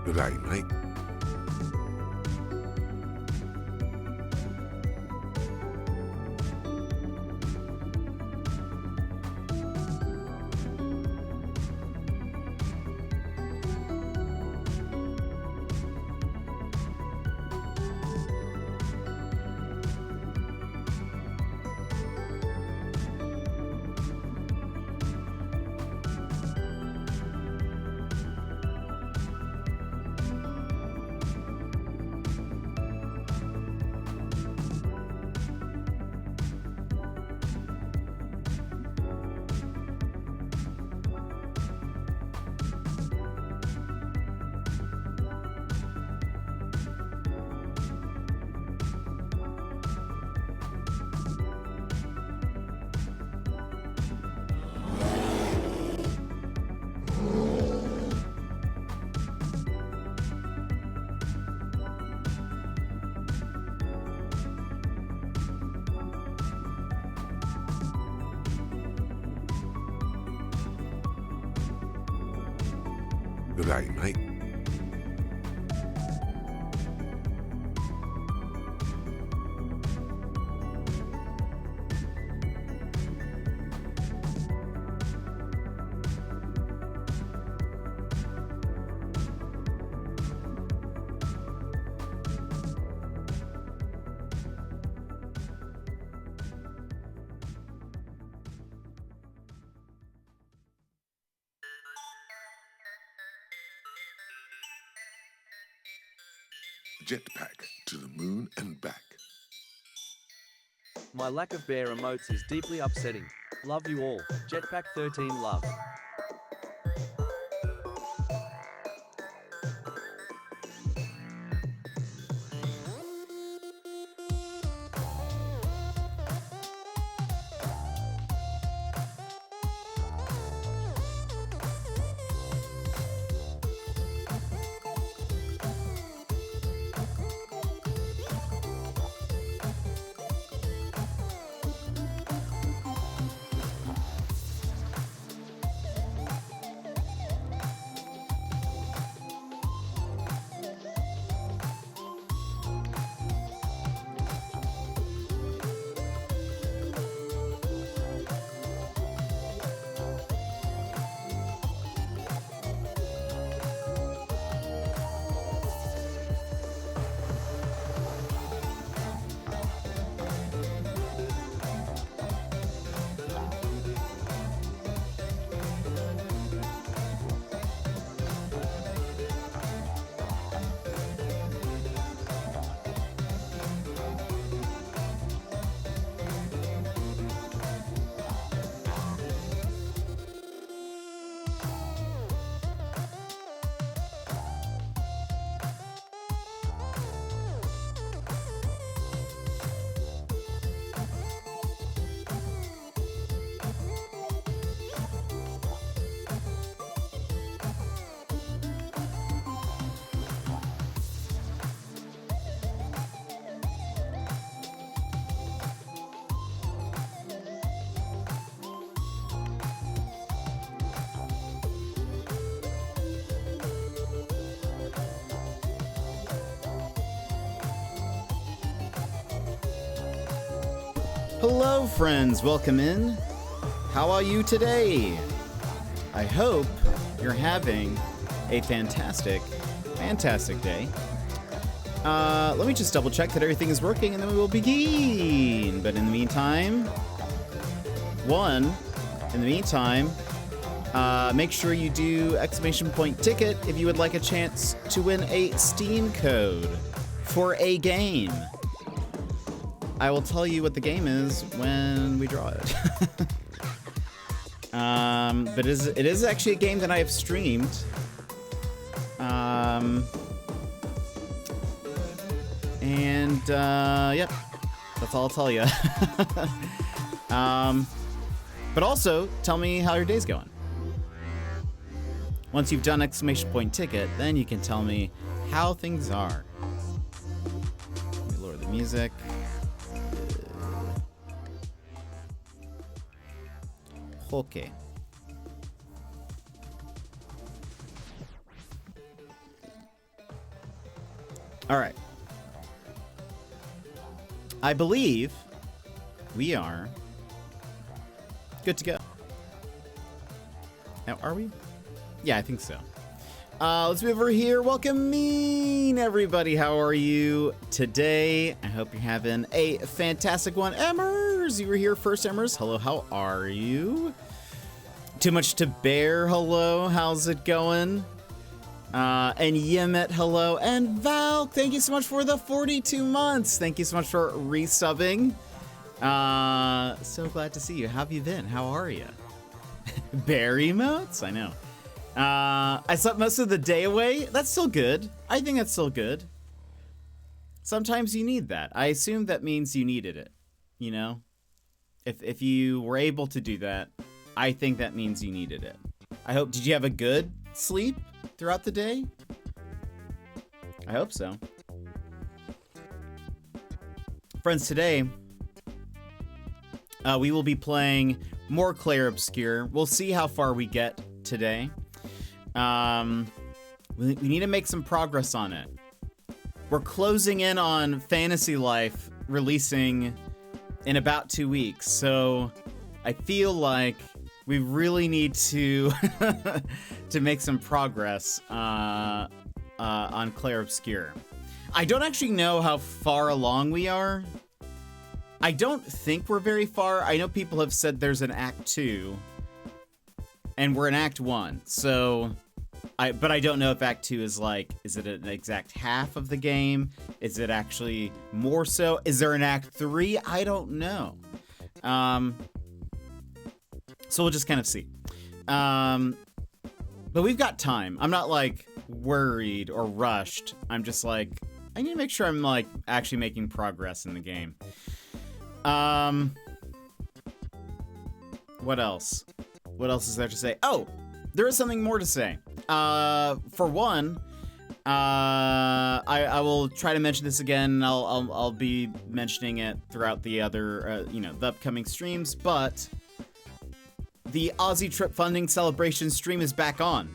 Good day, mate. Good day, mate. Jetpack to the moon and back. My lack of bear emotes is deeply upsetting. Love you all. Jetpack 13 love. Hello, friends. Welcome in. How are you today? I hope you're having a fantastic day. Let me just double check that everything is working and then we will begin. But in the meantime, make sure you do !ticket if you would like a chance to win a Steam code for a game. I will tell you what the game is when we draw it. But it is actually a game that I have streamed. Yep, that's all I'll tell you. But also, tell me how your day's going. Once you've done !ticket, then you can tell me how things are. Let me lower the music. Okay. All right. I believe we are good to go. Now, are we? Yeah, I think so. Let's move over here. Welcoming everybody. How are you today? I hope you're having a fantastic one. Emmers, you were here first, Emmers. Hello, how are you? Too much to bear. Hello, how's it going? And Yemet, hello. And Val, thank you so much for the 42 months. Thank you so much for resubbing. So glad to see you. How have you been? How are you? Bear emotes? I know. I slept most of the day away. That's still good. I think that's still good. Sometimes you need that. I assume that means you needed it. You know? If you were able to do that, I think that means you needed it. I hope. Did you have a good sleep throughout the day? I hope so. Friends, today we will be playing more Clair Obscur. We'll see how far we get today. We need to make some progress on it. We're closing in on Fantasy Life releasing in about 2 weeks, so I feel like we really need to to make some progress on Clair Obscur. I don't actually know how far along we are. I don't think we're very far. I know people have said there's an Act 2, and we're in Act 1, so... But I don't know if Act 2 is like, is it an exact half of the game? Is it actually more so? Is there an Act 3? I don't know. So we'll just kind of see. But we've got time. I'm not like worried or rushed. I'm just like, I need to make sure I'm like actually making progress in the game. What else? What else is there to say? Oh, there is something more to say. For one, I will try to mention this again. I'll be mentioning it throughout the other, the upcoming streams. But the Aussie Trip Funding Celebration stream is back on.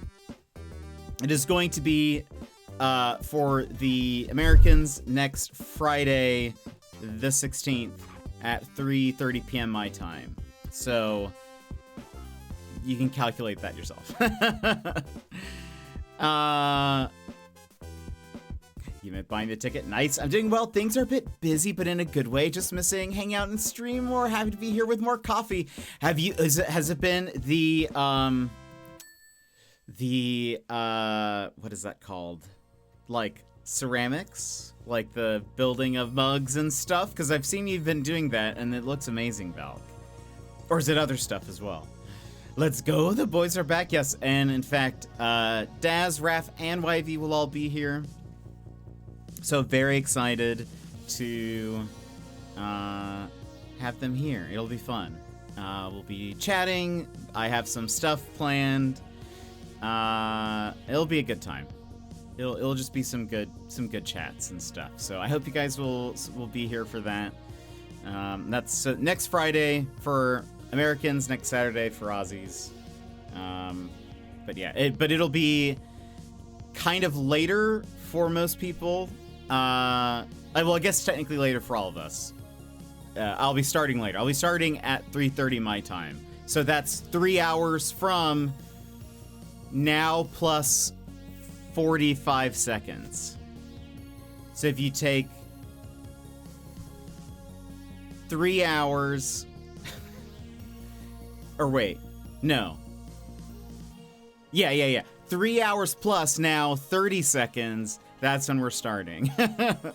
It is going to be for the Americans next Friday, the 16th at 3:30 p.m. my time. So you can calculate that yourself. You might buy the ticket. Nice. I'm doing well. Things are a bit busy, but in a good way. Just missing hang out and stream more. Happy to be here with more coffee. Has it been the what is that called? Like ceramics? Like the building of mugs and stuff? Because I've seen you've been doing that and it looks amazing, Val. Or is it other stuff as well? Let's go. The boys are back. Yes. And in fact, Daz, Raph, and YV will all be here. So very excited to have them here. It'll be fun. We'll be chatting. I have some stuff planned. It'll be a good time. It'll just be some good chats and stuff. So I hope you guys will be here for that. That's next Friday for Americans, next Saturday for Aussies. But yeah, it'll be kind of later for most people. Well, I guess technically later for all of us. I'll be starting later. I'll be starting at 3:30 my time. So that's 3 hours from now plus 45 seconds. So if you take 3 hours... or wait, no. Yeah. 3 hours plus now 30 seconds. That's when we're starting.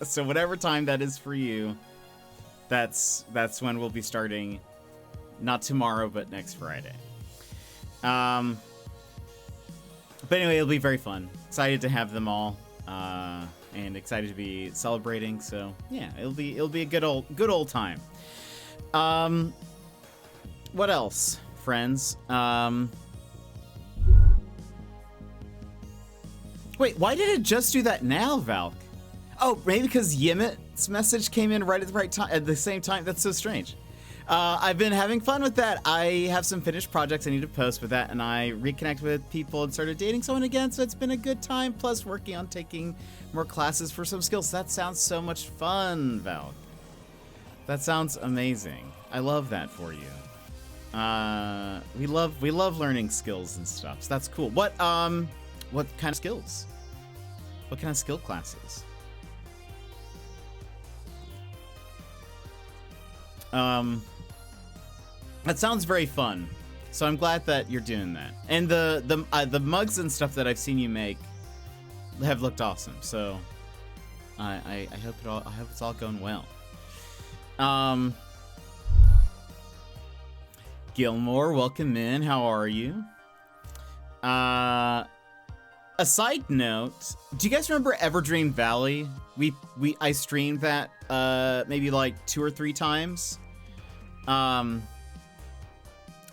So whatever time that is for you, that's when we'll be starting. Not tomorrow, but next Friday. But anyway, it'll be very fun. Excited to have them all, and excited to be celebrating. So yeah, it'll be a good old time. What else, friends? Wait, why did it just do that now, Valk? Oh, maybe because Yemet's message came in right at the right time, at the same time. That's so strange. I've been having fun with that. I have some finished projects I need to post with that, and I reconnected with people and started dating someone again, so it's been a good time, plus working on taking more classes for some skills. That sounds so much fun, Val. That sounds amazing. I love that for you. We love learning skills and stuff, so that's cool. What kind of skills? What kind of skill classes? That sounds very fun. So I'm glad that you're doing that. And the mugs and stuff that I've seen you make have looked awesome. So I hope it's all going well. Gilmore, welcome in. How are you? A side note, do you guys remember Everdream Valley? I streamed that maybe like 2 or 3 times.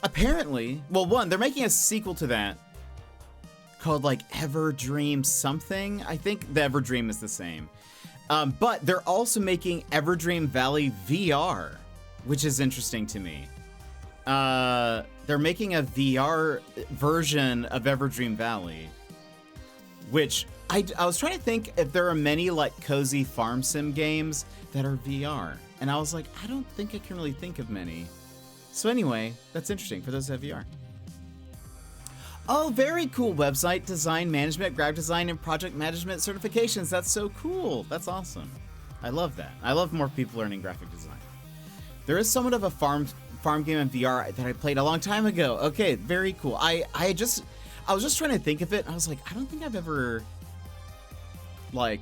Apparently, well, one, they're making a sequel to that called like Everdream something. I think the Everdream is the same. But they're also making Everdream Valley VR, which is interesting to me. They're making a VR version of Everdream Valley, which I was trying to think if there are many like cozy farm sim games that are VR. And I was like, I don't think I can really think of many. So anyway, that's interesting for those that have VR. Oh, very cool. Website design management, graphic design, and project management certifications. That's so cool. That's awesome. I love that. I love more people learning graphic design. There is somewhat of a farm game in VR that I played a long time ago. Okay, very cool. I was just trying to think of it. I was like, I don't think I've ever, like,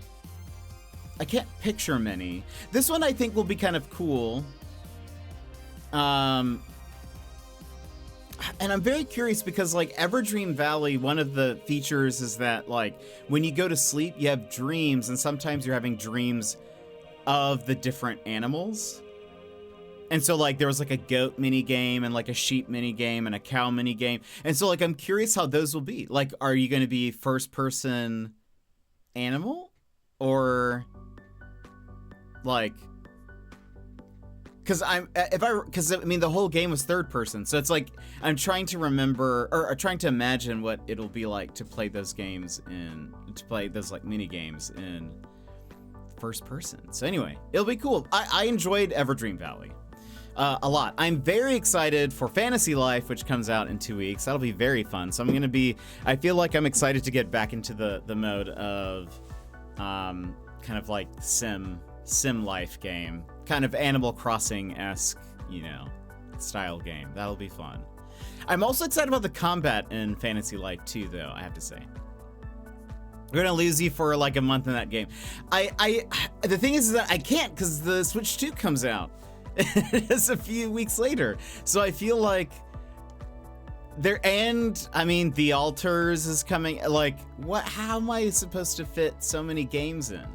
I can't picture many. This one I think will be kind of cool. And I'm very curious because like Everdream Valley, one of the features is that like when you go to sleep, you have dreams, and sometimes you're having dreams of the different animals. And so like there was like a goat mini game and like a sheep mini game and a cow mini game. And so like I'm curious how those will be. Like, are you going to be first person animal or like? Because I mean the whole game was third person, so it's like I'm trying to remember or trying to imagine what it'll be like to play those games to play those like mini games in first person. So anyway, it'll be cool. I enjoyed Everdream Valley a lot. I'm very excited for Fantasy Life, which comes out in 2 weeks. That'll be very fun. So I feel like I'm excited to get back into the mode of kind of like sim life game. Kind of Animal Crossing-esque, style game. That'll be fun. I'm also excited about the combat in Fantasy Life too, though, I have to say. We're gonna lose you for like a month in that game. The thing is that I can't because the Switch 2 comes out just a few weeks later. So I feel like The Altars is coming. Like, how am I supposed to fit so many games in?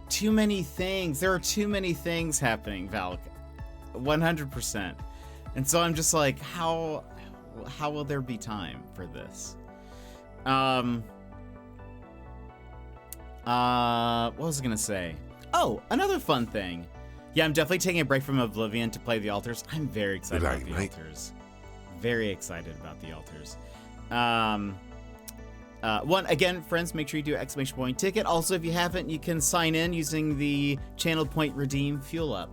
Too many things. There are too many things happening, Valk. 100%. And so I'm just like, how will there be time for this? What was I gonna say? Oh, another fun thing. Yeah, I'm definitely taking a break from Oblivion to play The Altars. I'm very excited about The Altars. Very excited about The Altars. Again, friends, make sure you do ! ticket. Also, if you haven't, you can sign in using the channel point redeem fuel up,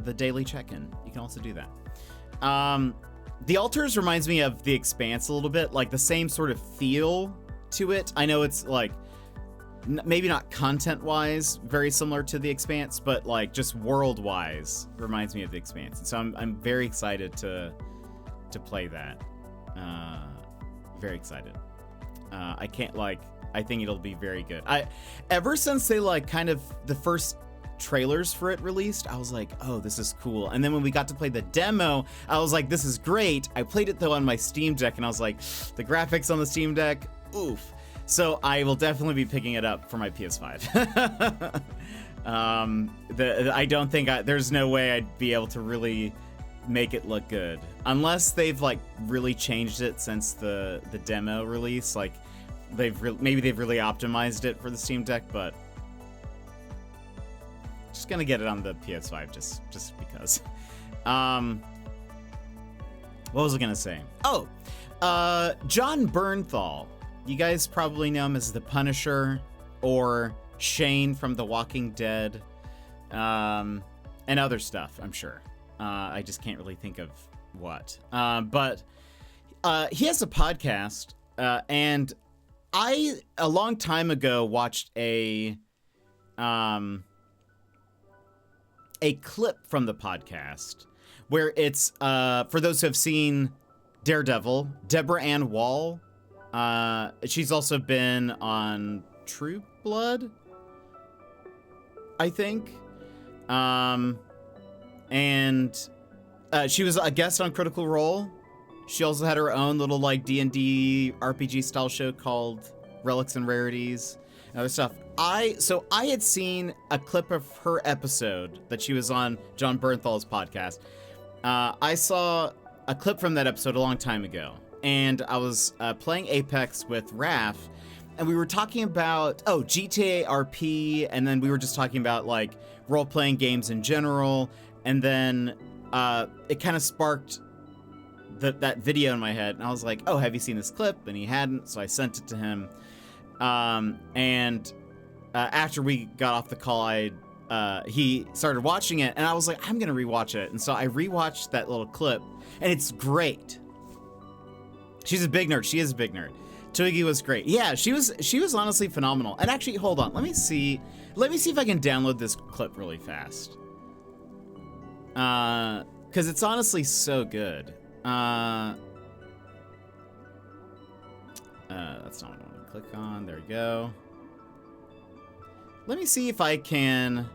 the daily check-in. You can also do that. The Altars reminds me of The Expanse a little bit, like the same sort of feel to it. I know it's like maybe not content-wise very similar to The Expanse, but like just world-wise reminds me of The Expanse. And so I'm very excited to play that. Very excited. I think it'll be very good. Ever since they like kind of the first trailers for it released, I was like, oh, this is cool. And then when we got to play the demo, I was like, this is great. I played it though on my Steam Deck and I was like, the graphics on the Steam Deck, oof. So I will definitely be picking it up for my PS5. I don't think there's no way I'd be able to really make it look good unless they've like really changed it since the demo release. Like maybe they've really optimized it for the Steam Deck, but just gonna get it on the PS5 just because. What was I gonna say? Oh, John Bernthal. You guys probably know him as the Punisher or Shane from The Walking Dead, and other stuff, I'm sure. I just can't really think of what. But he has a podcast, and I, a long time ago, watched a clip from the podcast where it's, for those who have seen Daredevil, Deborah Ann Wall. She's also been on True Blood, I think. And she was a guest on Critical Role. She also had her own little like D&D RPG style show called Relics and Rarities and other stuff. So I had seen a clip of her episode that she was on John Bernthal's podcast. I saw a clip from that episode a long time ago, and I was playing Apex with Raph, and we were talking about, GTA RP, and then we were just talking about like role-playing games in general, and then it kind of sparked that video in my head, and I was like, oh, have you seen this clip? And he hadn't, so I sent it to him. And after we got off the call, he started watching it, and I was like, I'm gonna rewatch it. And so I rewatched that little clip, and it's great. She's a big nerd. She is a big nerd. Twiggy was great. Yeah, she was honestly phenomenal. And actually, hold on, let me see if I can download this clip really fast. Because it's honestly so good. That's not what I want to click on. There we go. Let me see if I can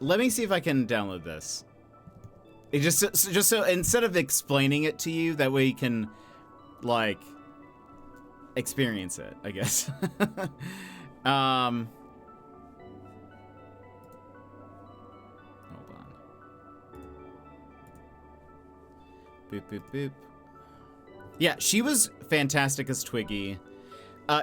download this. It just so instead of explaining it to you, that way you can like experience it, I guess. Hold on. Boop boop boop. Yeah, she was fantastic as Twiggy.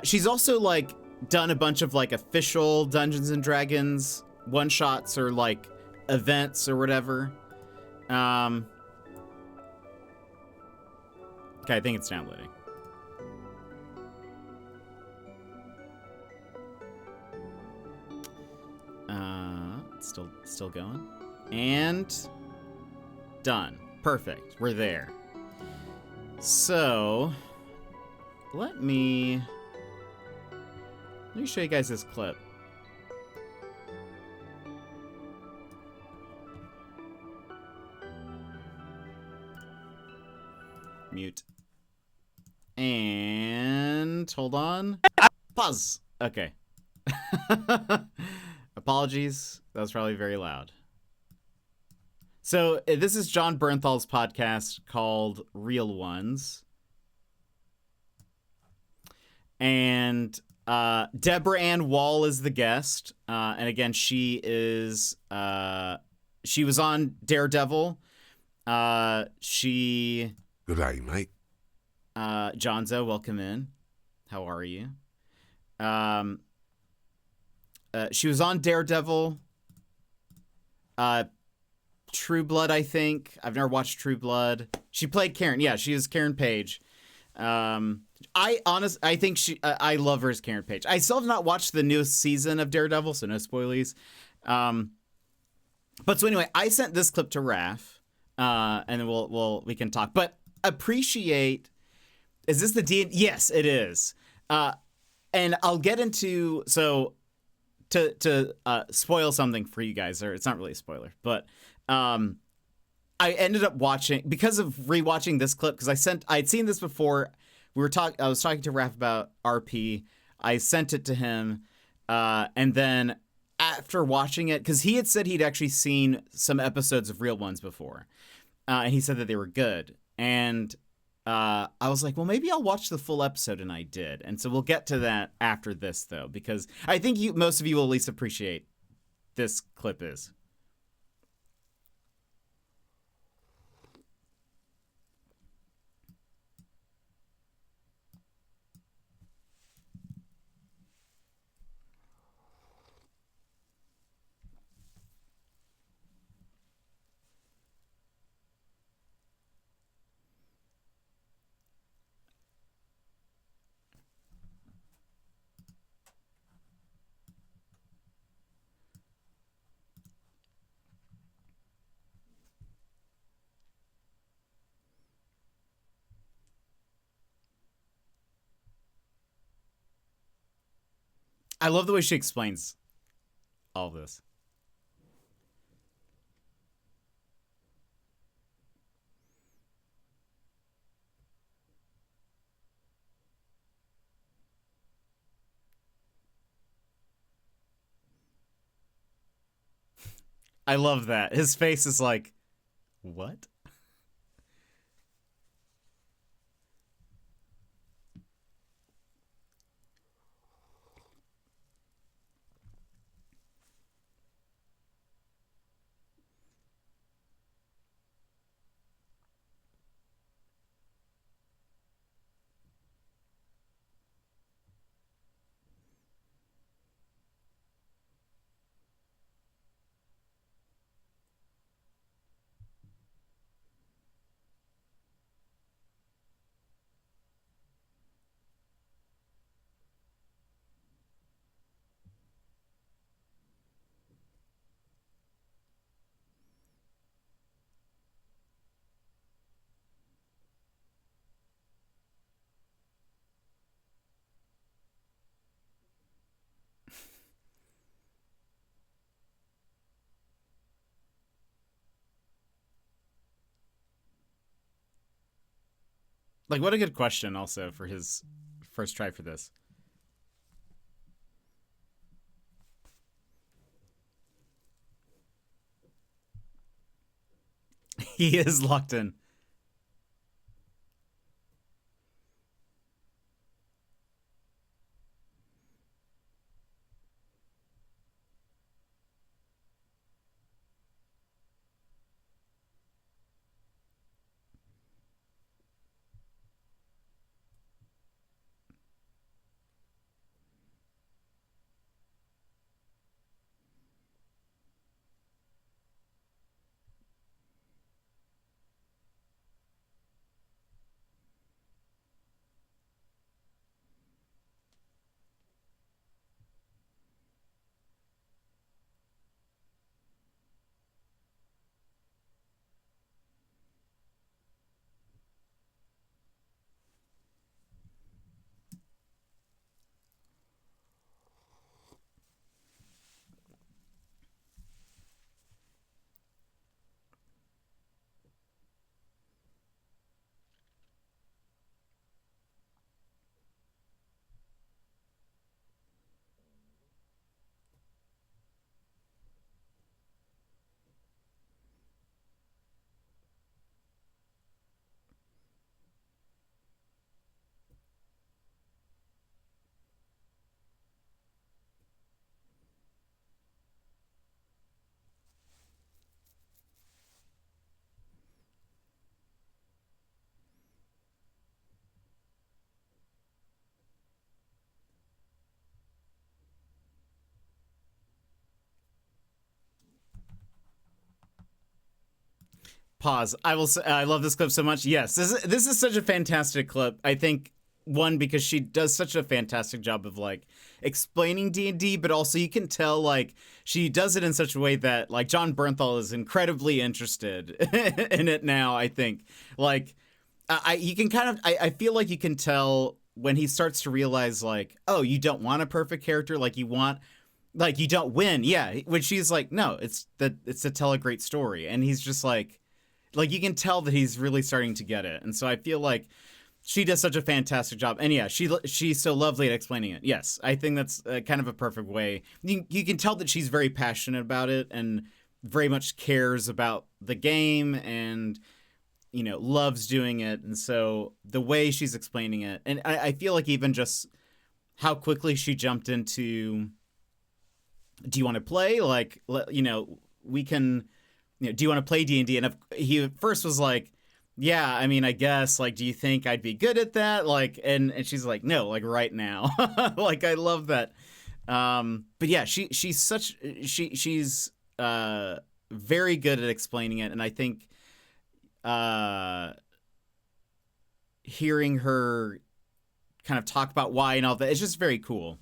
She's also like done a bunch of like official Dungeons and Dragons one-shots or like events or whatever. Okay, I think it's downloading. Still going. And done. Perfect. We're there. So let me show you guys this clip. Mute. And hold on. Pause. Okay. Apologies. That was probably very loud. So this is John Bernthal's podcast called Real Ones. And Deborah Ann Wall is the guest. And again, she was on Daredevil. Good day, mate. Jonzo, welcome in. How are you? She was on Daredevil. True Blood, I think. I've never watched True Blood. She played Karen. Yeah, she is Karen Page. I think I love her as Karen Page. I still have not watched the newest season of Daredevil, so no spoilies. But so anyway, I sent this clip to Raph, and then we can talk. But appreciate. Is this the D? Yes, it is. And I'll get into to spoil something for you guys, or it's not really a spoiler, but I ended up watching because of rewatching this clip because I'd seen this before. I was talking to Raph about RP. I sent it to him, and then after watching it, because he had said he'd actually seen some episodes of Real Ones before, and he said that they were good. And I was like, well, maybe I'll watch the full episode, and I did. And so we'll get to that after this, though, because I think most of you will at least appreciate this clip is. I love the way she explains all this. I love that. His face is like, what? Like, what a good question also for his first try for this. He is locked in. Pause. I will say, I love this clip so much. Yes, this is such a fantastic clip. I think one because she does such a fantastic job of like explaining D&D, but also you can tell like she does it in such a way that like John Bernthal is incredibly interested in it now. I think like you can kind of I feel like you can tell when he starts to realize like, oh, you don't want a perfect character, like you want. Like you don't win, yeah. When she's like, no, it's to tell a great story, and he's just like you can tell that he's really starting to get it. And so I feel like she does such a fantastic job. And yeah, she's so lovely at explaining it. Yes, I think that's kind of a perfect way. You can tell that she's very passionate about it and very much cares about the game and, you know, loves doing it. And so the way she's explaining it, and I feel like even just how quickly she jumped into, do you want to play? Like, you know, we can... You know, do you want to play D&D? And he first was like, yeah, I mean, I guess, like, do you think I'd be good at that? Like, and she's like, no, like right now. Like, I love that. But yeah, she's very good at explaining it. And I think, hearing her kind of talk about why and all that, it's just very cool.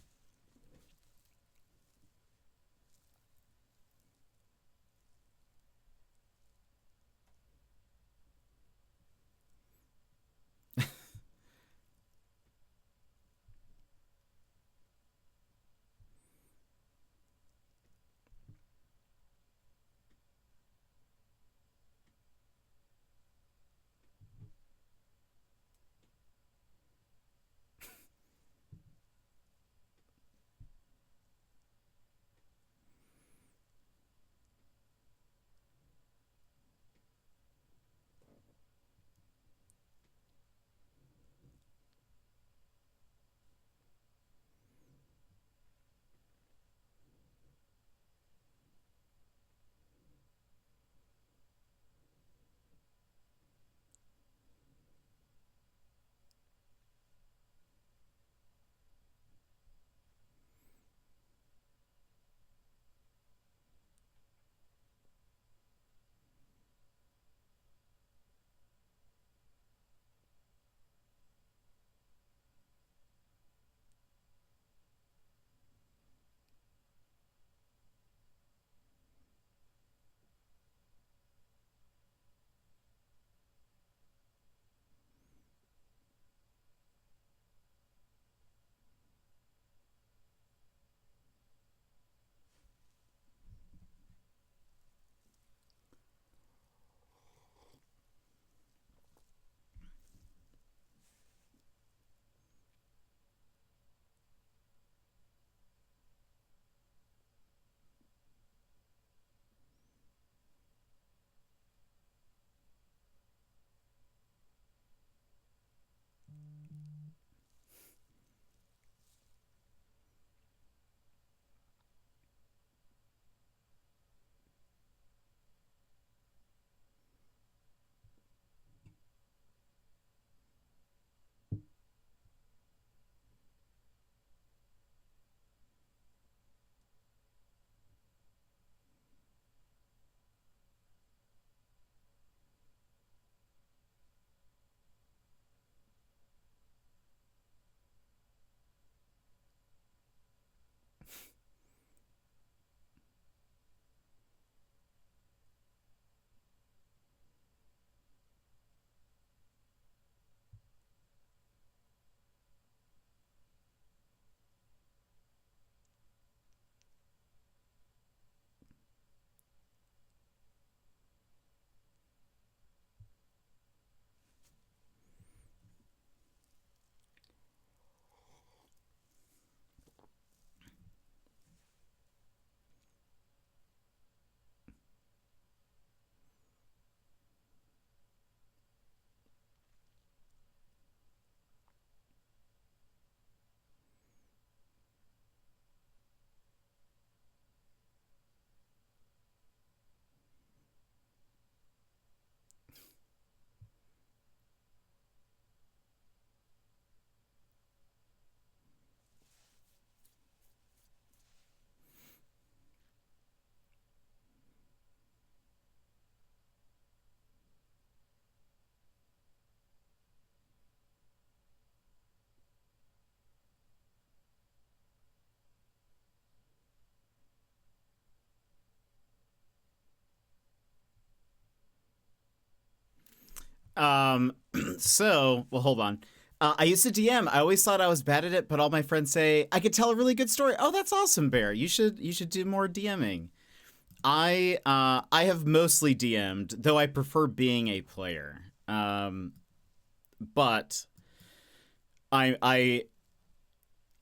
So, well, hold on. I used to DM. I always thought I was bad at it, but all my friends say I could tell a really good story. Oh, that's awesome, Bear. You should do more DMing. I have mostly DM'd, though I prefer being a player. But I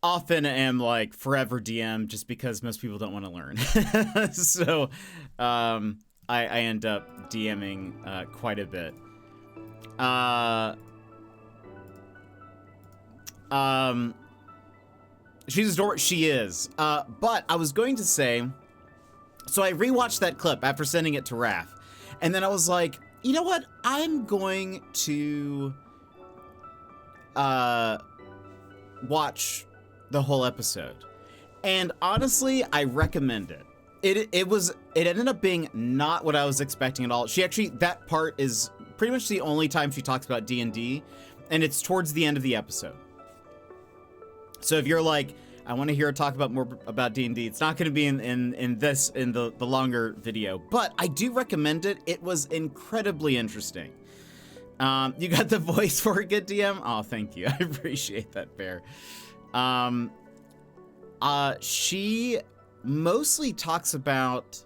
often am like forever DM just because most people don't want to learn. So I end up DMing quite a bit. She's adorable. She is. But I was going to say, so I rewatched that clip after sending it to Raph, and then I was like, you know what? I'm going to watch the whole episode. And honestly, I recommend it. It ended up being not what I was expecting at all. She actually, that part is pretty much the only time she talks about D&D, and it's towards the end of the episode. So if you're like, I want to hear her talk about more about D&D, it's not going to be in the longer video, but I do recommend it. It was incredibly interesting. You got the voice for a good DM? Oh, thank you. I appreciate that, Bear. She mostly talks about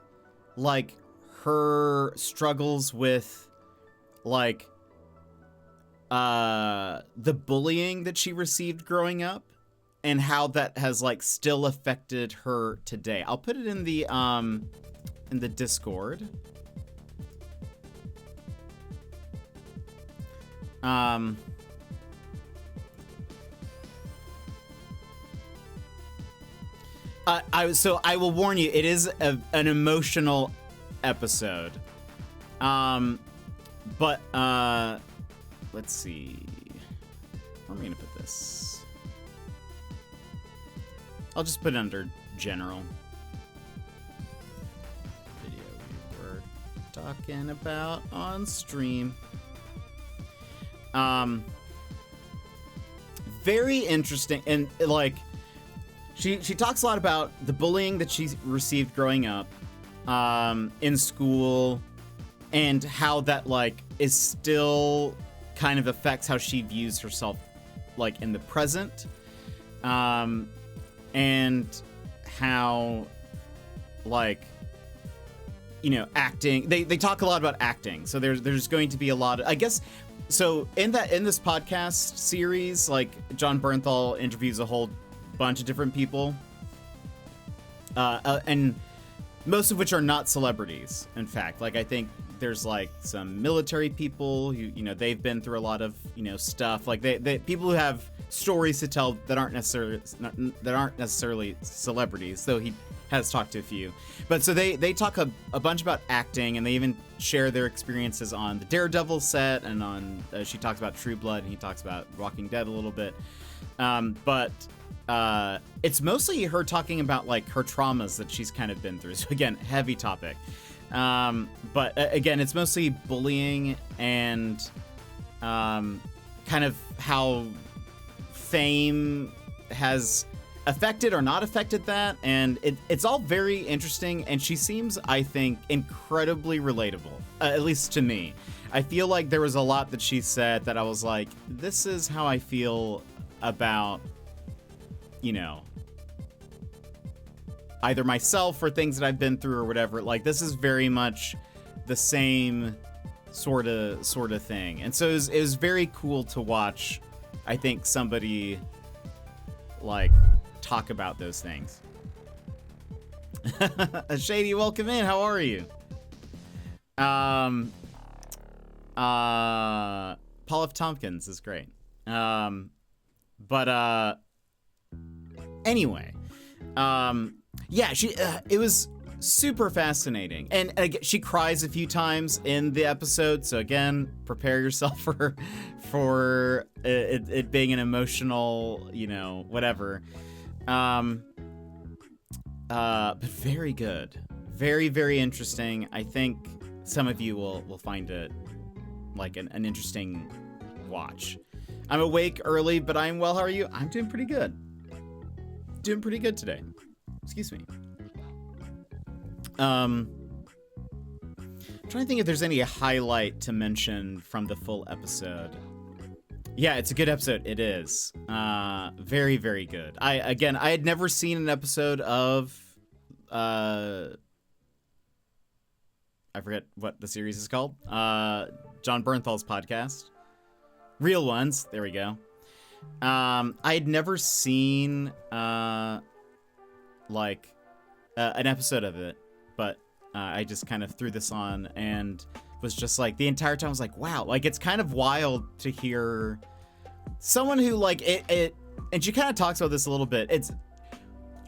like her struggles with like the bullying that she received growing up and how that has like still affected her today. I'll put it in the Discord. So I will warn you, it is an emotional episode. But let's see. Where am I gonna put this? I'll just put it under general. Video we were talking about on stream. Very interesting, and like she talks a lot about the bullying that she received growing up in school, and how that like is still kind of affects how she views herself like in the present, and how like, you know, acting, they talk a lot about acting, so there's going to be a lot of, I guess. So in this podcast series, like John Bernthal interviews a whole bunch of different people, and most of which are not celebrities. In fact, like I think there's like some military people who, you know, they've been through a lot of, you know, stuff. Like they people who have stories to tell that aren't necessarily celebrities. Though he has talked to a few, but so they talk a bunch about acting, and they even share their experiences on the Daredevil set, and on she talks about True Blood, and he talks about Walking Dead a little bit, but it's mostly her talking about like her traumas that she's kind of been through. So again, heavy topic, but again, it's mostly bullying and kind of how fame has affected or not affected that, and it's all very interesting, and she seems, I think, incredibly relatable, at least to me. I feel like there was a lot that she said that I was like, this is how I feel about, you know, either myself or things that I've been through or whatever. Like, this is very much the same sort of thing, and so it was very cool to watch, I think, somebody like talk about those things. Shady, welcome in. How are you? Paul F. Tompkins is great. But anyway, yeah, she it was super fascinating, and she cries a few times in the episode. So again, prepare yourself for it being an emotional, you know, whatever. But very good, very, very interesting. I think some of you will find it like an interesting watch. I'm awake early, but I'm well. How are you? I'm doing pretty good. Doing pretty good today. Excuse me. trying to think if there's any highlight to mention from the full episode. Yeah, it's a good episode. It is. Very, very good. I had never seen an episode of I forget what the series is called. John Bernthal's podcast. Real Ones. There we go. I had never seen an episode of it, but I just kind of threw this on and was just like, the entire time I was like, wow, like it's kind of wild to hear someone who like it and she kind of talks about this a little bit. It's,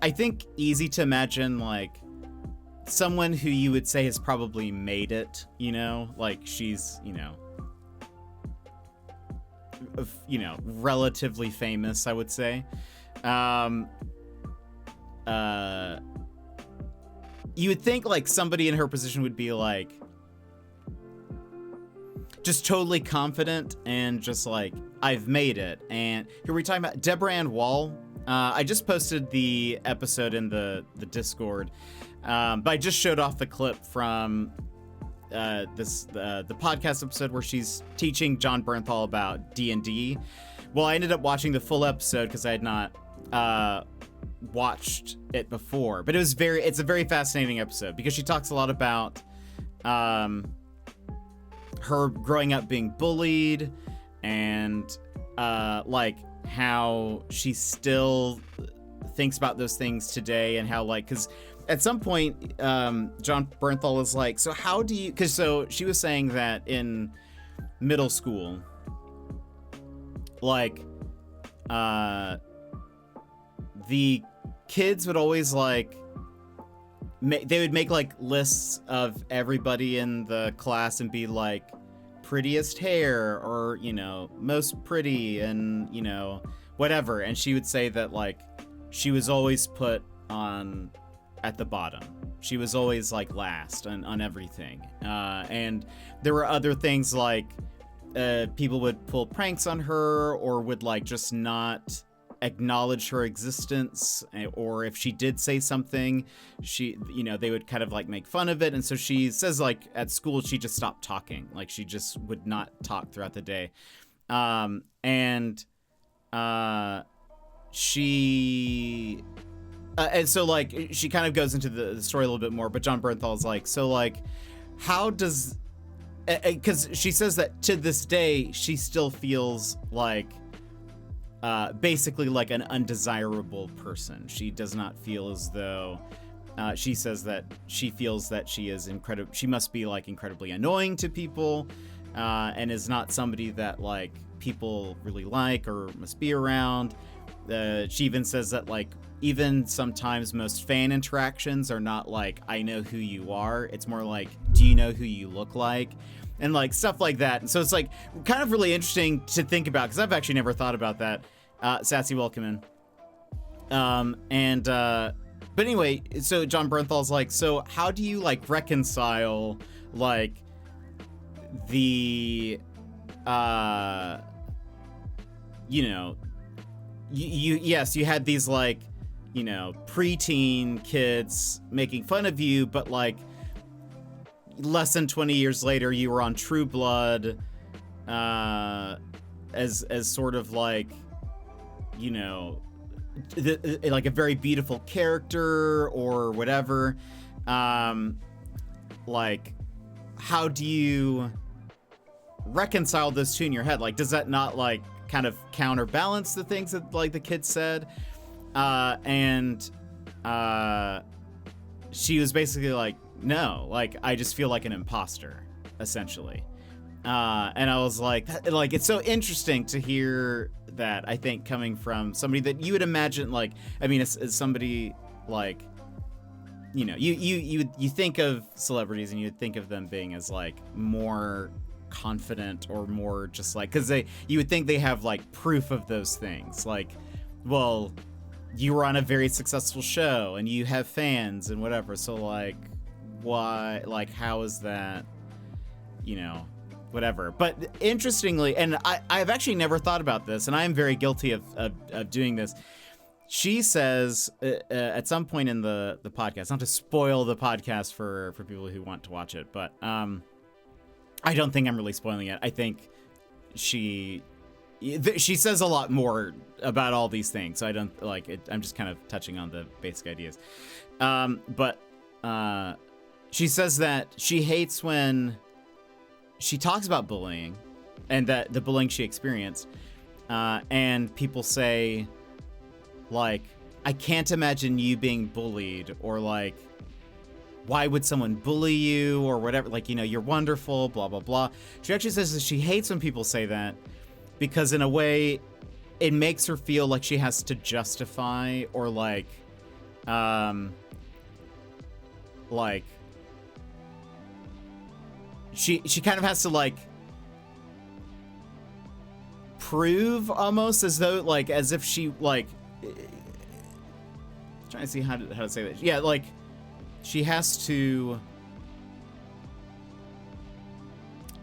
I think, easy to imagine like someone who you would say has probably made it, you know, like she's, relatively famous, I would say. You would think like somebody in her position would be like just totally confident and just like, I've made it. And here we're talking about Deborah Ann Wall. I just posted the episode in the Discord, but I just showed off the clip from the podcast episode where she's teaching John Bernthal about D&D. Well, I ended up watching the full episode because I had not watched it before, but it's a very fascinating episode because she talks a lot about her growing up being bullied and like how she still thinks about those things today, and how like, because at some point John Bernthal is like, so how do you, because so she was saying that in middle school, like the kids would always like they would make like lists of everybody in the class and be like prettiest hair or most pretty and whatever, and she would say that like she was always put on at the bottom. She was always like last on everything, and there were other things like people would pull pranks on her or would like just not acknowledge her existence, or if she did say something, they would kind of like make fun of it. And so she says like at school she just stopped talking, like she just would not talk throughout the day, and so like she kind of goes into the story a little bit more, but John Bernthal is like, so like how does, because she says that to this day she still feels like basically like an undesirable person. She does not feel as though, she says that she feels that she must be like incredibly annoying to people, and is not somebody that like people really like or must be around. She even says that like even sometimes most fan interactions are not like, I know who you are. It's more like, do you know who you look like? And like stuff like that. And so it's like kind of really interesting to think about, because I've actually never thought about that. Sassy, welcome in. But anyway, so John Bernthal's like, so how do you like reconcile like the you had these like preteen kids making fun of you, but like less than 20 years later you were on True Blood as sort of like like a very beautiful character or whatever. Like how do you reconcile those two in your head? Like does that not like kind of counterbalance the things that like the kids said? And she was basically like, no, like I just feel like an imposter, essentially. And I was like, it's so interesting to hear that, I think, coming from somebody that you would imagine, like, I mean, as somebody like, you think of celebrities and you would think of them being as like more confident or more just like, because you would think they have like proof of those things, like, well, you were on a very successful show and you have fans and whatever, so like why, like how is that, whatever. But interestingly, and I've actually never thought about this, and I am very guilty of doing this. She says at some point in the podcast, not to spoil the podcast for people who want to watch it, but I don't think I'm really spoiling it. I think she says a lot more about all these things. So I don't like it. I'm just kind of touching on the basic ideas. But she says that she hates when she talks about bullying and that the bullying she experienced. And people say, like, I can't imagine you being bullied, or like, why would someone bully you, or whatever, like, you know, you're wonderful, blah, blah, blah. She actually says that she hates when people say that because in a way it makes her feel like she has to justify or like she kind of has to like prove almost as though like as if she like trying to see how to say that. Yeah, like she has to.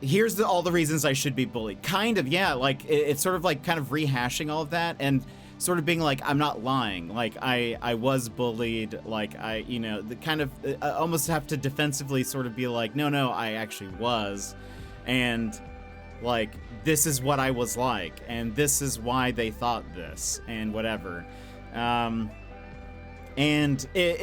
Here's all the reasons I should be bullied. Kind of, yeah. Like it's sort of like kind of rehashing all of that and sort of being like, I'm not lying. Like I was bullied. Like you know, the kind of I almost have to defensively sort of be like, no, I actually was, and like this is what I was like, and this is why they thought this, and whatever. And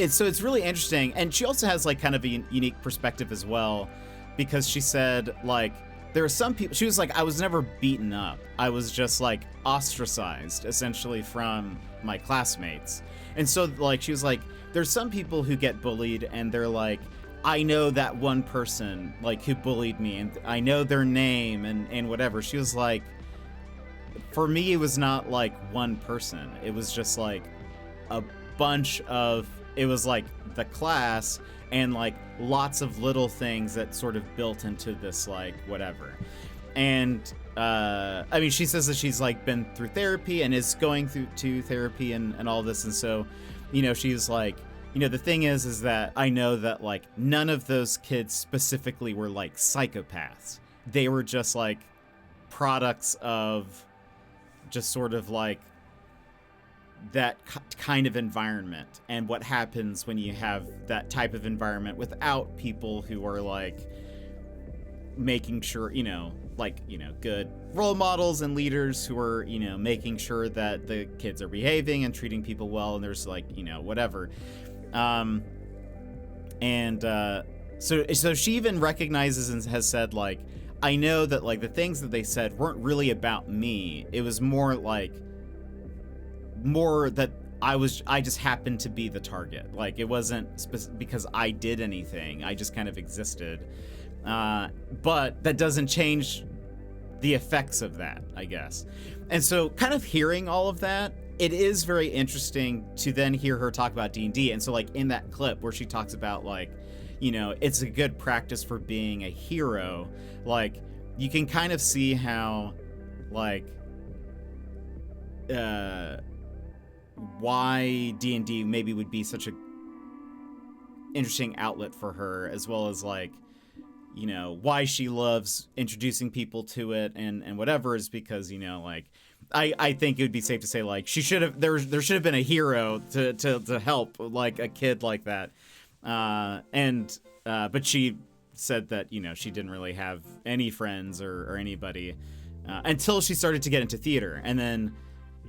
so it's really interesting. And she also has like kind of a unique perspective as well, because she said like there are some people, she was like, I was never beaten up. I was just like ostracized essentially from my classmates. And so like she was like, there's some people who get bullied and they're like, I know that one person like who bullied me and I know their name and whatever. She was like, for me it was not like one person. It was just like a bunch of, it was like the class and like lots of little things that sort of built into this like whatever. And I mean, she says that she's like been through therapy and is going through to therapy and all this. And so, you know, she's like, you know, the thing is that I know that like none of those kids specifically were like psychopaths. They were just like products of just sort of like that kind of environment and what happens when you have that type of environment without people who are like making sure, you know, like, you know, good role models and leaders who are, you know, making sure that the kids are behaving and treating people well, and there's like, you know, whatever. So she even recognizes and has said like, I know that like the things that they said weren't really about me. It was more that I just happened to be the target. Like it wasn't because I did anything. I just kind of existed. But that doesn't change the effects of that, I guess. And so kind of hearing all of that, it is very interesting to then hear her talk about D&D. And so like in that clip where she talks about like, you know, it's a good practice for being a hero. Like you can kind of see how like, why D&D maybe would be such a interesting outlet for her, as well as like, you know, why she loves introducing people to it and whatever, is because, you know, like I think it would be safe to say like she should have there should have been a hero to help like a kid like that, but she said that, you know, she didn't really have any friends or anybody until she started to get into theater, and then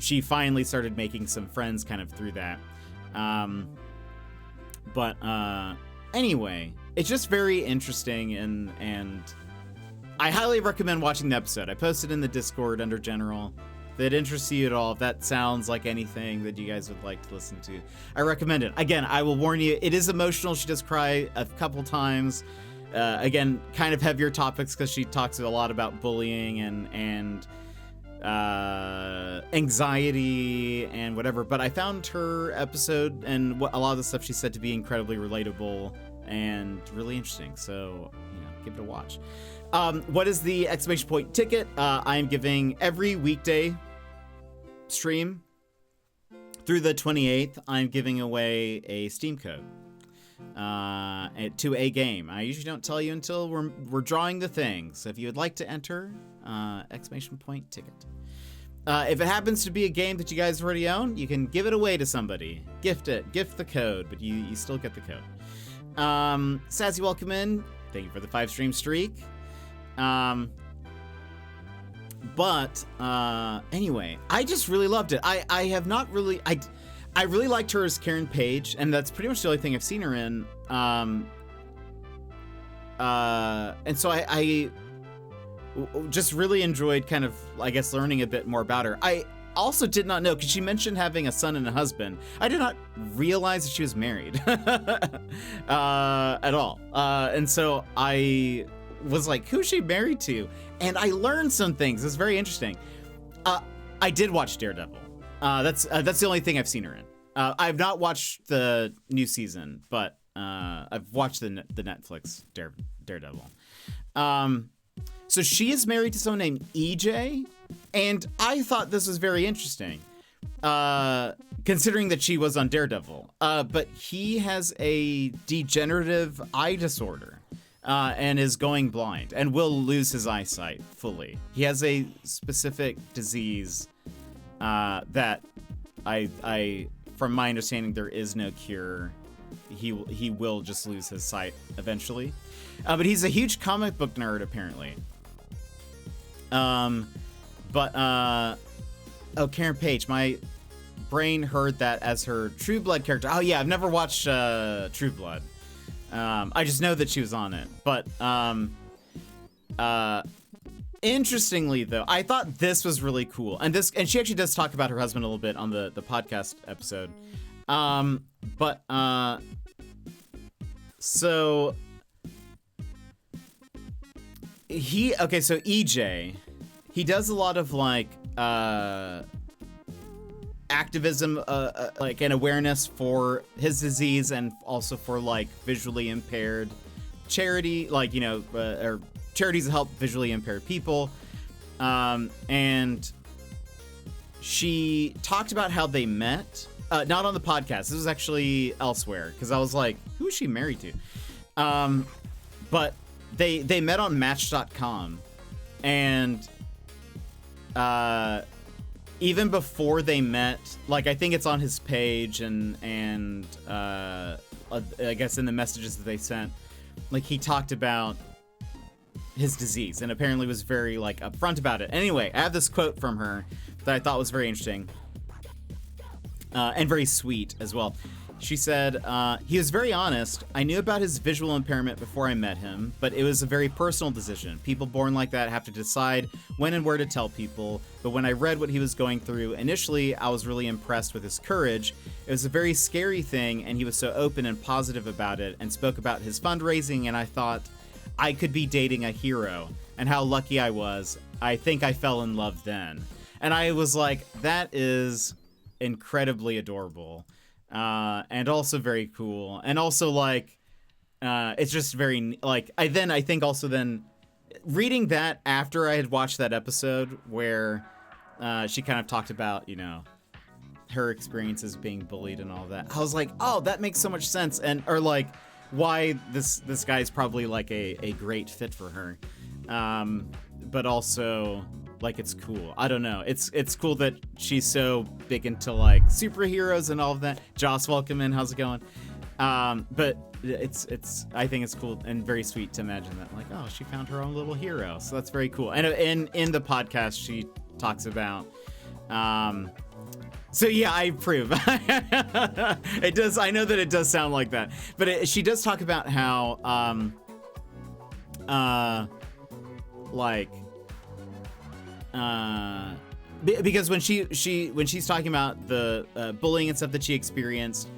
she finally started making some friends kind of through that. But anyway, it's just very interesting, and I highly recommend watching the episode. I posted in the Discord under General. If it interests you at all, if that sounds like anything that you guys would like to listen to, I recommend it. Again, I will warn you, it is emotional. She does cry a couple times. Again, kind of heavier topics because she talks a lot about bullying and anxiety and whatever, but I found her episode and a lot of the stuff she said to be incredibly relatable and really interesting, so, you know, give it a watch. What is the exclamation point ticket? I am giving every weekday stream through the 28th, I'm giving away a Steam code to a game. I usually don't tell you until we're drawing the thing, so if you would like to enter, exclamation point ticket. If it happens to be a game that you guys already own, you can give it away to somebody. Gift the code, but you still get the code. Sassy, welcome in. Thank you for the 5 stream streak. But anyway, I just really loved it. I have not really I really liked her as Karen Page, and that's pretty much the only thing I've seen her in. And so I just really enjoyed kind of, I guess, learning a bit more about her. I also did not know, because she mentioned having a son and a husband. I did not realize that she was married at all. And so I was like, who's she married to? And I learned some things. It's very interesting. I did watch Daredevil. That's the only thing I've seen her in. I've not watched the new season, but I've watched the Netflix Daredevil. So she is married to someone named EJ, and I thought this was very interesting, considering that she was on Daredevil. But he has a degenerative eye disorder, and is going blind, and will lose his eyesight fully. He has a specific disease that I from my understanding, there is no cure. He will just lose his sight eventually. But he's a huge comic book nerd, apparently. Oh, Karen Page. My brain heard that as her True Blood character. Oh yeah, I've never watched True Blood. I just know that she was on it. But interestingly, though, I thought this was really cool, and she actually does talk about her husband a little bit on the podcast episode. So EJ, he does a lot of like activism, like an awareness for his disease, and also for like visually impaired charity, like, you know, or charities that help visually impaired people. And she talked about how they met, not on the podcast. This was actually elsewhere, because I was like, who is she married to? But they met on Match.com, and even before they met, like, I think it's on his page, and I guess in the messages that they sent, like, he talked about his disease, and apparently was very, like, upfront about it. Anyway, I have this quote from her that I thought was very interesting, and very sweet as well. She said, he was very honest. I knew about his visual impairment before I met him, but it was a very personal decision. People born like that have to decide when and where to tell people. But when I read what he was going through, initially, I was really impressed with his courage. It was a very scary thing, and he was so open and positive about it, and spoke about his fundraising, and I thought I could be dating a hero, and how lucky I was. I think I fell in love then. And I was like, that is incredibly adorable. And also very cool, and also like it's just very, like, I think also then reading that after I had watched that episode where she kind of talked about, you know, her experiences being bullied and all of that, I was like, oh, that makes so much sense, and or like why this guy's probably like a great fit for her, but also, like, it's cool. I don't know. It's cool that she's so big into, like, superheroes and all of that. Joss, welcome in. How's it going? But I think it's cool and very sweet to imagine that, like, oh, she found her own little hero. So that's very cool. And in the podcast, she talks about, so yeah, I approve. It does. I know that it does sound like that, but she does talk about how, because when she's talking about the bullying and stuff that she experienced,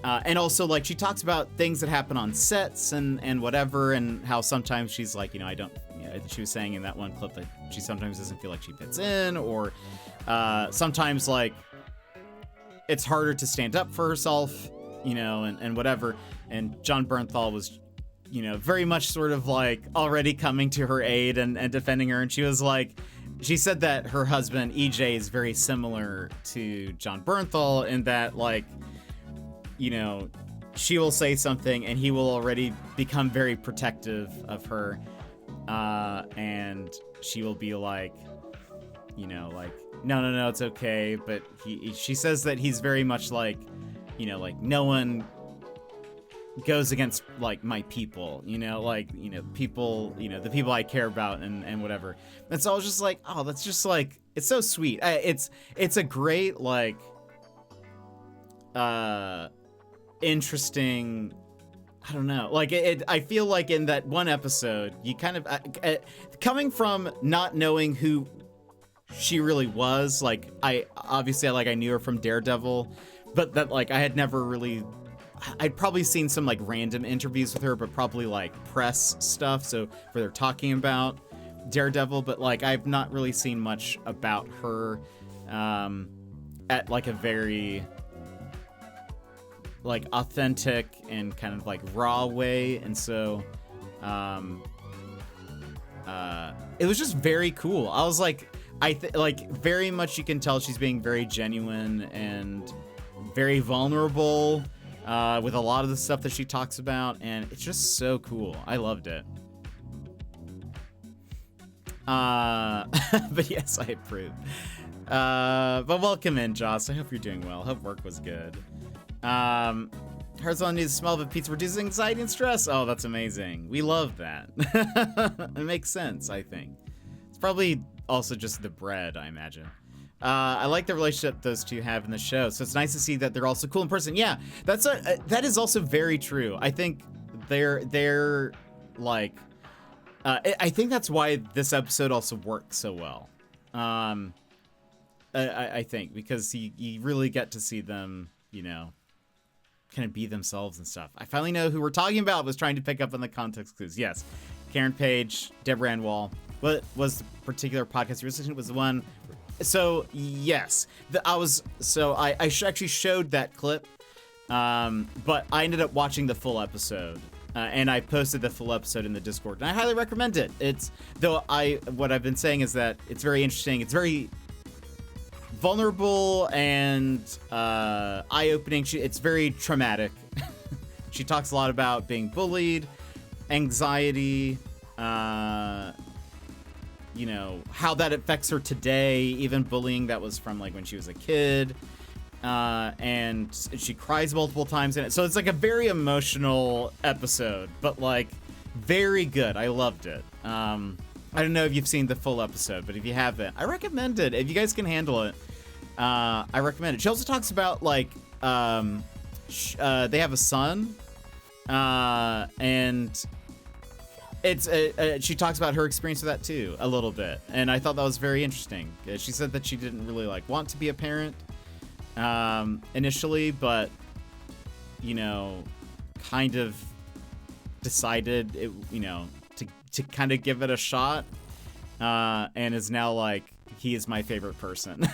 and also, like, she talks about things that happen on sets and whatever, and how sometimes she's like, you know, she was saying in that one clip that she sometimes doesn't feel like she fits in, or sometimes, like, it's harder to stand up for herself, you know, and whatever. And John Bernthal was, you know, very much sort of like already coming to her aid and defending her. And she was like, she said that her husband, EJ, is very similar to John Bernthal in that, like, you know, she will say something and he will already become very protective of her. And she will be like, you know, like, no, it's okay. But she says that he's very much like, you know, like, no one goes against like my people, people, the people I care about and whatever. And so I was just like, oh, that's just like, it's so sweet. It's a great, like, interesting, I don't know, like I feel like in that one episode, you kind of, coming from not knowing who she really was, like, I knew her from Daredevil, but that, like, I had never really, I'd probably seen some like random interviews with her, but probably like press stuff, so where they're talking about Daredevil, but like I've not really seen much about her at like a very like authentic and kind of like raw way, and so it was just very cool. I was like, like very much you can tell she's being very genuine and very vulnerable with a lot of the stuff that she talks about, and it's just so cool. I loved it. But yes, I approve. But welcome in, Joss. I hope you're doing well. Hope work was good. Herzog needs the smell of a pizza reduces anxiety and stress. Oh, that's amazing. We love that. It makes sense, I think. It's probably also just the bread, I imagine. I like the relationship those two have in the show, so it's nice to see that they're also cool in person. Yeah, that is also very true. I think they're like, I think that's why this episode also works so well. I think because you really get to see them, kind of be themselves and stuff. I finally know who we're talking about. Was trying to pick up on the context clues. Yes, Karen Page, Deborah Ann Wall. What was the particular podcast you were listening to? Was the one. So yes, I actually showed that clip, but I ended up watching the full episode, and I posted the full episode in the Discord, and I highly recommend it. What I've been saying is that it's very interesting. It's very vulnerable and eye-opening. It's very traumatic. She talks a lot about being bullied, anxiety, how that affects her today, even bullying that was from like when she was a kid, and she cries multiple times in it. So it's like a very emotional episode, but like very good. I loved it. I don't know if you've seen the full episode, but if you haven't, I recommend it. If you guys can handle it, I recommend it. She also talks about like they have a son, and it's she talks about her experience with that too a little bit, and I thought that was very interesting. She said that she didn't really like want to be a parent initially, but kind of decided it, to kind of give it a shot, and is now like, he is my favorite person.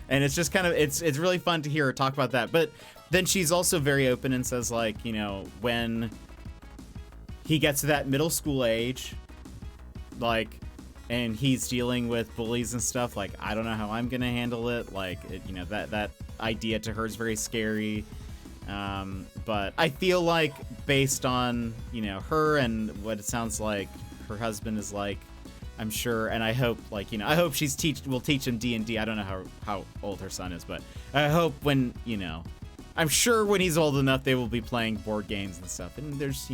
And it's just kind of, it's really fun to hear her talk about that. But then she's also very open and says like, when he gets to that middle school age, like, and he's dealing with bullies and stuff, like, I don't know how I'm gonna handle it. Like, that idea to her is very scary. But I feel like based on, her and what it sounds like her husband is like, I'm sure, and I hope, like, I hope will teach him D&D. I don't know how old her son is, but I hope when, I'm sure when he's old enough, they will be playing board games and stuff. And there's,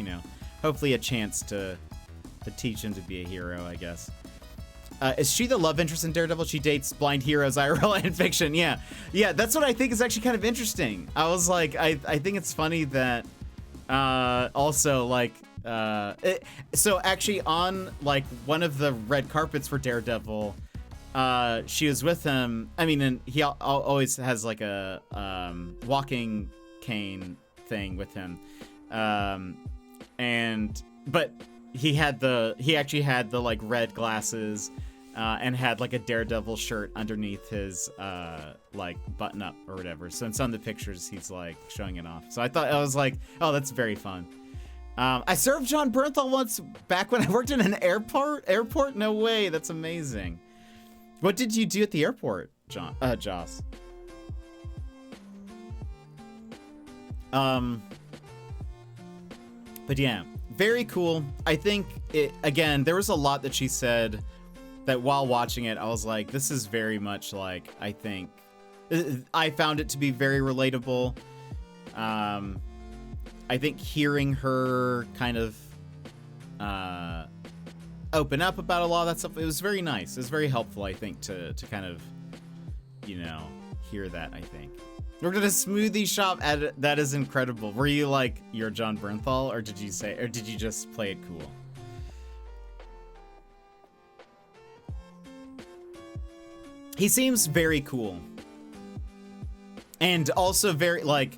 hopefully a chance to teach him to be a hero, I guess. Is she the love interest in Daredevil? She dates blind heroes IRL and fiction. Yeah, that's what I think is actually kind of interesting. I was like, I think it's funny that also, like, so actually on, like, one of the red carpets for Daredevil, she was with him. I mean, and he always has, like, a walking cane thing with him. But he actually had the, like, red glasses, and had, like, a Daredevil shirt underneath his, like, button up or whatever. So in some of the pictures, he's, like, showing it off. So I was like, oh, that's very fun. I served John Bernthal once back when I worked in an airport? No way. That's amazing. What did you do at the airport, Joss? But yeah, very cool. I think again, there was a lot that she said that while watching it, I was like, this is very much like, I think, I found it to be very relatable. I think hearing her kind of open up about a lot of that stuff, it was very nice. It was very helpful, I think, to kind of, you know, hear that, I think. We're at a smoothie shop. That is incredible. Were you like, you're John Bernthal, or did you just play it cool? He seems very cool. And also very, like,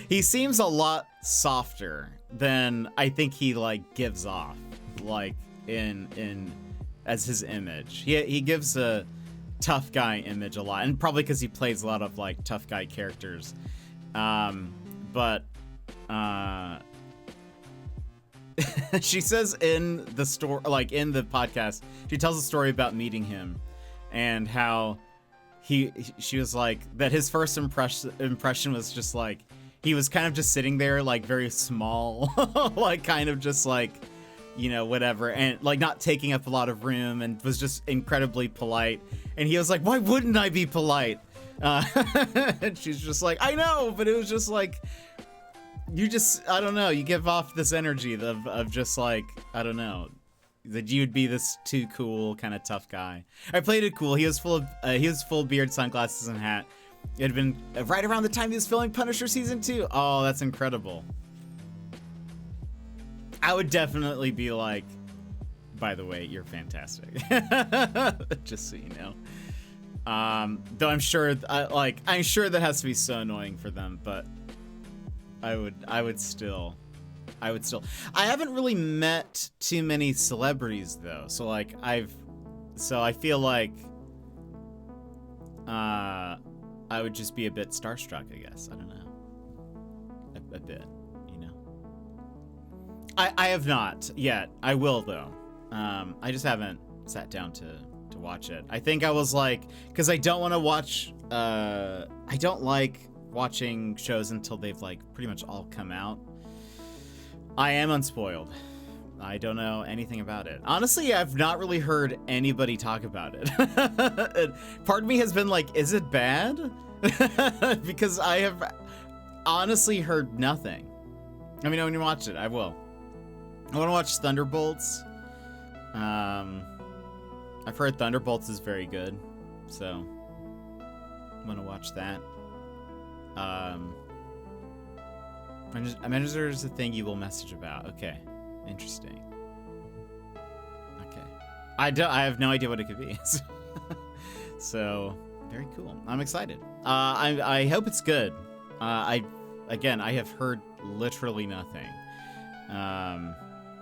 he seems a lot softer than I think he, like, gives off, like, in as his image. He gives a tough guy image a lot, and probably because he plays a lot of, like, tough guy characters. But she says in the story, like in the podcast, she tells a story about meeting him and how she was like that his first impression was just like he was kind of just sitting there like very small, like kind of just like, you know, whatever, and like not taking up a lot of room, and was just incredibly polite. And he was like, why wouldn't I be polite? And she's just like, I know, but it was just like, you just, I don't know, you give off this energy of just like, I don't know, that you would be this too cool kind of tough guy. I played it cool. He was full beard, sunglasses, and hat. It had been right around the time he was filming Punisher season 2. Oh, that's incredible. I would definitely be like, by the way, you're fantastic. Just so you know. Though I'm sure that has to be so annoying for them, but I would still. I haven't really met too many celebrities though, so like I feel like I would just be a bit starstruck, I guess. I don't know. A bit, you know. I have not yet. I will though. I just haven't sat down to watch it. I think I was like, because I don't want to watch. I don't like watching shows until they've like pretty much all come out. I am unspoiled. I don't know anything about it. Honestly, I've not really heard anybody talk about it. Part of me has been like, is it bad? Because I have honestly heard nothing. I mean, when you watch it, I will. I want to watch Thunderbolts. I've heard Thunderbolts is very good, so I'm gonna watch that. Avengers is a thing you will message about. Okay, interesting. Okay, I have no idea what it could be. So very cool. I'm excited. I hope it's good. I have heard literally nothing.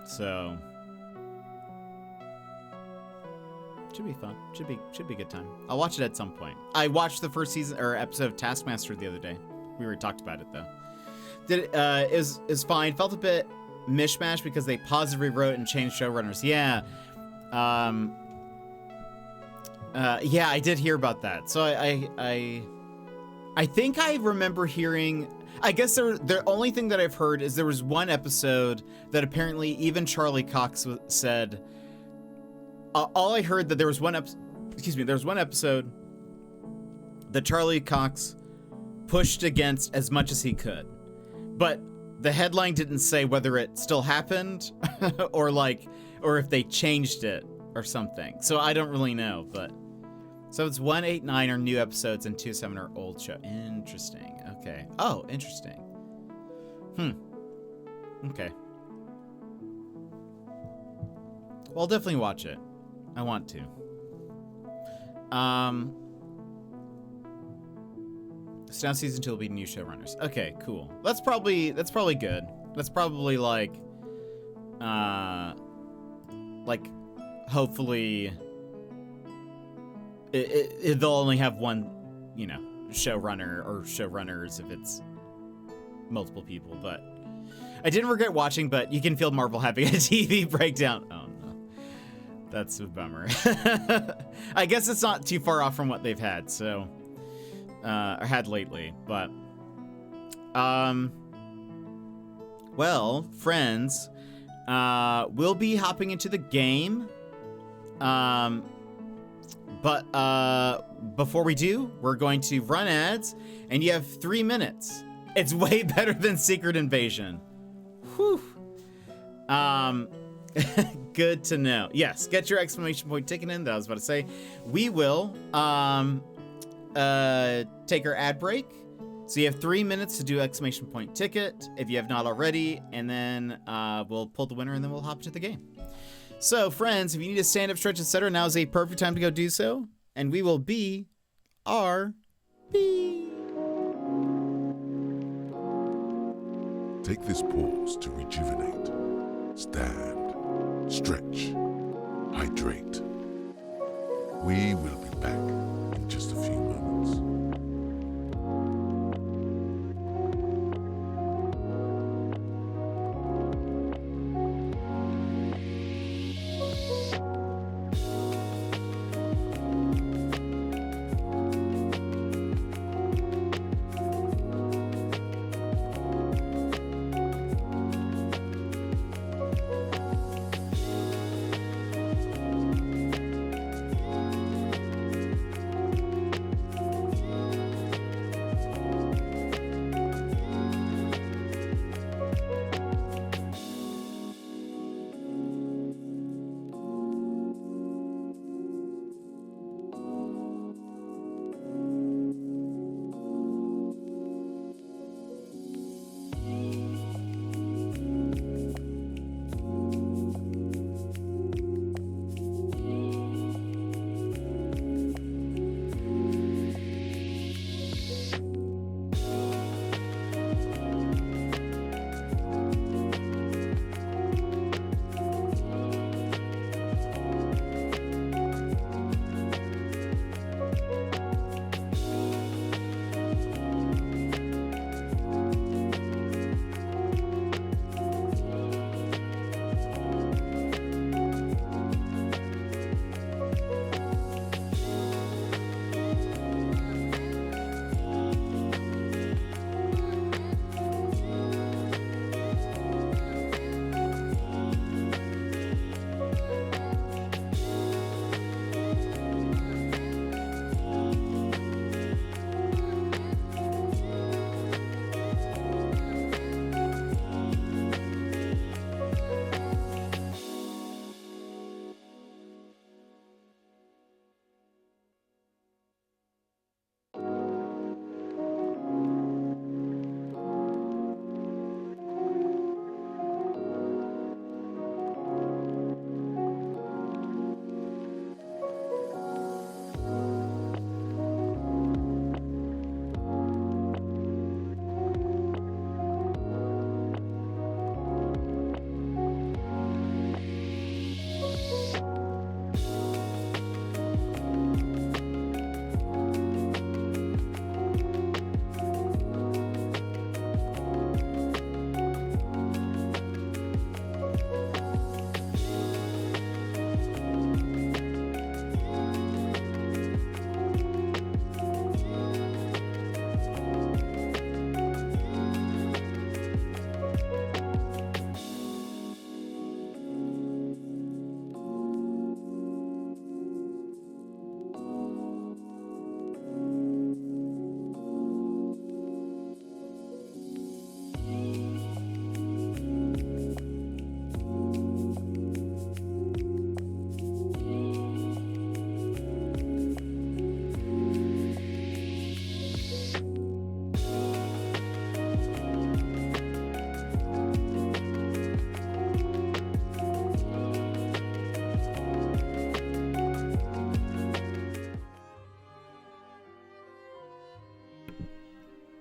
So should be fun. Should be a good time. I'll watch it at some point. I watched the first season or episode of Taskmaster the other day. We already talked about it though. It was fine. Felt a bit mishmash because they paused, rewrote, and changed showrunners. Yeah. Yeah, I did hear about that. So I think I remember hearing. I guess the only thing that I've heard is there was one episode that apparently even Charlie Cox said. All I heard that there was one episode that Charlie Cox pushed against as much as he could. But the headline didn't say whether it still happened or if they changed it or something. So I don't really know, but so it's 1, 8, 9 are new episodes and 2, 7 are old show. Interesting. Okay. Oh, interesting. Okay. Well, I'll definitely watch it. I want to. So now season 2 will be new showrunners. Okay, cool. That's probably good. That's probably like hopefully they'll only have one, you know, showrunner or showrunners if it's multiple people. But I didn't regret watching. But you can feel Marvel having a TV breakdown. Oh no, that's a bummer. I guess it's not too far off from what they've had. So. Or had lately, but well, friends, we'll be hopping into the game But before we do, we're going to run ads, and you have 3 minutes. It's way better than Secret Invasion. Whew. Good to know. Yes, get your exclamation point ticket in. That I was about to say. We will take our ad break. So you have 3 minutes to do exclamation point ticket if you have not already, and then we'll pull the winner, and then we'll hop into the game. So, friends, if you need to stand up, stretch, etc., now is a perfect time to go do so, and we will be RB. Take this pause to rejuvenate. Stand, stretch, hydrate. We will be back in just a few moments.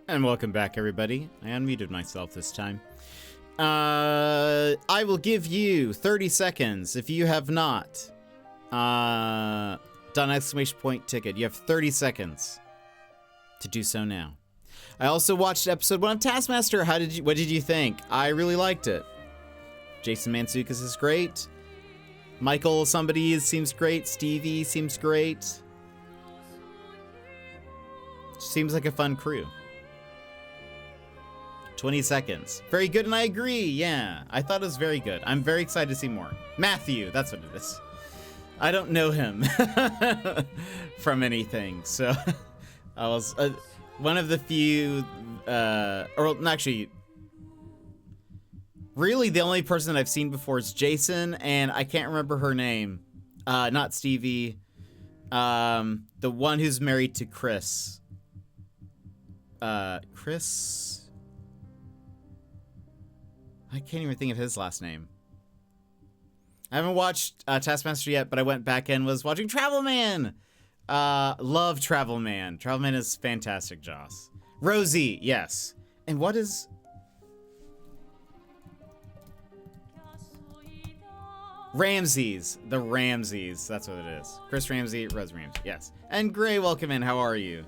And welcome back, everybody. I unmuted myself this time. I will give you 30 seconds if you have not done exclamation point ticket. You have 30 seconds to do so now. I also watched episode 1 of Taskmaster. What did you think? I really liked it. Jason Mantzoukas is great. Michael somebody seems great. Stevie seems great. Seems like a fun crew. 20 seconds. Very good, and I agree. Yeah, I thought it was very good. I'm very excited to see more. Matthew, that's what it is. I don't know him from anything, so I was one of the few, or actually, really the only person that I've seen before is Jason, and I can't remember her name. Not Stevie. The one who's married to Chris. Chris? I can't even think of his last name. I haven't watched Taskmaster yet, but I went back and was watching Travel Man. Love Travel Man. Travel Man is fantastic, Joss. Rosie, yes. And what is... Ramses. The Ramses. That's what it is. Chris Ramsey, Rose Ramsey. Yes. And Gray, welcome in. How are you?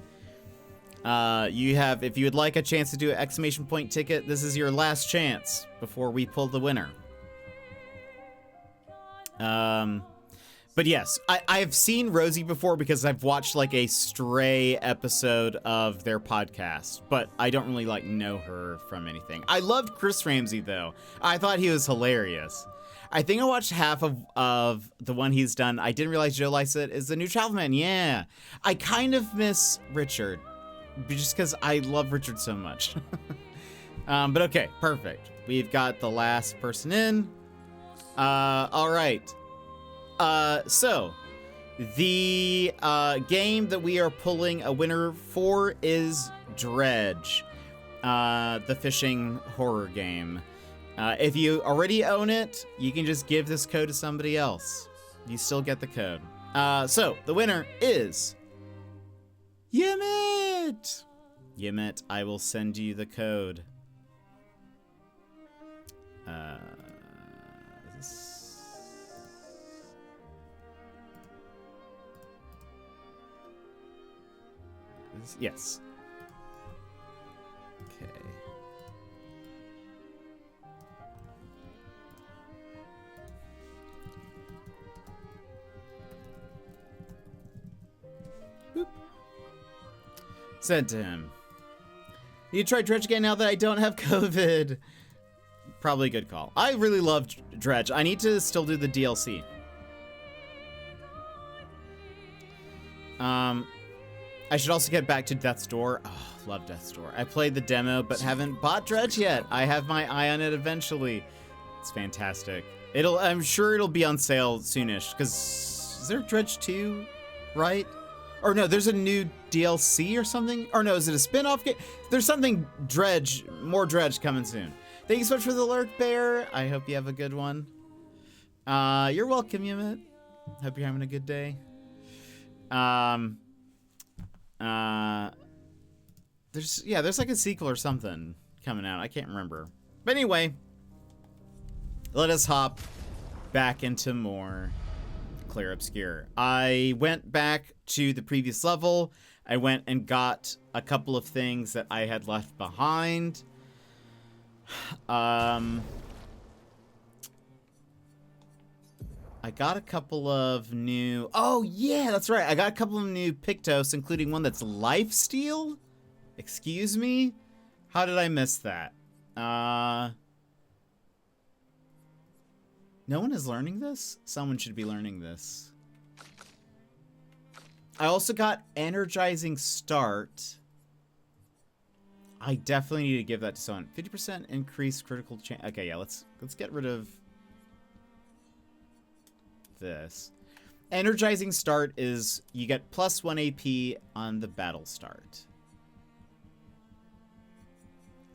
You have, if you would like a chance to do an exclamation point ticket, this is your last chance before we pull the winner. But yes, I've seen Rosie before because I've watched like a stray episode of their podcast, but I don't really like know her from anything. I loved Chris Ramsey though. I thought he was hilarious. I think I watched half of the one he's done. I didn't realize Joe likes it. Is the new Travel Man. Yeah. I kind of miss Richard just because I love Richard so much. But okay, perfect. We've got the last person in. All right. So the game that we are pulling a winner for is Dredge, the fishing horror game. If you already own it, you can just give this code to somebody else. You still get the code. So the winner is Yemit. Yemit, I will send you the code. Yes. Okay. Boop. Sent to him. You try Dredge again now that I don't have COVID. Probably a good call. I really love Dredge. I need to still do the DLC. I should also get back to Death's Door. Oh, love Death's Door. I played the demo, but haven't bought Dredge yet. I have my eye on it eventually. It's fantastic. I'm sure it'll be on sale soonish, because is there Dredge 2, right? Or no, there's a new DLC or something? Or no, is it a spin-off game? There's something Dredge, more Dredge coming soon. Thank you so much for the lurk, Bear. I hope you have a good one. You're welcome, Yumit. Hope you're having a good day. There's like a sequel or something coming out. I can't remember. But anyway, let us hop back into more Clair Obscur. I went back to the previous level. I went and got a couple of things that I had left behind. I got a couple of new... Oh, yeah, that's right. I got a couple of new Pictos, including one that's lifesteal? Excuse me? How did I miss that? No one is learning this? Someone should be learning this. I also got Energizing Start. I definitely need to give that to someone. 50% increased critical chance. Okay, yeah, let's get rid of this. Energizing Start is you get +1 AP on the battle start.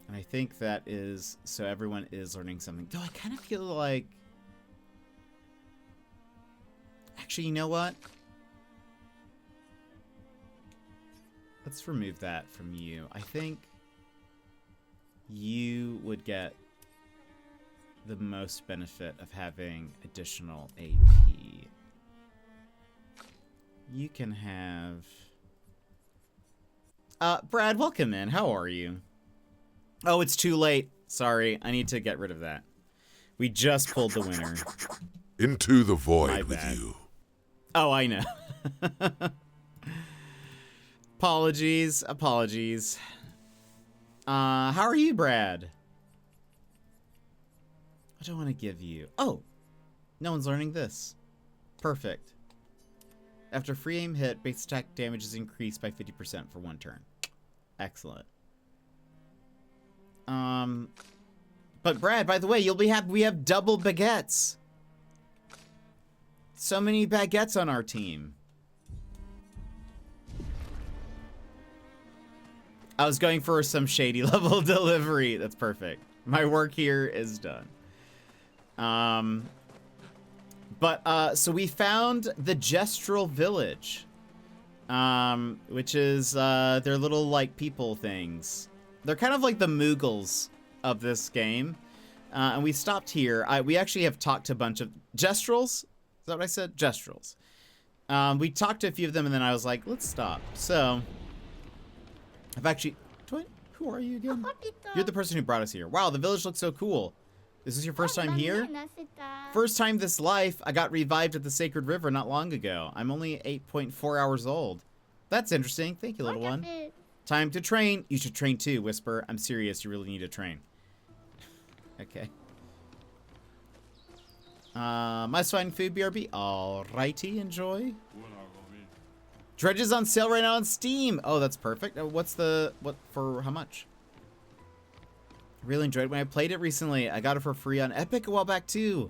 And I think that is so everyone is learning something. Though I kind of feel like... Actually, you know what? Let's remove that from you. I think you would get the most benefit of having additional AP. You can have... Brad, welcome in. How are you? Oh, it's too late. Sorry, I need to get rid of that. We just pulled the winner. Into the My void with bad. you. Oh, I know. Apologies. How are you, Brad? What do I want to give you? Oh, no one's learning this. Perfect. After free aim hit, base attack damage is increased by 50% for 1 turn. Excellent. But Brad, by the way, you'll be happy we have double baguettes. So many baguettes on our team. I was going for some shady level delivery. That's perfect. My work here is done. So we found the Gestural Village, which is their little like people things. They're kind of like the Moogles of this game, and we stopped here. We actually have talked to a bunch of Gestrals. Is that what I said? Gestrals. We talked to a few of them, and then I was like, let's stop. So I've actually. Who are you again? You're the person who brought us here. Wow, the village looks so cool. Is this your first time here? First time this life. I got revived at the Sacred River not long ago. I'm only 8.4 hours old. That's interesting. Thank you, little one. Time to train. You should train too, Whisper. I'm serious. You really need to train. Okay. Must find food, BRB. Alrighty, enjoy. Dredge on sale right now on Steam. Oh, that's perfect. What for how much? Really enjoyed it when I played it recently. I got it for free on Epic a while back too.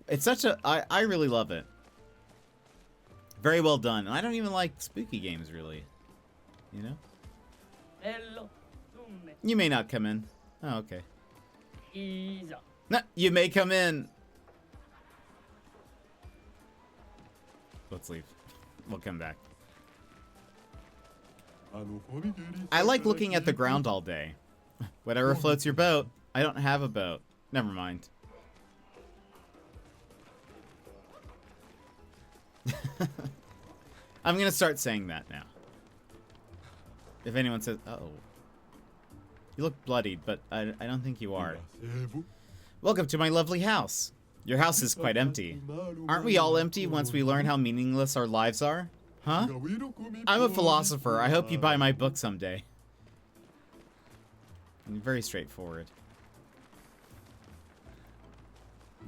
It's such a I really love it. Very well done. And I don't even like spooky games really. You know? You may not come in. Oh, okay. No, you may come in. Let's leave. We'll come back. I like looking at the ground all day. Whatever floats your boat. I don't have a boat. Never mind. I'm gonna start saying that now. If anyone says, uh-oh. You look bloodied, but I don't think you are. Welcome to my lovely house. Your house is quite empty. Aren't we all empty once we learn how meaningless our lives are? Huh? I'm a philosopher. I hope you buy my book someday. Very straightforward.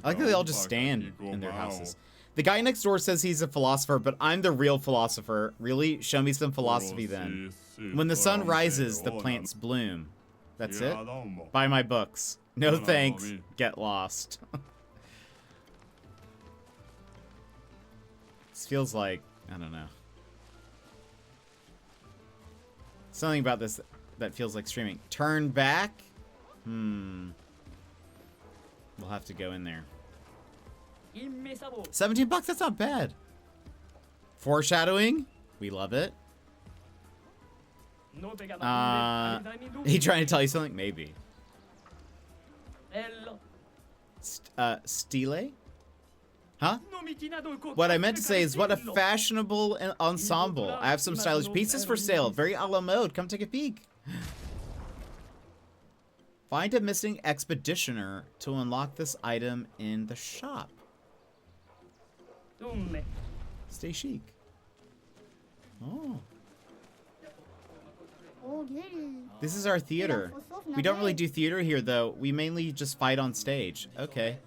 I like that they all just stand in their houses. The guy next door says he's a philosopher, but I'm the real philosopher. Really? Show me some philosophy then. When the sun rises, the plants bloom. That's it? Buy my books. No thanks. Get lost. This feels like, I don't know. Something about this that feels like streaming. Turn back? We'll have to go in there. 17 bucks, that's not bad. Foreshadowing? We love it. He trying to tell you something? Maybe. Stile? Huh? What I meant to say is what a fashionable ensemble. I have some stylish pieces for sale. Very a la mode. Come take a peek. Find a missing expeditioner to unlock this item in the shop. Stay chic. Oh. This is our theater. We don't really do theater here, though. We mainly just fight on stage. Okay.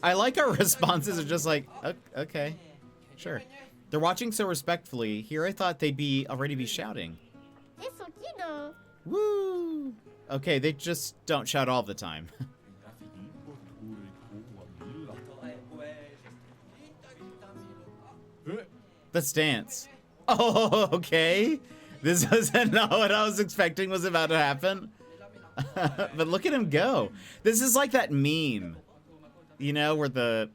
I like our responses are just like, okay, sure. They're watching so respectfully. Here I thought they'd already be shouting. Woo! Okay, they just don't shout all the time. Let's dance. Oh, okay. This wasn't not what I was expecting was about to happen. But look at him go. This is like that meme. You know, where that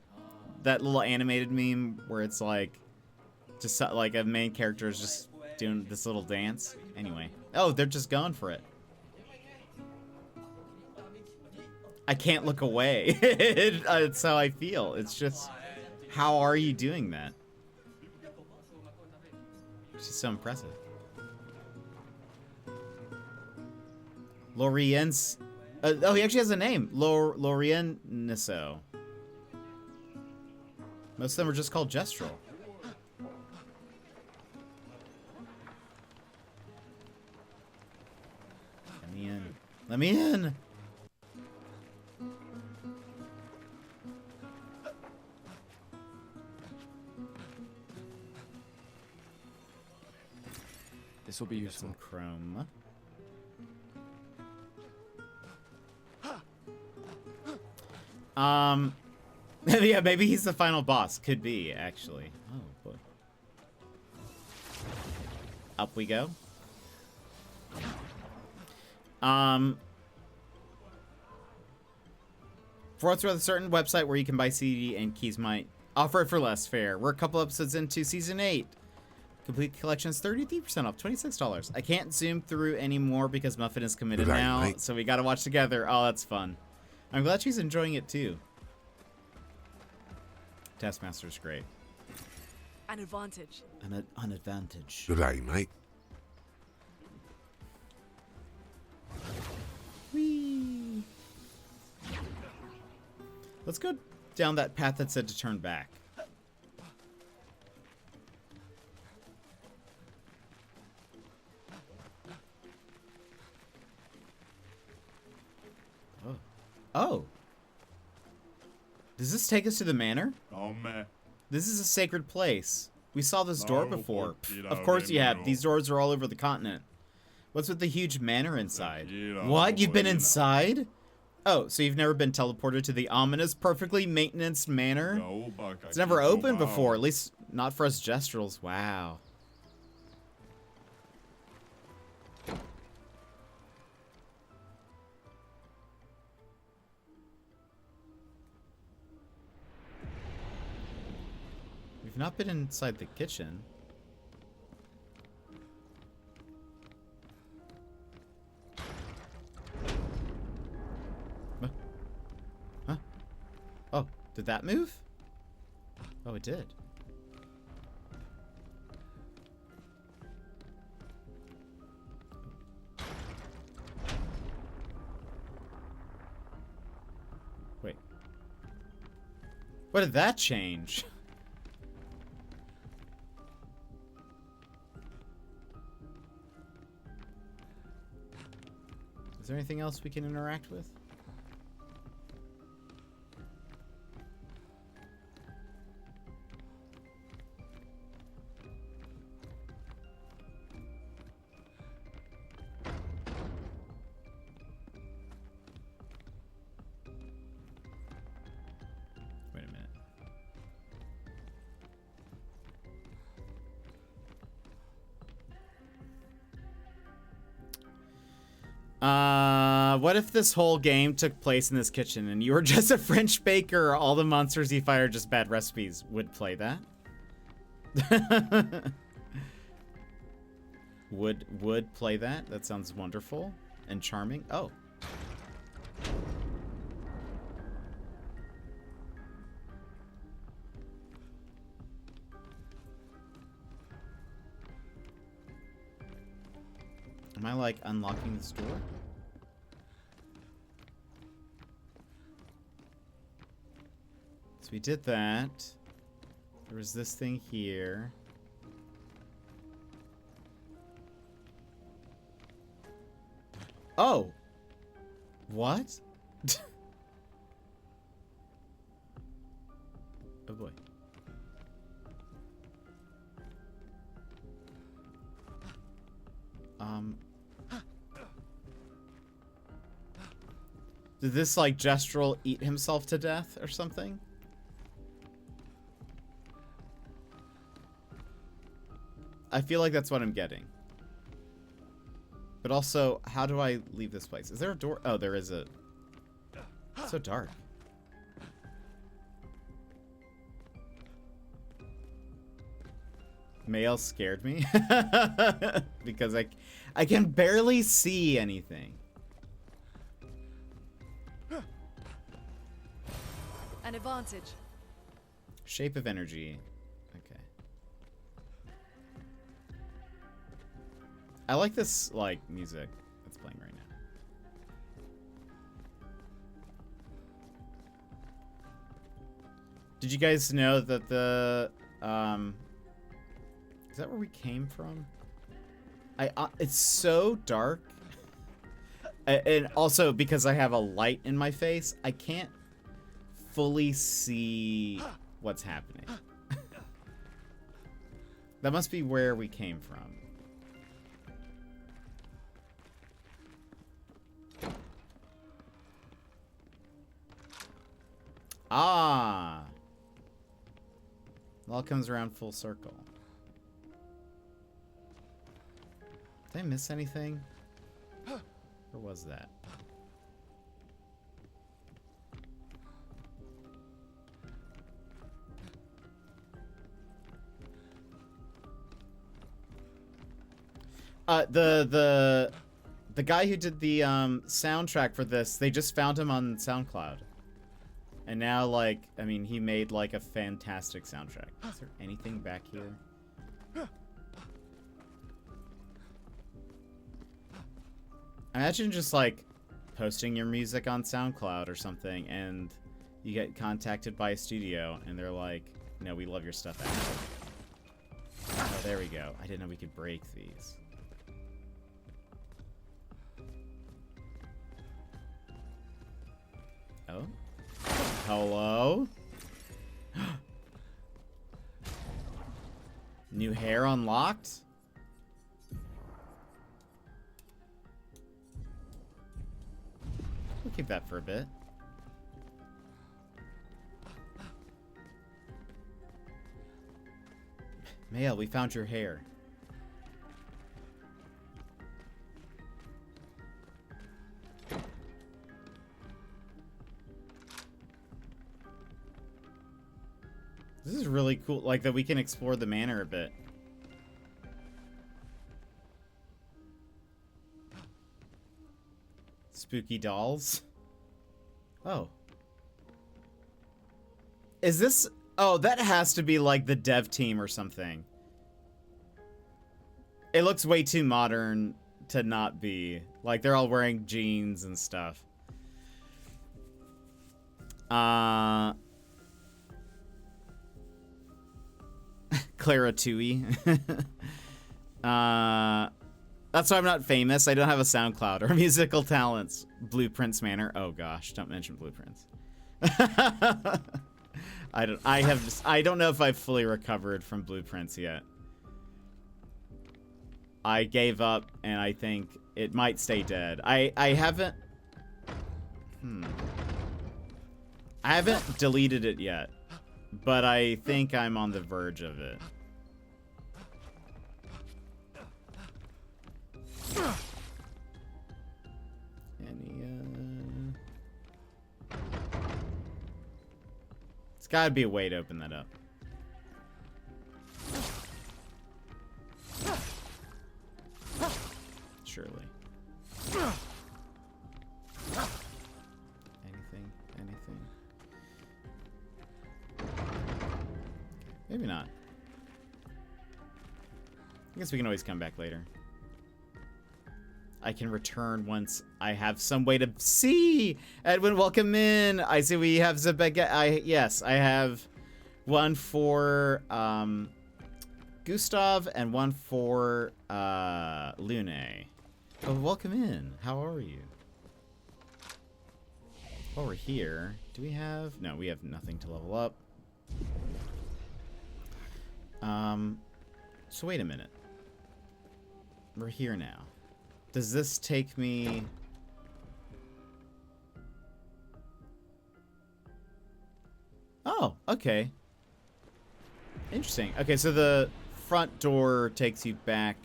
little animated meme where it's like, just like a main character is just doing this little dance. Anyway. Oh, they're just going for it. I can't look away. It's how I feel. It's just, how are you doing that? It's just so impressive. Lorien's... oh, he actually has a name. Lorien Nisso. Most of them are just called Gestural. Let me in. Let me in! This will be useful. Some chrome. Yeah, maybe he's the final boss. Could be, actually. Oh, boy. Up we go. For what's worth, a certain website where you can buy CD and keys might offer it for less fare. We're a couple episodes into Season 8. Complete collection's 33% off, $26. I can't zoom through anymore because Muffin is committed Good night, now, mate. so we gotta watch together. Oh, that's fun. I'm glad she's enjoying it too. Taskmaster's great. An advantage. An advantage. Good day, mate. Whee! Let's go down that path that said to turn back. Oh. Oh! Does this take us to the manor? This is a sacred place. We saw this door before. Of course you have. These doors are all over the continent. What's with the huge manor inside? What? You've been inside? Oh, so you've never been teleported to the ominous, perfectly maintenanced manor? It's never opened before, at least not for us Jestrels. Wow. We've not been inside the kitchen. Huh? Oh, did that move? Oh, it did. Wait. What did that change? Is there anything else we can interact with? Wait a minute. What if this whole game took place in this kitchen and you were just a French baker? All the monsters you fire are just bad recipes. Would play that? would play that? That sounds wonderful and charming. Oh. Am I like unlocking this door? So we did that. There was this thing here. Oh! What? Oh boy. Did this, like, Gestrel eat himself to death or something? I feel like that's what I'm getting. But also, how do I leave this place? Is there a door? Oh, there is a... It's so dark. Mail scared me. Because I can barely see anything. An advantage. Shape of energy. Okay. I like this, like, music that's playing right now. Did you guys know that the, is that where we came from? It's so dark. And also, because I have a light in my face, I can't fully see what's happening. That must be where we came from. Ah. It all comes around full circle. Did I miss anything? Or was that? The guy who did the soundtrack for this, they just found him on SoundCloud. And now, like, I mean, he made, like, a fantastic soundtrack. Is there anything back here? Imagine just, like, posting your music on SoundCloud or something, and you get contacted by a studio, and they're like, no, we love your stuff, actually. Oh, there we go. I didn't know we could break these. Oh. Hello? New hair unlocked? We'll keep that for a bit. Mail, we found your hair. This is really cool, like that we can explore the manor a bit. Spooky dolls. Oh. Is this... Oh, that has to be like the dev team or something. It looks way too modern to not be. Like, they're all wearing jeans and stuff. Clara Tui. That's why I'm not famous. I don't have a SoundCloud or musical talents. Blueprints Manor. Oh gosh, don't mention Blueprints. I don't know if I've fully recovered from Blueprints yet. I gave up and I think it might stay dead. I haven't I haven't deleted it yet, but I think I'm on the verge of it. It's gotta be a way to open that up. Surely. Anything? Maybe not. I guess we can always come back later. I can return once I have some way to see. Edwin, welcome in. I see we have Zebega. Yes, I have one for Gustav and one for Lune. Oh, welcome in. How are you? While we're here, do we have... No, we have nothing to level up. So wait a minute. We're here now. Does this take me... Oh, okay. Interesting. Okay, so the front door takes you back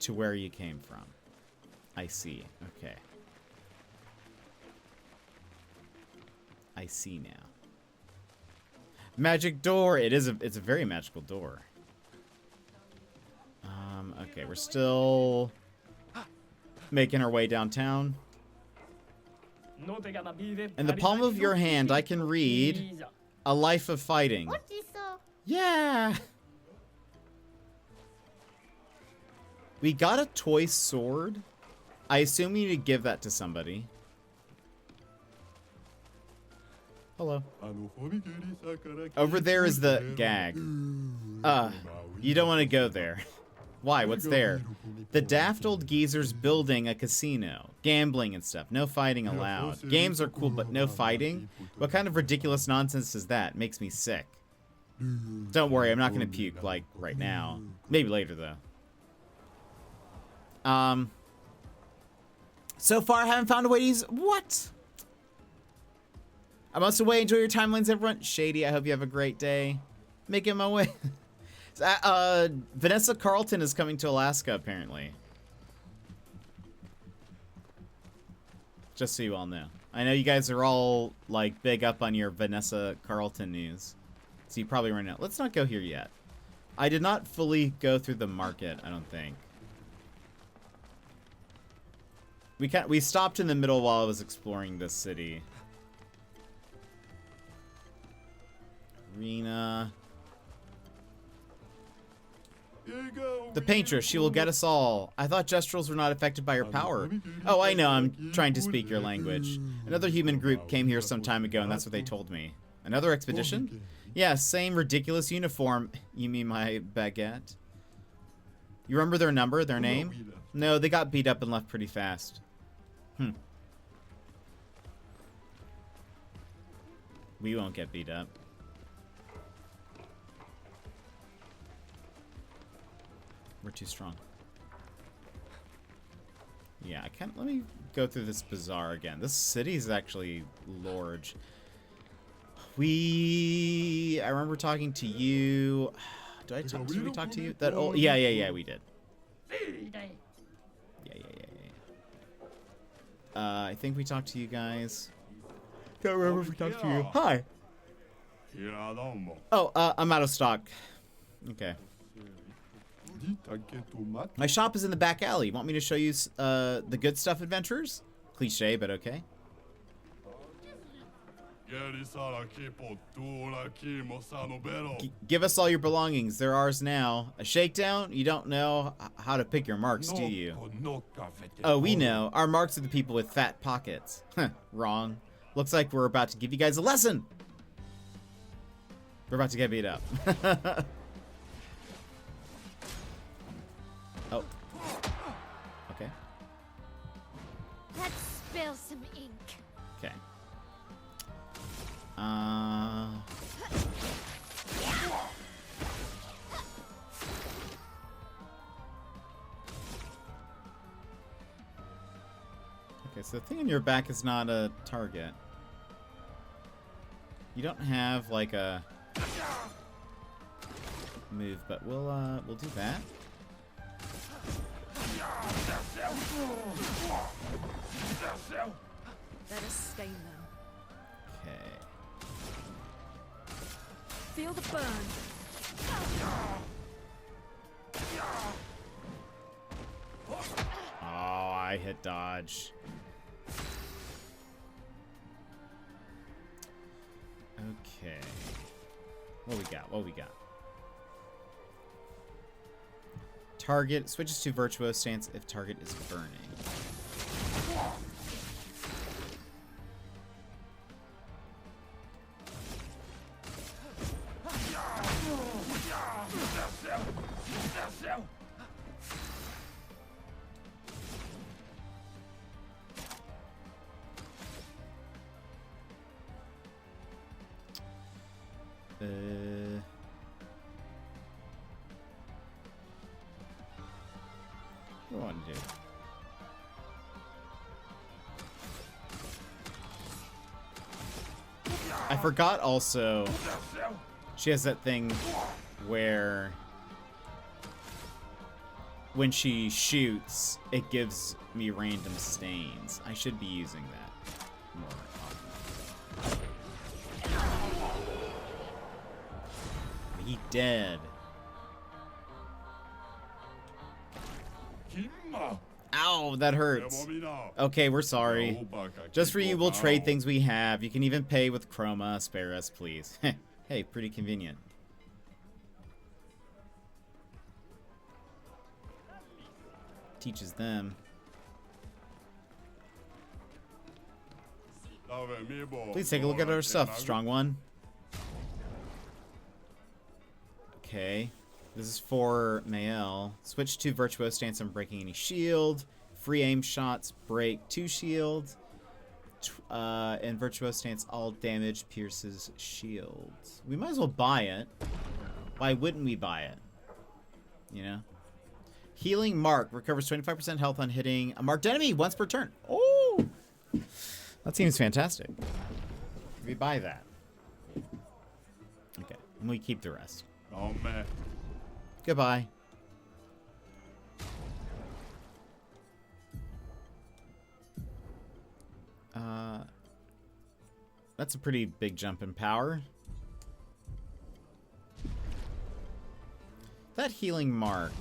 to where you came from. I see. Okay. I see now. Magic door. It's a very magical door. Okay, we're still making our way downtown. In the palm of your hand, I can read A Life of Fighting. Yeah! We got a toy sword. I assume we need to give that to somebody. Hello. Over there is the gag. You don't want to go there. Why? What's there? The daft old geezer's building a casino. Gambling and stuff. No fighting allowed. Games are cool, but no fighting? What kind of ridiculous nonsense is that? Makes me sick. Don't worry, I'm not going to puke, like, right now. Maybe later, though. So far, I haven't found a way to use... What? I'm on the way. Enjoy your timelines, everyone. Shady, I hope you have a great day. Making my way. Vanessa Carlton is coming to Alaska, apparently. Just so you all know. I know you guys are all, like, big up on your Vanessa Carlton news. So you probably run out. Let's not go here yet. I did not fully go through the market, I don't think. We stopped in the middle while I was exploring this city. Arena. The paintress, she will get us all. I thought gestrals were not affected by her power. Oh, I know, I'm trying to speak your language. Another human group came here some time ago, and that's what they told me. Another expedition? Yeah, same ridiculous uniform. You mean my baguette? You remember their number, their name? No, they got beat up and left pretty fast. We won't get beat up. We're too strong. Yeah, I can't. Let me go through this bazaar again. This city is actually large. I remember talking to you. Did we talk to you? That old. Yeah, we did. Yeah. I think we talked to you guys. Can't remember if we talked to you. Hi. Oh, I'm out of stock. Okay. My shop is in the back alley. Want me to show you the good stuff, adventurers? Cliche, but okay. Give us all your belongings. They're ours now. A shakedown? You don't know how to pick your marks, do you? Oh, we know. Our marks are the people with fat pockets. Wrong. Looks like we're about to give you guys a lesson. We're about to get beat up. Oh. Okay. Let's spill some ink. Okay. Okay, so the thing on your back is not a target. You don't have like a move, but we'll do that. Let us stain them. Okay. Feel the burn. Oh, I hit dodge. Okay. What we got? Target switches to virtuoso stance if target is burning. What do I want to do? I forgot also she has that thing where when she shoots, it gives me random stains. I should be using that more often. He dead. Ow, that hurts. Okay, we're sorry. Just for you, we'll trade things we have. You can even pay with Chroma. Spare us, please. Hey, pretty convenient. Teaches them. Please take a look at our stuff, strong one. Okay. This is for Mael. Switch to virtuoso stance on breaking any shield. Free aim shots break 2 shields. And virtuoso stance all damage pierces shields. We might as well buy it. Why wouldn't we buy it? You know? Healing Mark recovers 25% health on hitting a marked enemy once per turn. Oh! That seems fantastic. We buy that. Okay, and we keep the rest. Oh man. Goodbye. That's a pretty big jump in power. That healing mark.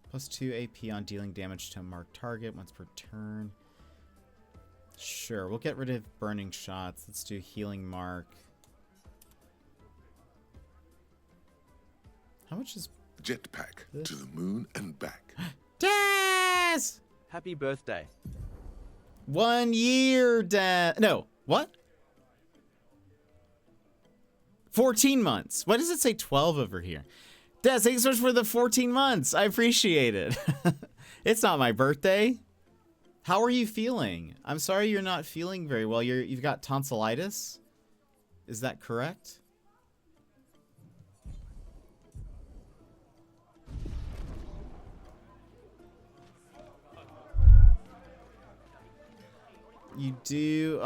Plus 2 AP on dealing damage to a marked target once per turn. Sure, we'll get rid of burning shots. Let's do healing mark. How much is Jetpack this? to the moon and back. Daz! Happy birthday. 1 year, Daz. No, what? 14 months. Why does it say 12 over here? Daz, thanks so much for the 14 months. I appreciate it. It's not my birthday. How are you feeling? I'm sorry you're not feeling very well. You've got tonsillitis? Is that correct? You do?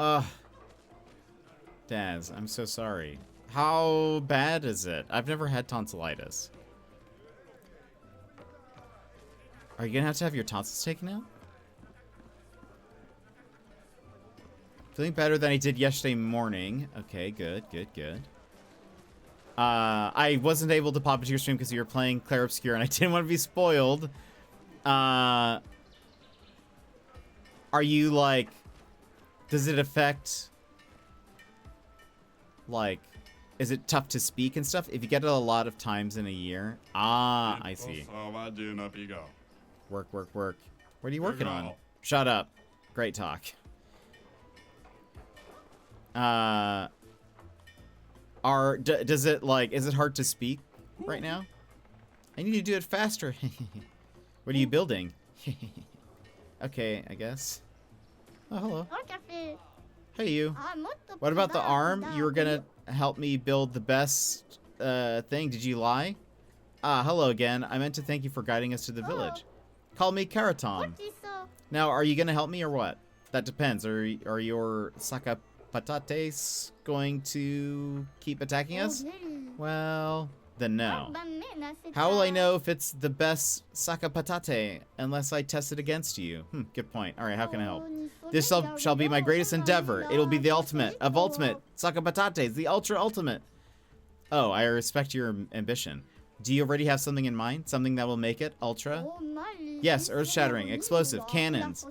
Daz, I'm so sorry. How bad is it? I've never had tonsillitis. Are you gonna have to have your tonsils taken out? Feeling better than I did yesterday morning. Okay, good, good, good. I wasn't able to pop into your stream because you were playing Clair Obscur and I didn't want to be spoiled. Are you like... Does it affect... Like... Is it tough to speak and stuff? If you get it a lot of times in a year? Ah, I see. Work, work, work. What are you working on? Shut up. Great talk. Does it like, is it hard to speak right now? I need to do it faster. What are you building? Okay, I guess. Oh, hello. Hey, you. What about the arm? You were gonna help me build the best thing. Did you lie? Ah, hello again. I meant to thank you for guiding us to the village. Call me Karatom. Now, are you gonna help me or what? That depends. Are your Saka Patates going to keep attacking us? Well, then no. How will I know if it's the best Saka Patate unless I test it against you? Good point. Alright, how can I help? This shall be my greatest endeavor. It'll be the ultimate of ultimate. Saka Patates, the ultra ultimate. Oh, I respect your ambition. Do you already have something in mind? Something that will make it ultra? Yes, earth-shattering, explosive, cannons.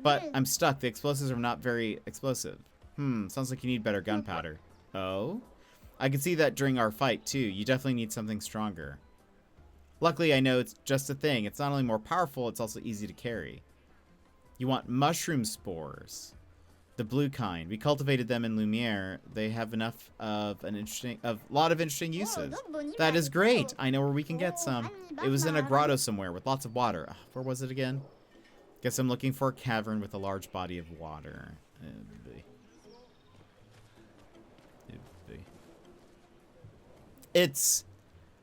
But I'm stuck. The explosives are not very explosive. Sounds like you need better gunpowder. Oh? I can see that during our fight, too. You definitely need something stronger. Luckily, I know it's just a thing. It's not only more powerful, it's also easy to carry. You want mushroom spores. The blue kind. We cultivated them in Lumiere. They have enough of a lot of interesting uses. That is great. I know where we can get some. It was in a grotto somewhere with lots of water. Where was it again? Guess I'm looking for a cavern with a large body of water.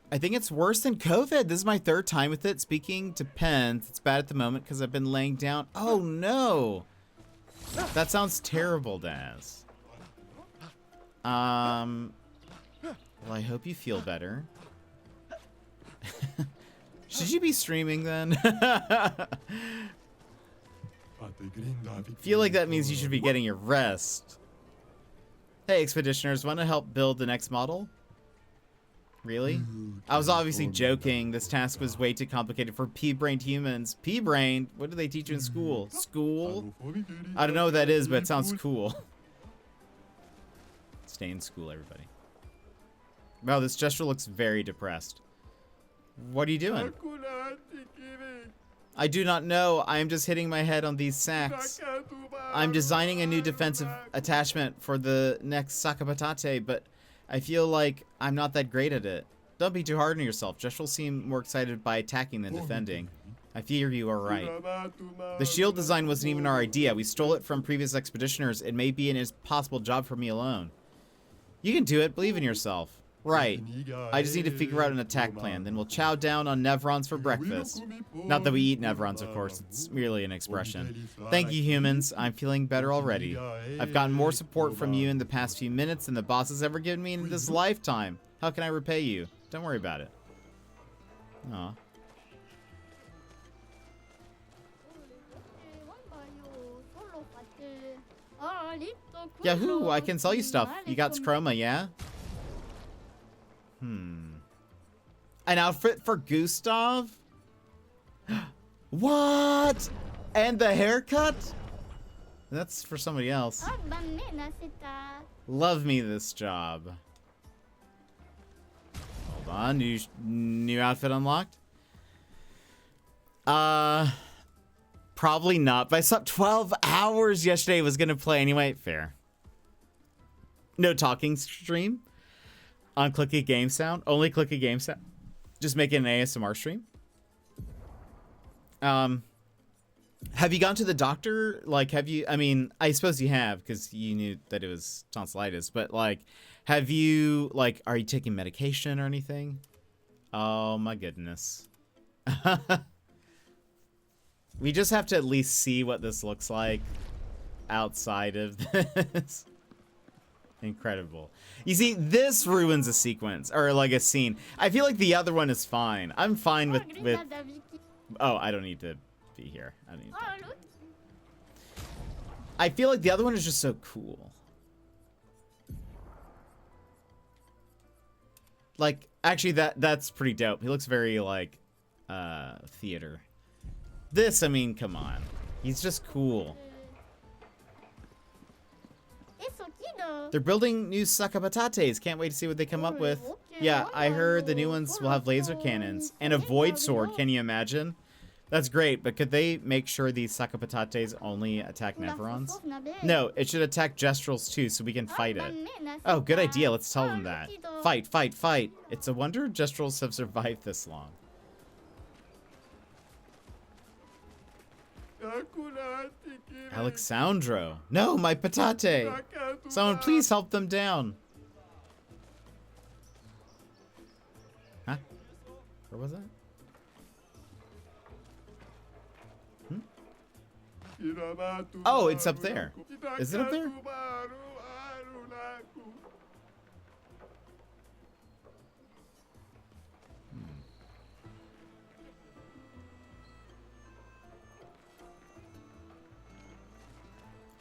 I think it's worse than COVID. This is my 3rd time with it. Speaking to Pens, it's bad at the moment because I've been laying down. Oh no! That sounds terrible, Daz. Well, I hope you feel better. Should you be streaming then? Feel like that means you should be getting your rest. Hey, Expeditioners, want to help build the next model? Really? I was obviously joking. This task was way too complicated for pea-brained humans. Pea-brained? What do they teach you in school? School? I don't know what that is, but it sounds cool. Stay in school, everybody. Wow, this gesture looks very depressed. What are you doing? I do not know. I am just hitting my head on these sacks. I'm designing a new defensive attachment for the next Sakapatate, but I feel like I'm not that great at it. Don't be too hard on yourself. Jesh will seem more excited by attacking than defending. I fear you are right. The shield design wasn't even our idea. We stole it from previous expeditioners. It may be an impossible job for me alone. You can do it. Believe in yourself. Right. I just need to figure out an attack plan. Then we'll chow down on Nevrons for breakfast. Not that we eat Nevrons, of course. It's merely an expression. Thank you, humans. I'm feeling better already. I've gotten more support from you in the past few minutes than the boss has ever given me in this lifetime. How can I repay you? Don't worry about it. Aw. Yahoo! I can sell you stuff. You got Schroma, yeah? An outfit for Gustav? What? And the haircut? That's for somebody else. Love me this job. Hold on, new outfit unlocked? Probably not, but I slept 12 hours yesterday. Was gonna play anyway. Fair. No talking stream. On clicky game sound. Only clicky game sound. Just make it an ASMR stream. Have you gone to the doctor? Like, have you, I mean, I suppose you have, because you knew that it was tonsillitis, but like, have you, like, are you taking medication or anything? Oh my goodness. We just have to at least see what this looks like outside of this. Incredible. You see, this ruins a sequence, or like a scene. I feel like the other one is fine. I'm fine with... Oh, I don't need to be here. I don't need to. I feel like the other one is just so cool. Like, actually, that's pretty dope. He looks very, like, theater. This, I mean, come on. He's just cool. They're building new sakabatates. Can't wait to see what they come up with. Yeah, I heard the new ones will have laser cannons. And a void sword, can you imagine? That's great, but could they make sure these sakabatates only attack Nevrons? No, it should attack Gestrals too, so we can fight it. Oh, good idea. Let's tell them that. Fight, fight, fight. It's a wonder Gestrals have survived this long. Alexandro. No, my patate. Someone please help them down. Huh? Where was that? Oh, it's up there. Is it up there?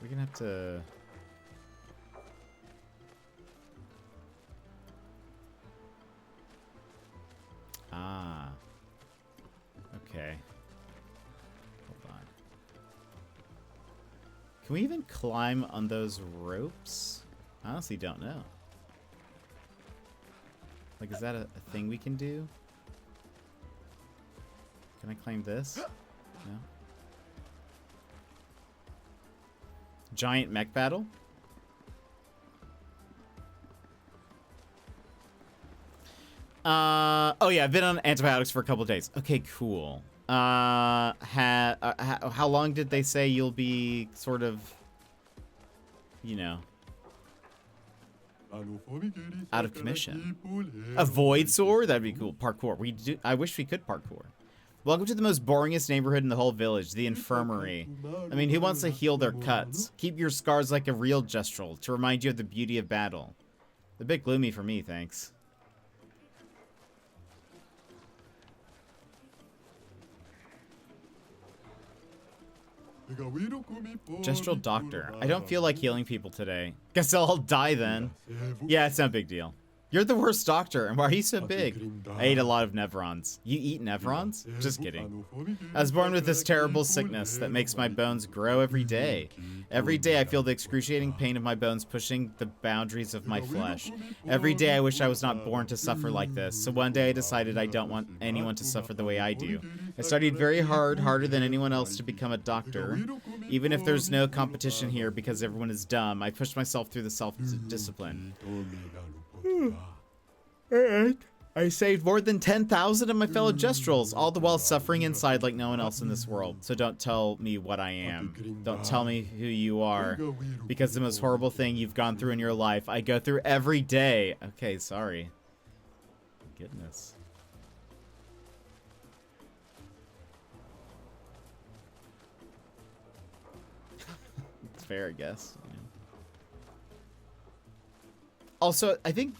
We're gonna have to... Ah. Okay. Hold on. Can we even climb on those ropes? I honestly don't know. Like, is that a thing we can do? Can I climb this? No. Giant mech battle? Oh yeah, I've been on antibiotics for a couple of days. Okay, cool. How long did they say you'll be sort of, you know, out of commission? A void sword? That'd be cool. Parkour. I wish we could parkour. Welcome to the most boringest neighborhood in the whole village, the infirmary. I mean, who wants to heal their cuts? Keep your scars like a real Gestral to remind you of the beauty of battle. A bit gloomy for me, thanks. Gestral doctor. I don't feel like healing people today. Guess I'll all die then. Yeah, it's no big deal. You're the worst doctor, and why are you so big? I ate a lot of Nevrons. You eat Nevrons? Just kidding. I was born with this terrible sickness that makes my bones grow every day. Every day I feel the excruciating pain of my bones pushing the boundaries of my flesh. Every day I wish I was not born to suffer like this, so one day I decided I don't want anyone to suffer the way I do. I studied very hard, harder than anyone else, to become a doctor. Even if there's no competition here because everyone is dumb, I pushed myself through the self-discipline. Alright. I saved more than 10,000 of my fellow Jestrels, all the while suffering inside like no one else in this world. So don't tell me what I am. Don't tell me who you are. Because the most horrible thing you've gone through in your life, I go through every day. Okay, sorry. Goodness. It's fair, I guess. Yeah. Also, I think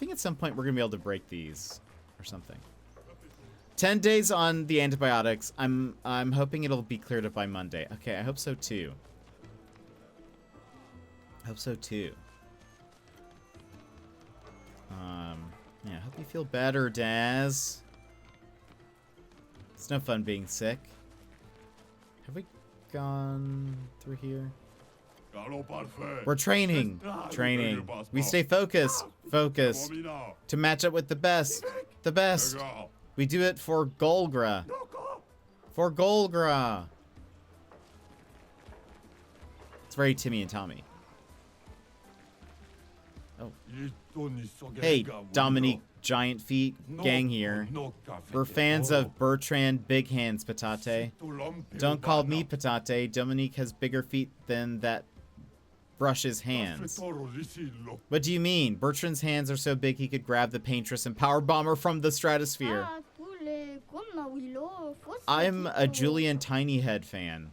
at some point we're gonna be able to break these or something. 10 days on the antibiotics. I'm hoping it'll be cleared up by Monday. Okay, I hope so too. Yeah, I hope you feel better, Daz. It's no fun being sick. Have we gone through here? We're training. We stay focused. To match up with the best. We do it for Golgra. It's very Timmy and Tommy. Oh. Hey, Dominique Giant Feet gang here. We're fans of Bertrand Big Hands Patate. Don't call me Patate. Dominique has bigger feet than that brushes hands. What do you mean? Bertrand's hands are so big he could grab the paintress and power bomber from the stratosphere. I'm a Julian Tiny Head fan.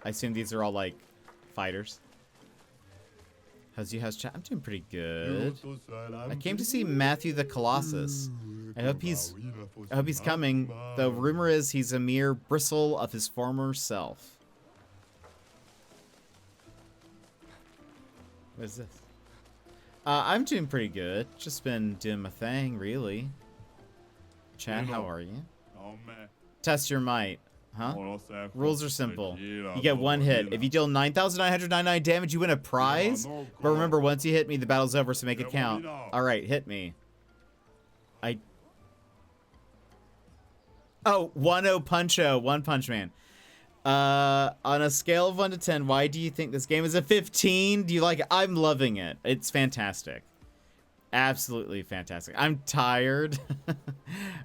I assume these are all like fighters. How's chat? I'm doing pretty good. I came to see Matthew the Colossus. I hope he's coming, though rumor is he's a mere bristle of his former self. What is this? I'm doing pretty good. Just been doing my thing, really. Chat, how are you? Test your might. Huh? Rules are simple. You get one hit. If you deal 9,999 damage, you win a prize. But remember, once you hit me, the battle's over, so make it count. Alright, hit me. Oh, 1-0 Puncho. One Punch Man. On a scale of 1 to 10, why do you think this game is a 15? Do you like it? I'm loving it. It's fantastic. Absolutely fantastic. I'm tired.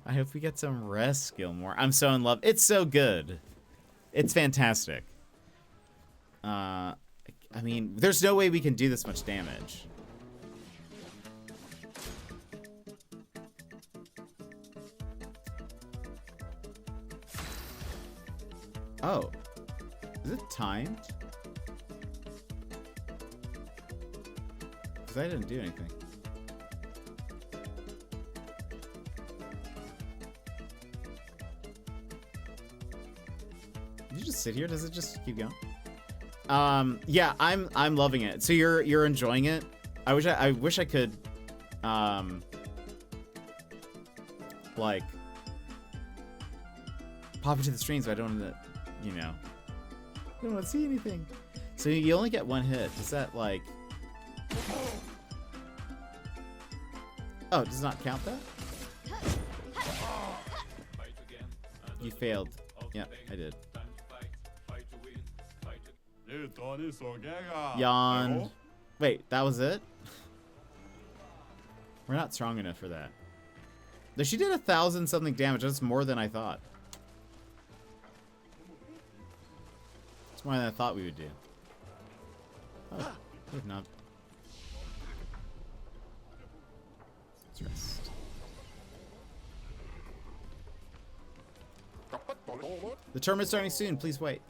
I hope we get some rest, Gilmore. I'm so in love. It's so good. It's fantastic. I mean, there's no way we can do this much damage. Oh. Is it timed? Because I didn't do anything. Did you just sit here? Does it just keep going? Yeah, I'm loving it. So you're enjoying it? I wish I could like pop into the streams, but I don't want to, you know. I don't want to see anything. So you only get one hit. Is that like... Oh, does not count that? You failed. Yeah, I did. Yawn. Wait, that was it? We're not strong enough for that. She did 1,000 something damage. That's more than I thought. It's more than I thought we would do. Oh, good enough. Let's rest. The tournament's starting soon. Please wait.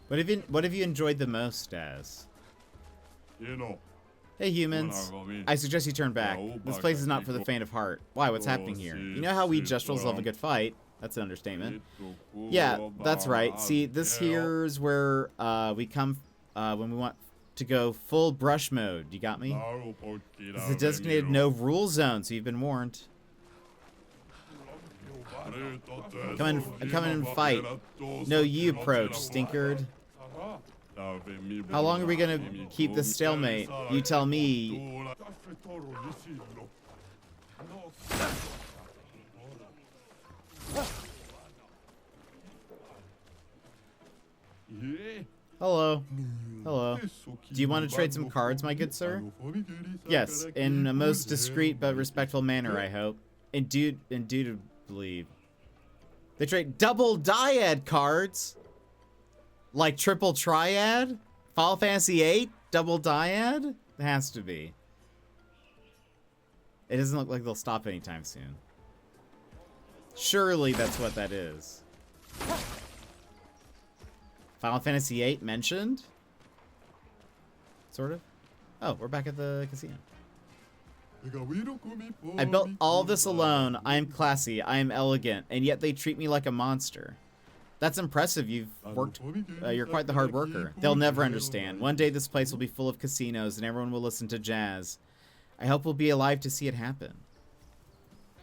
Okay. What have you enjoyed the most, Daz? Hey humans, I suggest you turn back. This place is not for the faint of heart. Why? What's happening here? You know how we Jestrels love a good fight? That's an understatement. Yeah, that's right. See, this here's where we come when we want to go full brush mode. You got me? This is a designated no rule zone, so you've been warned. Come in and fight. No, you approach, stinkard. How long are we gonna keep this stalemate? You tell me. Hello. Hello. Do you want to trade some cards, my good sir? Yes, in a most discreet but respectful manner, I hope. Indubitably. They trade double dyad cards? Like triple triad? Final Fantasy VIII? Double dyad? It has to be. It doesn't look like they'll stop anytime soon. Surely that's what that is. Final Fantasy VIII mentioned? Sort of. Oh, we're back at the casino. I built all this alone. I am classy. I am elegant. And yet they treat me like a monster. That's impressive. You've worked. You're quite the hard worker. They'll never understand. One day this place will be full of casinos and everyone will listen to jazz. I hope we'll be alive to see it happen.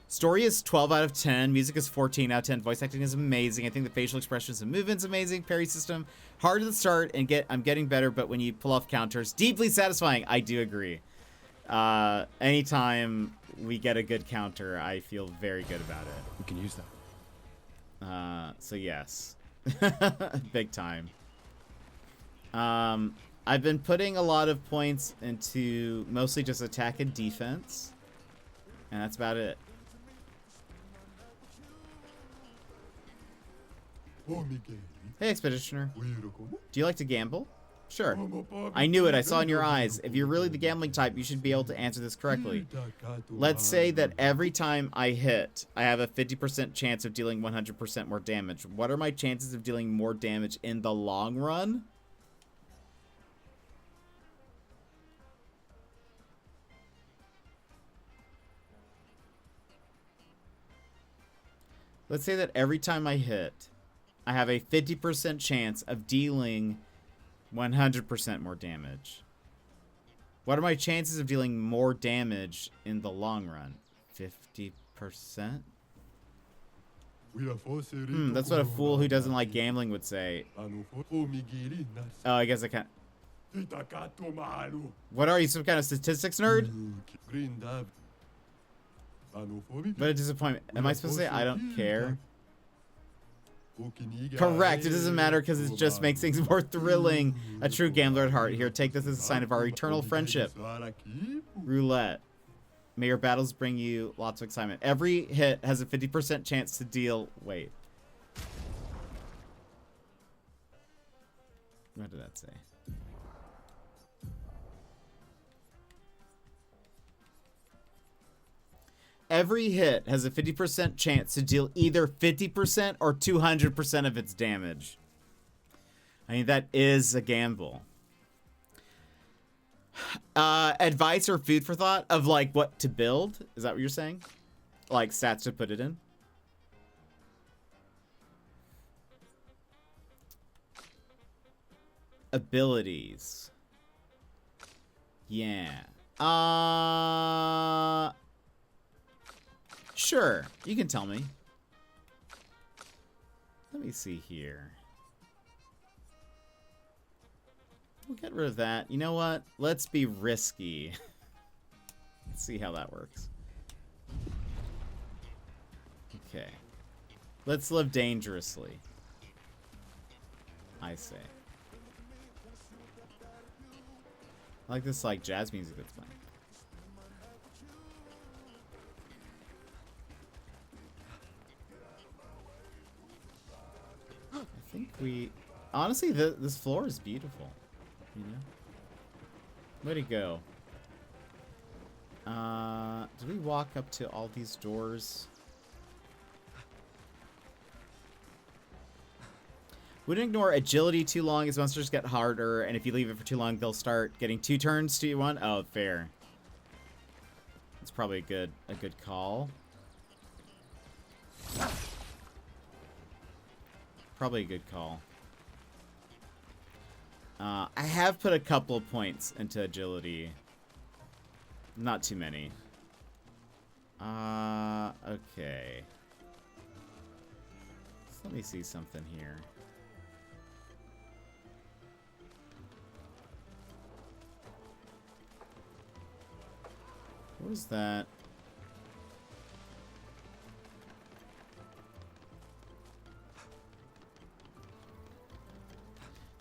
Story is 12 out of 10. Music is 14 out of 10. Voice acting is amazing. I think the facial expressions and movements amazing. Parry system hard at the start and I'm getting better, but when you pull off counters, deeply satisfying. I do agree. Anytime we get a good counter, I feel very good about it. We can use that. So yes. Big time. I've been putting a lot of points into mostly just attack and defense. And that's about it. Hey, Expeditioner. Do you like to gamble? Sure. I knew it. I saw in your eyes. If you're really the gambling type, you should be able to answer this correctly. Let's say that every time I hit, I have a 50% chance of dealing 100% more damage. What are my chances of dealing more damage in the long run? Let's say that every time I hit, I have a 50% chance of dealing 100% more damage. What are my chances of dealing more damage in the long run? 50%? That's what a fool who doesn't like gambling would say. Oh, I guess I can't. What are you, some kind of statistics nerd? What a disappointment. Am I supposed to say I don't care? Correct. It doesn't matter because it just makes things more thrilling. A true gambler at heart. Here, take this as a sign of our eternal friendship. Roulette. May your battles bring you lots of excitement. Every hit has a 50% chance to deal... Wait. What did that say? Every hit has a 50% chance to deal either 50% or 200% of its damage. I mean, that is a gamble. Advice or food for thought of like what to build? Is that what you're saying? Like stats to put it in? Abilities. Yeah. Sure, you can tell me. Let me see here. We'll get rid of that. You know what? Let's be risky. Let's see how that works. Okay. Let's live dangerously. I say. I like this like jazz music that's playing. I think we... Honestly, this floor is beautiful. You know? Way to go. Did we walk up to all these doors? Wouldn't ignore agility too long as monsters get harder, and if you leave it for too long, they'll start getting 2 turns to 1. Oh, fair. It's probably a good call. Probably a good call. I have put a couple of points into agility. Not too many. Okay. So let me see something here. What is that?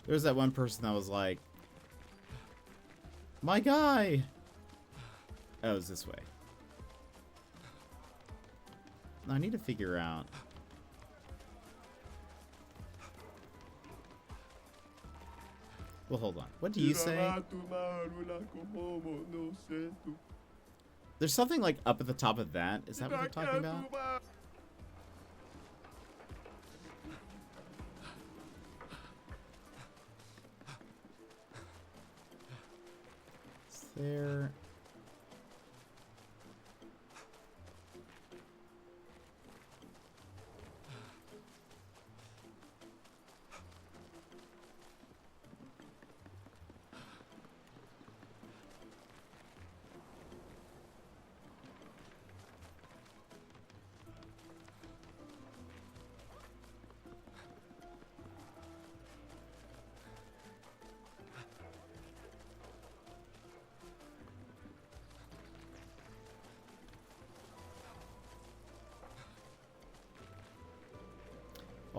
There's that one person that was like, My guy! Oh, it's this way. I need to figure out... Well, hold on. What do you say? There's something like up at the top of that. Is that what they're talking about? Is there...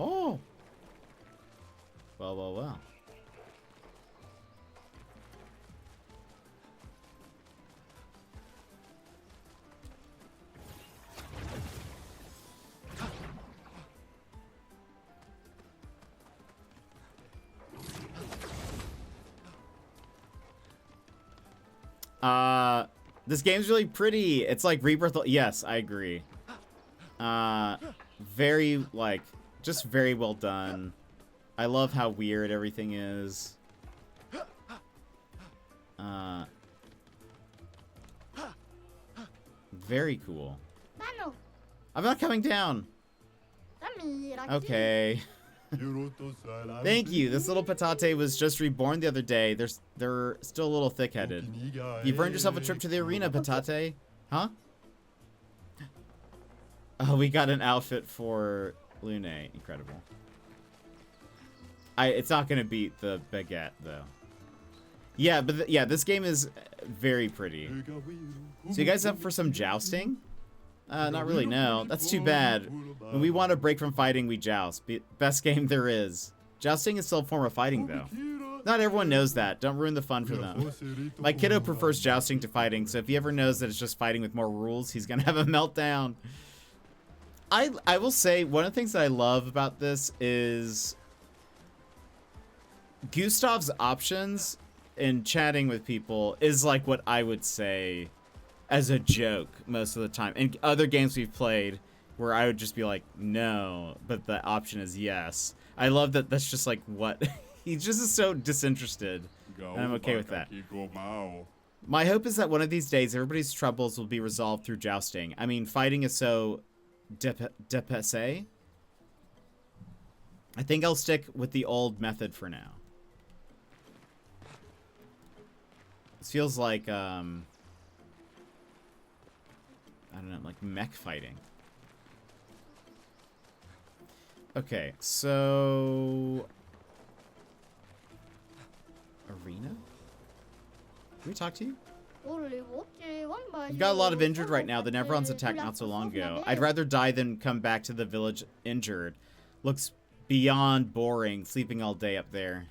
Oh! Well, well, well. This game's really pretty. It's like Rebirth. Yes, I agree. Very, like, just very well done. I love how weird everything is. Very cool. I'm not coming down. Okay. Thank you. This little patate was just reborn the other day. They're still a little thick-headed. You've earned yourself a trip to the arena, patate. Huh? Oh, we got an outfit for Lune. Incredible. It's not gonna beat the baguette though. Yeah, but yeah, this game is very pretty. So you guys up for some jousting? Not really, no. That's too bad. When we want a break from fighting, we joust. Best game there is. Jousting is still a form of fighting, though. Not everyone knows that. Don't ruin the fun for them. My kiddo prefers jousting to fighting, so if he ever knows that it's just fighting with more rules, he's gonna have a meltdown. I will say, one of the things that I love about this is Gustav's options in chatting with people is like what I would say as a joke most of the time. In other games we've played where I would just be like, no, but the option is yes. I love that that's just like what... he just is so disinterested, and I'm okay with that. My hope is that one of these days everybody's troubles will be resolved through jousting. I mean, fighting is so dépassé. I think I'll stick with the old method for now. This feels like, I don't know, like mech fighting. Okay, so... Arena? Can we talk to you? You've got a lot of injured right now. The Neverons attacked not so long ago. I'd rather die than come back to the village injured. Looks beyond boring, sleeping all day up there.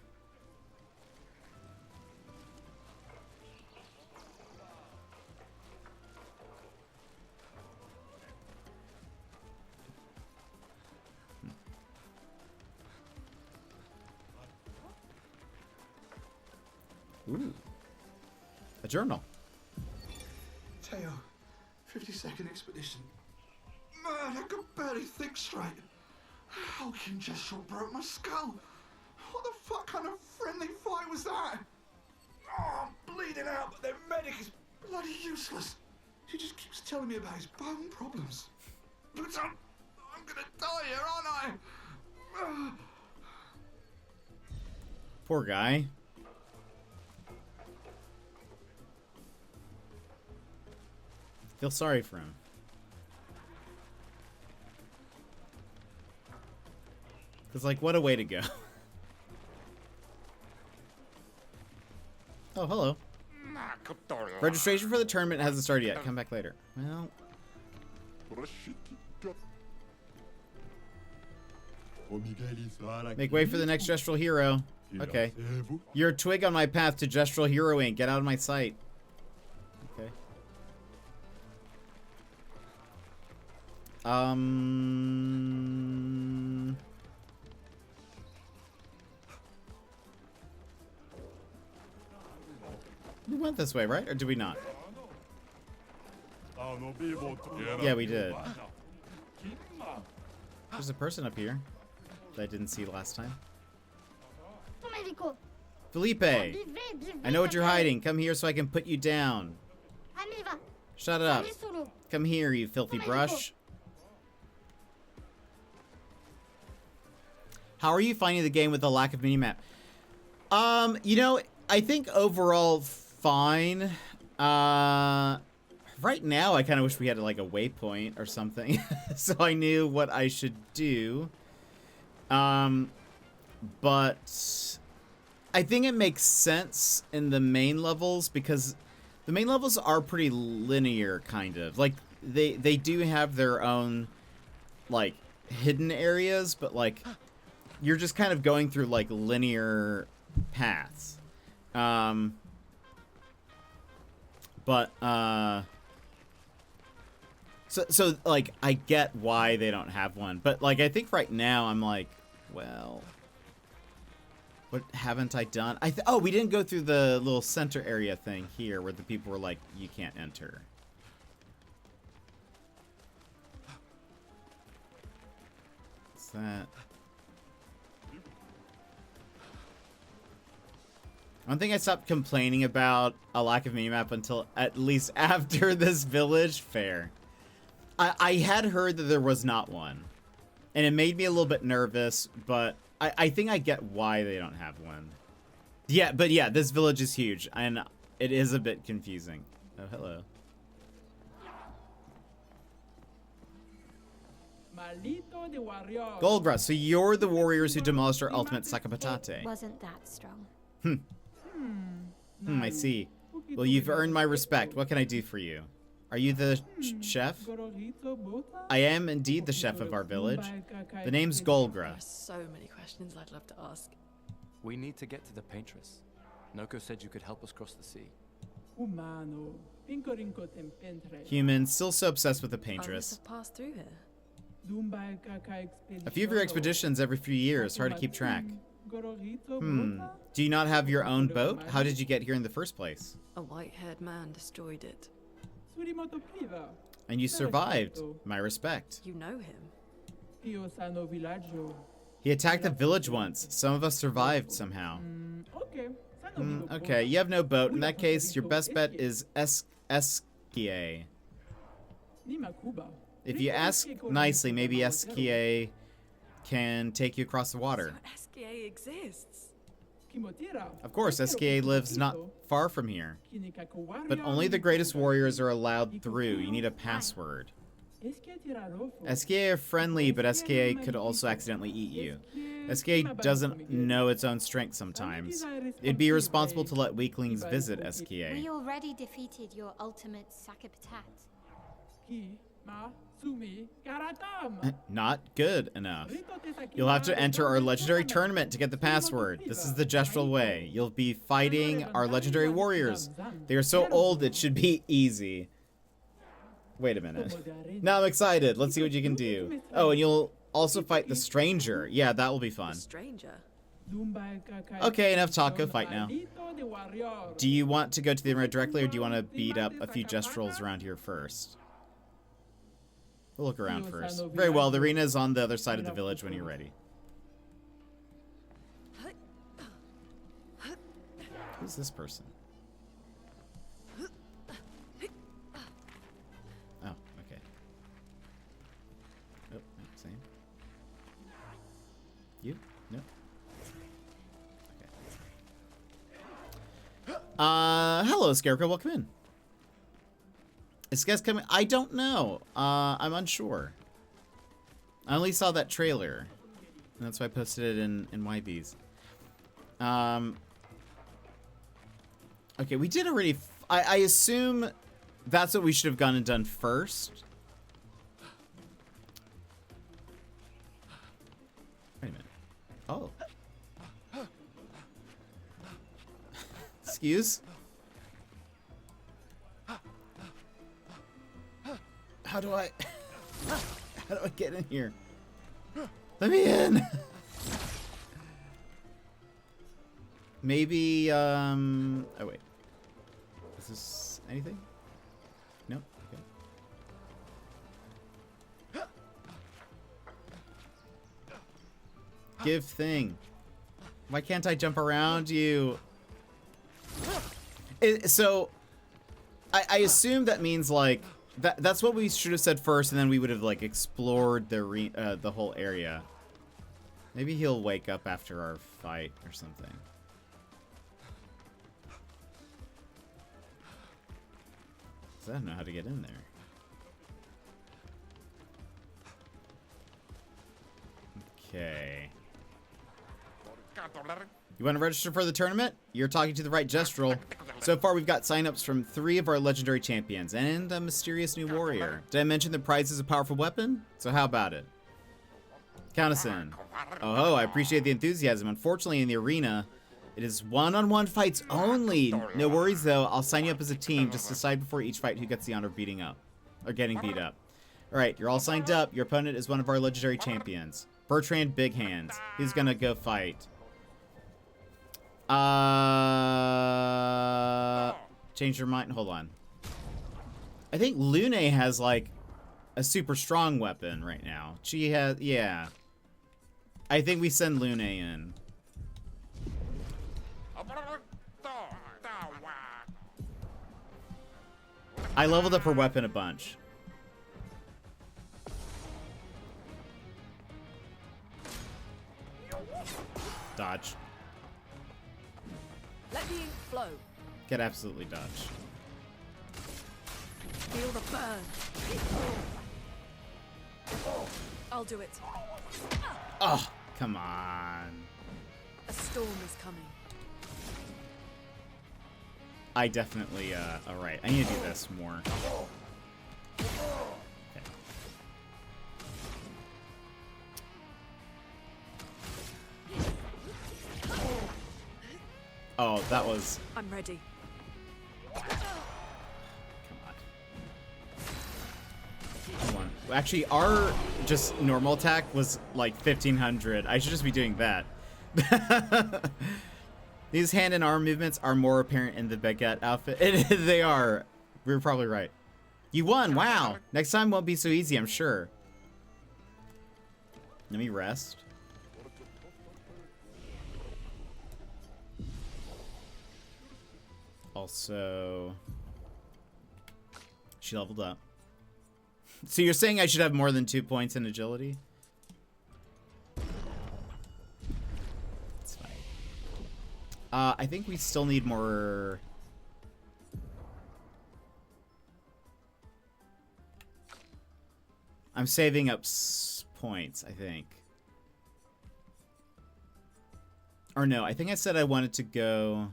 Ooh. A journal. Teo, 52nd expedition. Man, I could barely think straight. Hulking just shot broke my skull. What the fuck kind of friendly fight was that? Oh, I'm bleeding out, but their medic is bloody useless. He just keeps telling me about his bone problems. But I'm gonna die here, aren't I? Poor guy. Feel sorry for him. Because, like, what a way to go. Oh, hello. Registration for the tournament hasn't started yet. Come back later. Well... Make way for the next gestural hero. Okay. You're a twig on my path to gestural heroing. Get out of my sight. Okay. We went this way, right? Or did we not? Yeah, we did. There's a person up here that I didn't see last time. Felipe! I know what you're hiding. Come here so I can put you down. Shut up. Come here, you filthy brush. How are you finding the game with the lack of minimap? You know, I think overall fine. Right now, I kind of wish we had like a waypoint or something, so I knew what I should do. But I think it makes sense in the main levels because the main levels are pretty linear, kind of. Like they do have their own like hidden areas, but like you're just kind of going through like linear paths. So like I get why they don't have one, but like I think right now I'm like, well, what haven't I done? Oh, we didn't go through the little center area thing here where the people were like, you can't enter. What's that? One thing I stopped complaining about a lack of minimap until at least after this village fair. I had heard that there was not one. And it made me a little bit nervous, but I think I get why they don't have one. Yeah, but yeah, this village is huge, and it is a bit confusing. Oh, hello. Golgra, so you're the warriors who demolished our ultimate Sakapatate. It wasn't that strong. I see. Well, you've earned my respect. What can I do for you? Are you the chef? I am indeed the chef of our village. The name's Golgra. There are so many questions I'd love to ask. We need to get to the paintress. Noko said you could help us cross the sea. Human, still so obsessed with the paintress. Others have passed through here. A few of your expeditions every few years. Hard to keep track. Do you not have your own boat? How did you get here in the first place? A white-haired man destroyed it. And you survived. My respect. You know him? He attacked the village once. Some of us survived somehow. Okay, you have no boat. In that case, your best bet is Eskie. If you ask nicely, maybe Eskie can take you across the water. So Eskie exists. Of course, Eskie lives not far from here. But only the greatest warriors are allowed through. You need a password. Eskie are friendly, but Eskie could also accidentally eat you. Eskie doesn't know its own strength sometimes. It'd be irresponsible to let weaklings visit Eskie. We already defeated your ultimate Sakapatat. Not good enough. You'll have to enter our legendary tournament to get the password. This is the gestural way. You'll be fighting our legendary warriors. They are so old it should be easy. Wait a minute. Now I'm excited. Let's see what you can do. Oh, and you'll also fight the stranger. Yeah, that will be fun. Stranger. Okay, enough talk. Go fight now. Do you want to go to the arena directly, or do you want to beat up a few gesturals around here first? We'll look around first. Very well, the arena is on the other side of the village when you're ready. Who's this person? Oh, okay. Oh, same. You? No. Okay. Hello, Scarecrow. Welcome in. Is guys coming? I don't know. I'm unsure. I only saw that trailer. And that's why I posted it in YBs. Okay, we did already... I assume that's what we should have gone and done first. Wait a minute. Oh. Excuse? How do I get in here? Let me in. Maybe oh wait. Is this anything? Nope. Okay. Give thing. Why can't I jump around you? So I assume that means like that's what we should have said first, and then we would have like explored the whole area. Maybe he'll wake up after our fight or something. I don't know how to get in there. Okay. You want to register for the tournament? You're talking to the right gestural. So far, we've got signups from 3 of our legendary champions and a mysterious new warrior. Did I mention the prize is a powerful weapon? So how about it? Count us in. Oh, I appreciate the enthusiasm. Unfortunately, in the arena, it is one-on-one fights only. No worries, though. I'll sign you up as a team. Just decide before each fight who gets the honor of beating up. Or getting beat up. Alright, you're all signed up. Your opponent is one of our legendary champions. Bertrand Big Hands. He's gonna go fight. Change your mind. Hold on. I think Lune has, like, a super strong weapon right now. She has... Yeah. I think we send Lune in. I leveled up her weapon a bunch. Dodge. Let the ink flow. Get absolutely dodged. Feel the burn. I'll do it. Oh, come on. A storm is coming. I definitely, alright. I need to do this more. Okay. Oh, that was... I'm ready. Come on. Actually, our just normal attack was like 1500. I should just be doing that. These hand and arm movements are more apparent in the Baguette outfit. They are. We were probably right. You won. Wow. Next time won't be so easy, I'm sure. Let me rest. Also, she leveled up. So you're saying I should have more than 2 points in agility? That's fine. I think we still need more... I'm saving up points, I think. Or no, I think I said I wanted to go...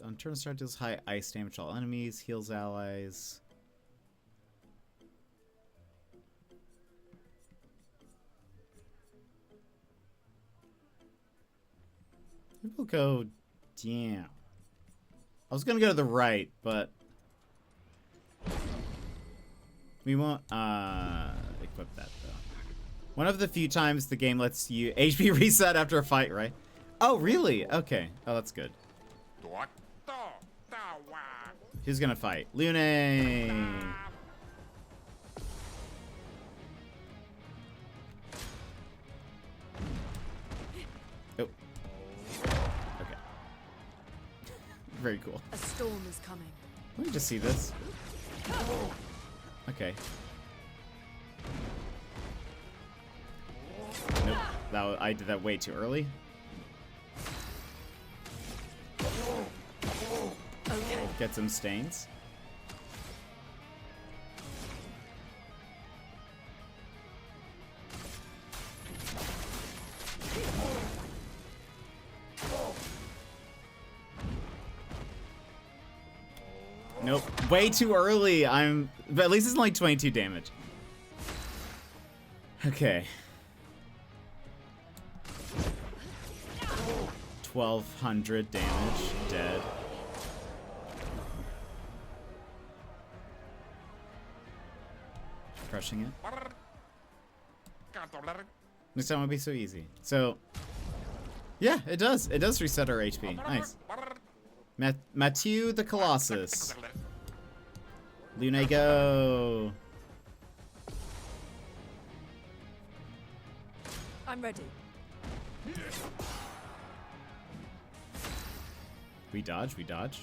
On turn start deals high ice damage to all enemies, heals allies. Maybe we'll go down. I was gonna go to the right, but we won't equip that though. One of the few times the game lets you HP reset after a fight, right? Oh really? Okay. Oh, that's good. Who's gonna fight? Lune! Oh. Okay. Very cool. A storm is coming. Let me just see this. Okay. Nope. I did that way too early. Okay. Get some stains. Nope. way too early. But at least it's only 22 damage. Okay. 1200 damage. Dead. Crushing it. Next time will be so easy. So, yeah, it does. It does reset our HP. Nice. Mathieu the Colossus. Lune, go. I'm ready. We dodge, we dodge.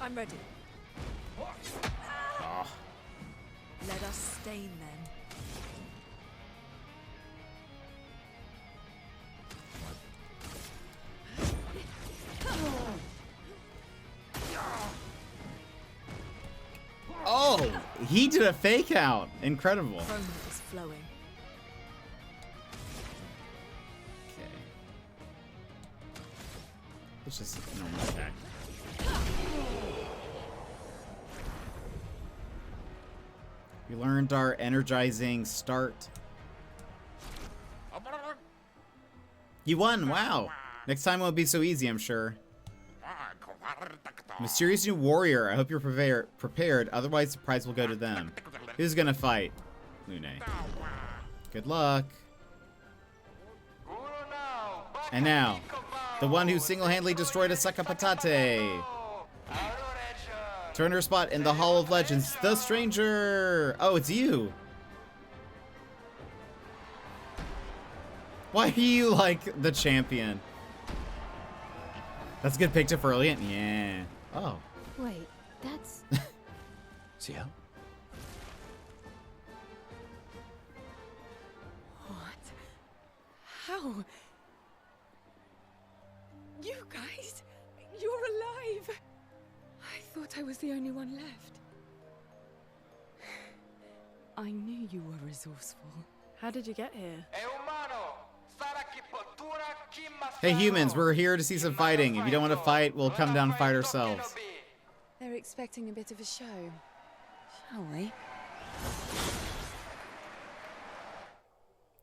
I'm ready. Oh. Let us stain them. Oh, he did a fake out. Incredible. Chroma is flowing. Okay. It's just a normal attack. We learned our energizing start. You won, wow. Next time won't be so easy, I'm sure. Mysterious new warrior. I hope you're prepared. Otherwise, the prize will go to them. Who's gonna fight? Lune. Good luck. And now, the one who single-handedly destroyed a Sakapatate. Turn her spot in the Hall of Legends. The Stranger. Oh, it's you. Why are you like the champion? That's a good pick to Ferliant. Yeah. Oh. Wait, that's... Ciel? What? How? You guys? You're alive! I thought I was the only one left. I knew you were resourceful. How did you get here? Hey humans, we're here to see some fighting. If you don't want to fight, we'll come down and fight ourselves. They're expecting a bit of a show. Shall we?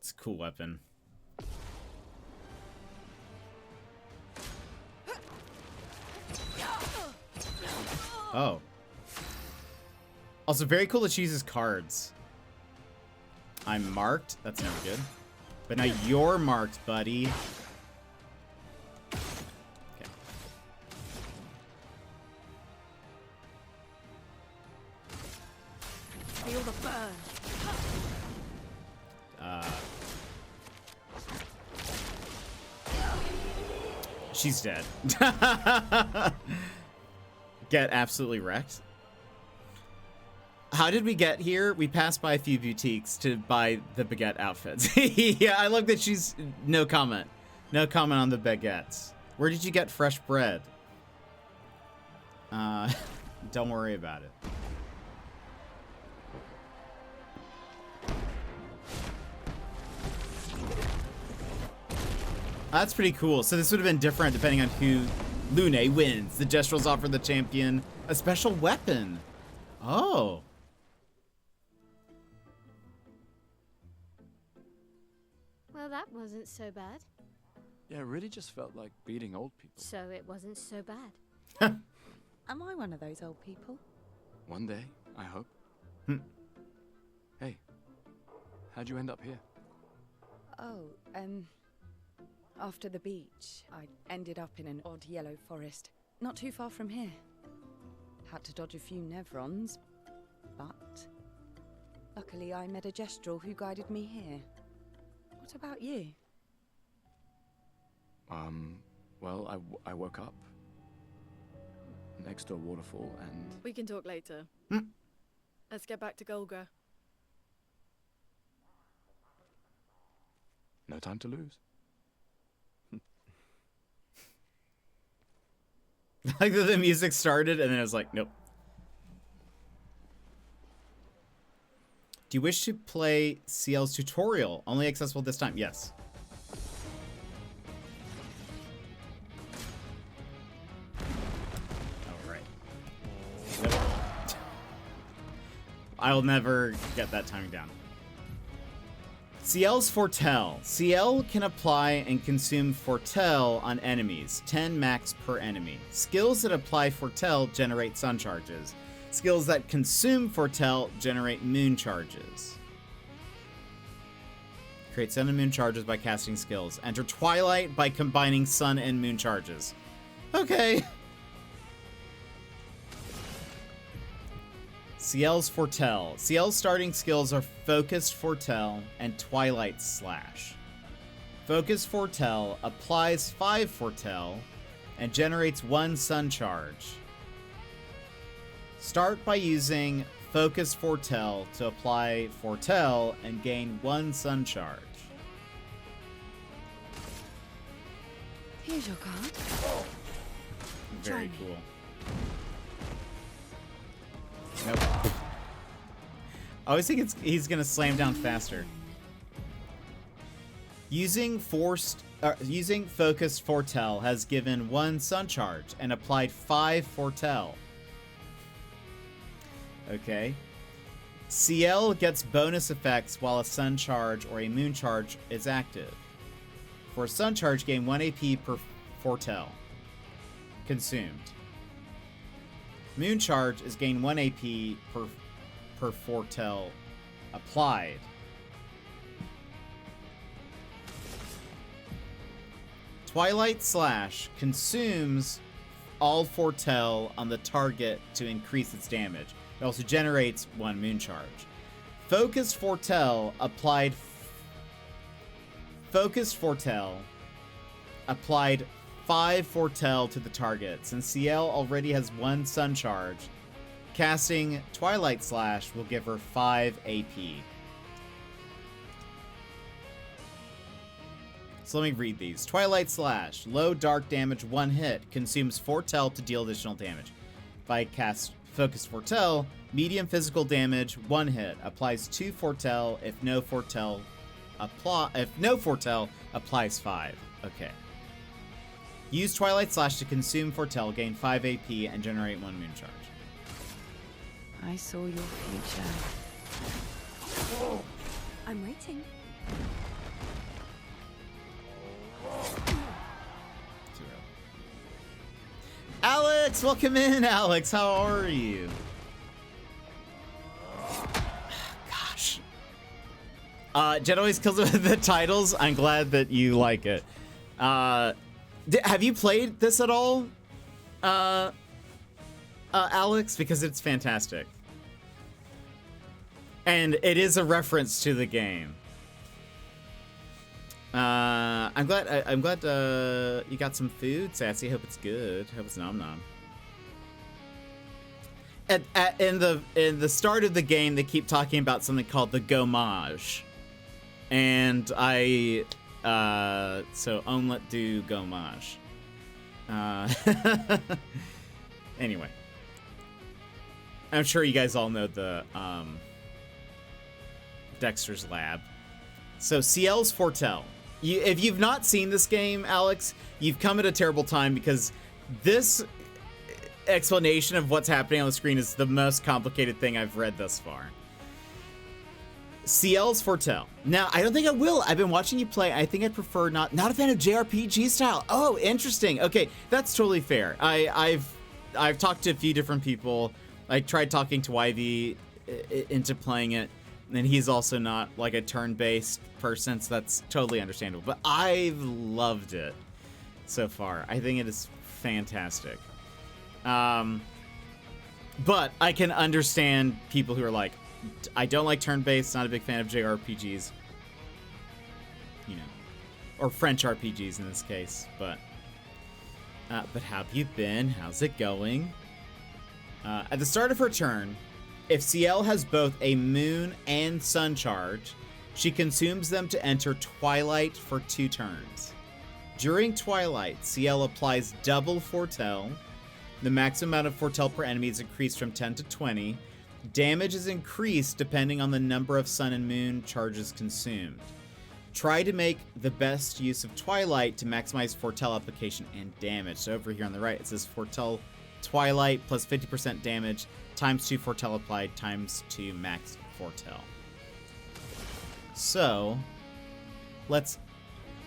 It's a cool weapon. Oh. Also, very cool that she uses cards. I'm marked. That's never good. But now you're marked, buddy. Okay. Feel the burn. She's dead. Get absolutely wrecked. How did we get here? We passed by a few boutiques to buy the baguette outfits. Yeah, I love that she's... No comment. No comment on the baguettes. Where did you get fresh bread? Don't worry about it. That's pretty cool. So this would have been different depending on who Lune wins. The Jestrels offer the champion a special weapon. Oh. Well, that wasn't so bad. Yeah, it really just felt like beating old people. So it wasn't so bad. Am I one of those old people? One day, I hope. Hey, how'd you end up here? Oh, after the beach, I ended up in an odd yellow forest, not too far from here. Had to dodge a few Nevrons, but luckily I met a Gestral who guided me here. What about you? Well, I woke up next to a waterfall and... We can talk later. Let's get back to Golga. No time to lose. Like the music started and then it was like, nope. Do you wish to play CL's tutorial? Only accessible this time. Yes. All right. Nope. I'll never get that timing down. CL's Foretell. CL can apply and consume Foretell on enemies, 10 max per enemy. Skills that apply Foretell generate sun charges. Skills that consume Foretell generate moon charges. Create sun and moon charges by casting skills. Enter Twilight by combining sun and moon charges. Okay. CL's Foretell. CL's starting skills are Focused Foretell and Twilight Slash. Focused Foretell applies 5 Foretell and generates 1 sun charge. Start by using Focused Foretell to apply Foretell and gain 1 sun charge. Here's your card. Very Try me. cool. Nope. I always think he's gonna slam down faster. Using Focused Foretell has given 1 sun charge and applied 5 Foretell. Okay. CL gets bonus effects while a sun charge or a moon charge is active. For a sun charge, gain 1 AP per Foretell consumed. Moon charge is gain 1 AP per Foretell applied. Twilight Slash consumes all Foretell on the target to increase its damage. It also generates 1 moon charge. Focused Foretell applied 5 Foretell to the target. Since CL already has 1 sun charge, casting Twilight Slash will give her 5 AP. So let me read these. Twilight Slash, low dark damage 1 hit, consumes Foretell to deal additional damage. If I cast Focused Foretell, medium physical damage 1 hit, applies 2 Foretell. If no Foretell applies 5. Okay. Use Twilight Slash to consume Foretell, gain 5 AP, and generate 1 moon charge. I saw your future. I'm waiting. 2-0. Alex, welcome in, Alex. How are you? Gosh. Jen always kills it with the titles. I'm glad that you like it. Have you played this at all, Alex? Because it's fantastic. And it is a reference to the game. I'm glad you got some food, Sassy. Hope it's good. Hope it's nom nom. In the start of the game, they keep talking about something called the Gommage, and so Omelette Du Gommage. Anyway, I'm sure you guys all know the Dexter's Lab. So CL's Foretell. If you've not seen this game, Alex, you've come at a terrible time, because this explanation of what's happening on the screen is the most complicated thing I've read thus far. CL's Foretell. Now, I don't think I will. I've been watching you play. I think I'd prefer not a fan of JRPG style. Oh, interesting. Okay, that's totally fair. I've talked to a few different people. I tried talking to YV into playing it, and he's also not like a turn-based person, so that's totally understandable. But I've loved it so far. I think it is fantastic. But I can understand people who are like, I don't like turn-based, not a big fan of JRPGs. You know, or French RPGs in this case. But how have you been? How's it going? At the start of her turn, if CL has both a moon and sun charge, she consumes them to enter Twilight for 2 turns. During Twilight, CL applies double Foretell. The maximum amount of Foretell per enemy is increased from 10 to 20. Damage is increased depending on the number of sun and moon charges consumed. Try to make the best use of Twilight to maximize Foretell application and damage. So over here on the right, it says Foretell Twilight plus 50% damage times 2 Foretell applied times 2 max Foretell. So,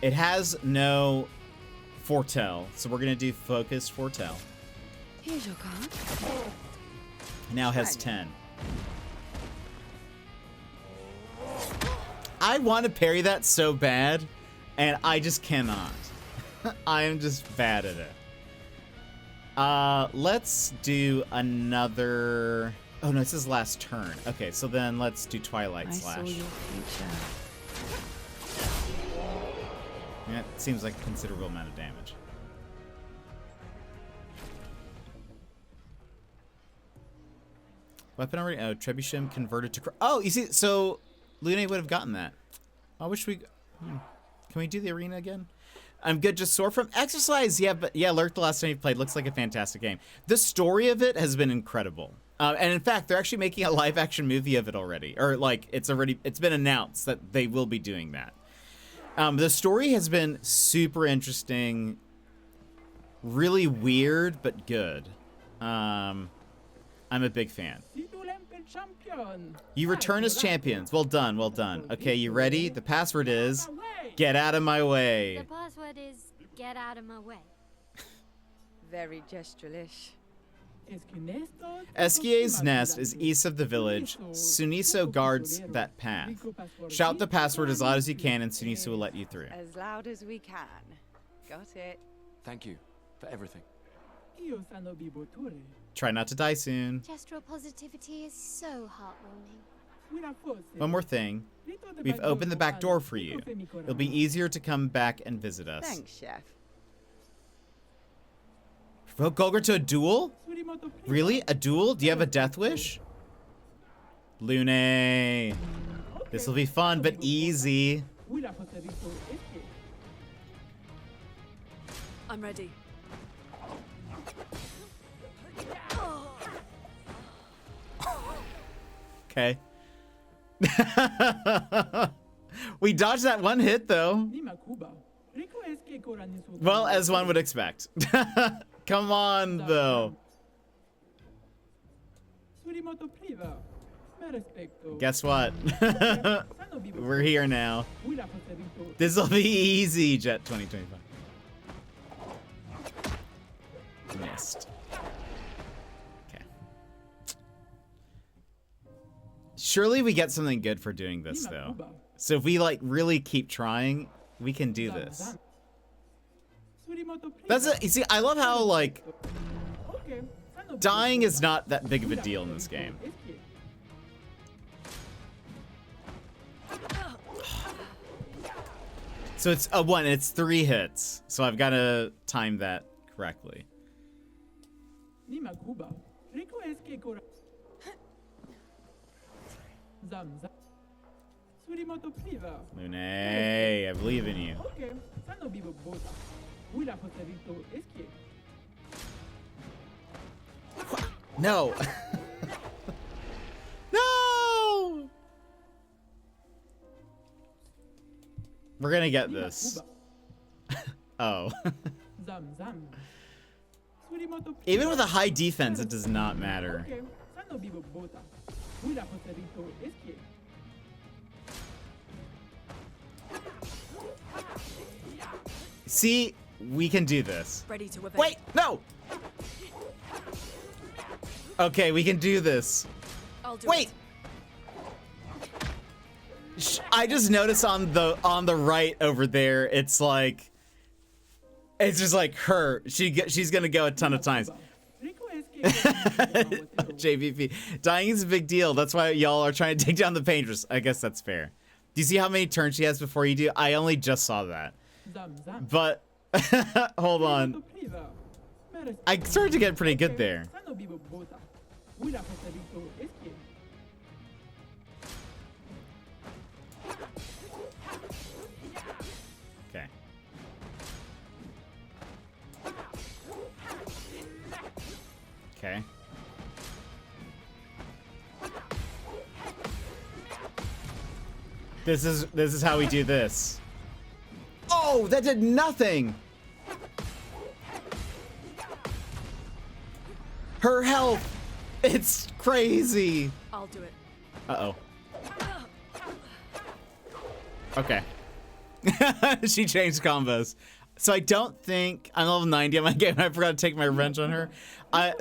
it has no Foretell, so we're going to do Focused Foretell. Here's your card. Now has 10. I want to parry that so bad, and I just cannot. I am just bad at it. Let's do another... Oh, no, this is last turn. Okay, so then let's do Twilight Slash. I saw your future. That seems like a considerable amount of damage. Weapon already... Oh, Trebuchet converted to... Oh, you see, so Lune would have gotten that. I wish we... Can we do the arena again? I'm good, just sore from exercise. Yeah, but yeah, Lurk the last time you played looks like a fantastic game. The story of it has been incredible. And in fact, they're actually making a live action movie of it already. Or like, it's been announced that they will be doing that. The story has been super interesting. Really weird, but good. I'm a big fan. You return as champions. Well done, well done. Okay, you ready? The password is, get out of my way. The password is, get out of my way. Very gestural-ish. Eskier's nest is east of the village. Suniso guards that path. Shout the password as loud as you can and Suniso will let you through. As loud as we can. Got it. Thank you for everything. Try not to die soon. Gestural positivity is so heartwarming. One more thing. We've opened the back door for you. It'll be easier to come back and visit us. Thanks, Chef. Provoke Golgar to a duel? Really? A duel? Do you have a death wish? Lune. This will be fun, but easy. I'm ready. Okay. We dodged that one hit, though. Well, as one would expect. Come on, though. Guess what? We're here now. This'll be easy, Jet 2025. Missed. Okay. Surely we get something good for doing this, though. So if we, like, really keep trying, we can do this. That's it. You see, I love how, like, dying is not that big of a deal in this game. So it's a 1, it's 3 hits. So I've got to time that correctly. Lune, I believe in you. No! No! We're gonna get this. Oh. Even with a high defense, it does not matter. See, we can do this. Ready to evade. Wait, no! Okay, we can do this. I'll do Wait! it. I just noticed on the right over there, it's just like her. She's gonna go a ton of times. JVP. Dying is a big deal. That's why y'all are trying to take down the painters. I guess that's fair. Do you see how many turns she has before you do? I only just saw that. But hold on. I started to get pretty good there. Okay. Okay. This is how we do this. Oh, that did nothing. Her health. It's crazy. I'll do it. Uh-oh. Okay. She changed combos. So I don't think I'm level 90 on my game. I forgot to take my revenge on her.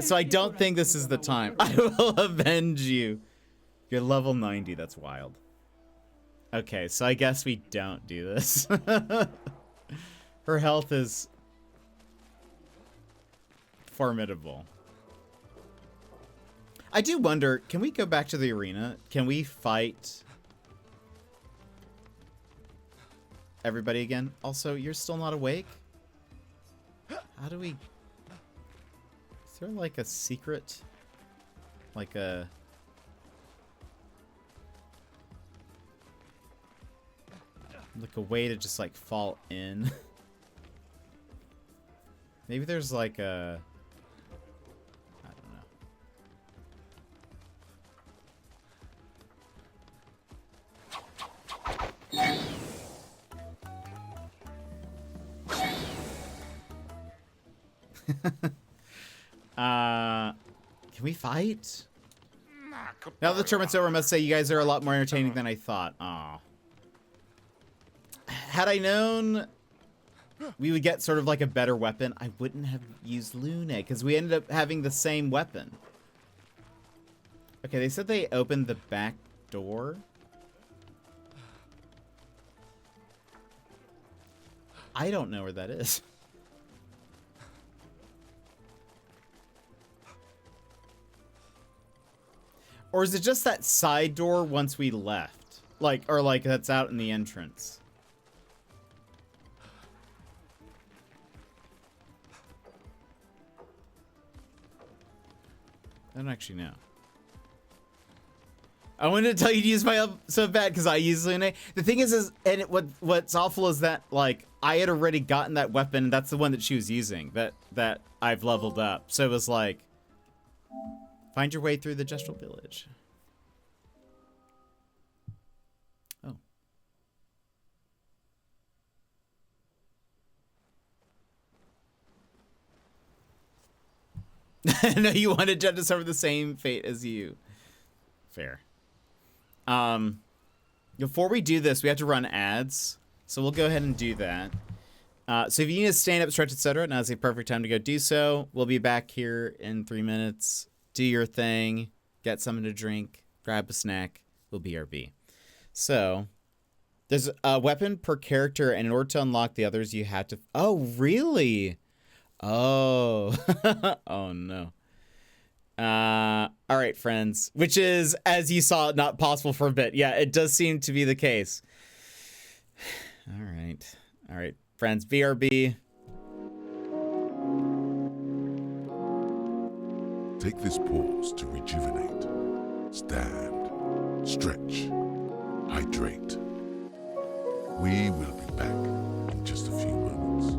So I don't think this is the time. I will avenge you. You're level 90. That's wild. Okay, so I guess we don't do this. Her health is formidable. I do wonder, can we go back to the arena? Can we fight everybody again? Also, you're still not awake? How do we... Is there like a secret? Like a... Like a way to just like fall in? Maybe there's like a... I don't know. Can we fight? Now the tournament's over, I must say you guys are a lot more entertaining than I thought. Aw. Had I known we would get sort of like a better weapon, I wouldn't have used Lune, because we ended up having the same weapon. Okay, they said they opened the back door. I don't know where that is. Or is it just that side door once we left? Like, or like that's out in the entrance? I don't actually know. I wanted to tell you to use my help so bad because I use Lune. The thing is and what's awful is that like I had already gotten that weapon, and that's the one that she was using that I've leveled up. So it was like, find your way through the Gestural Village. Oh. No, you wanted Jen to suffer the same fate as you. Fair. Before we do this, we have to run ads. So we'll go ahead and do that. So if you need to stand up, stretch, etc., now's the perfect time to go do so. We'll be back here in 3 minutes. Do your thing. Get something to drink. Grab a snack. We'll BRB. So there's a weapon per character, and in order to unlock the others, you have to... Oh, really? Oh. Oh, no. All right, friends. Which is, as you saw, not possible for a bit. Yeah, it does seem to be the case. All right. All right, friends. BRB. Take this pause to rejuvenate. Stand, stretch, hydrate. We will be back in just a few moments.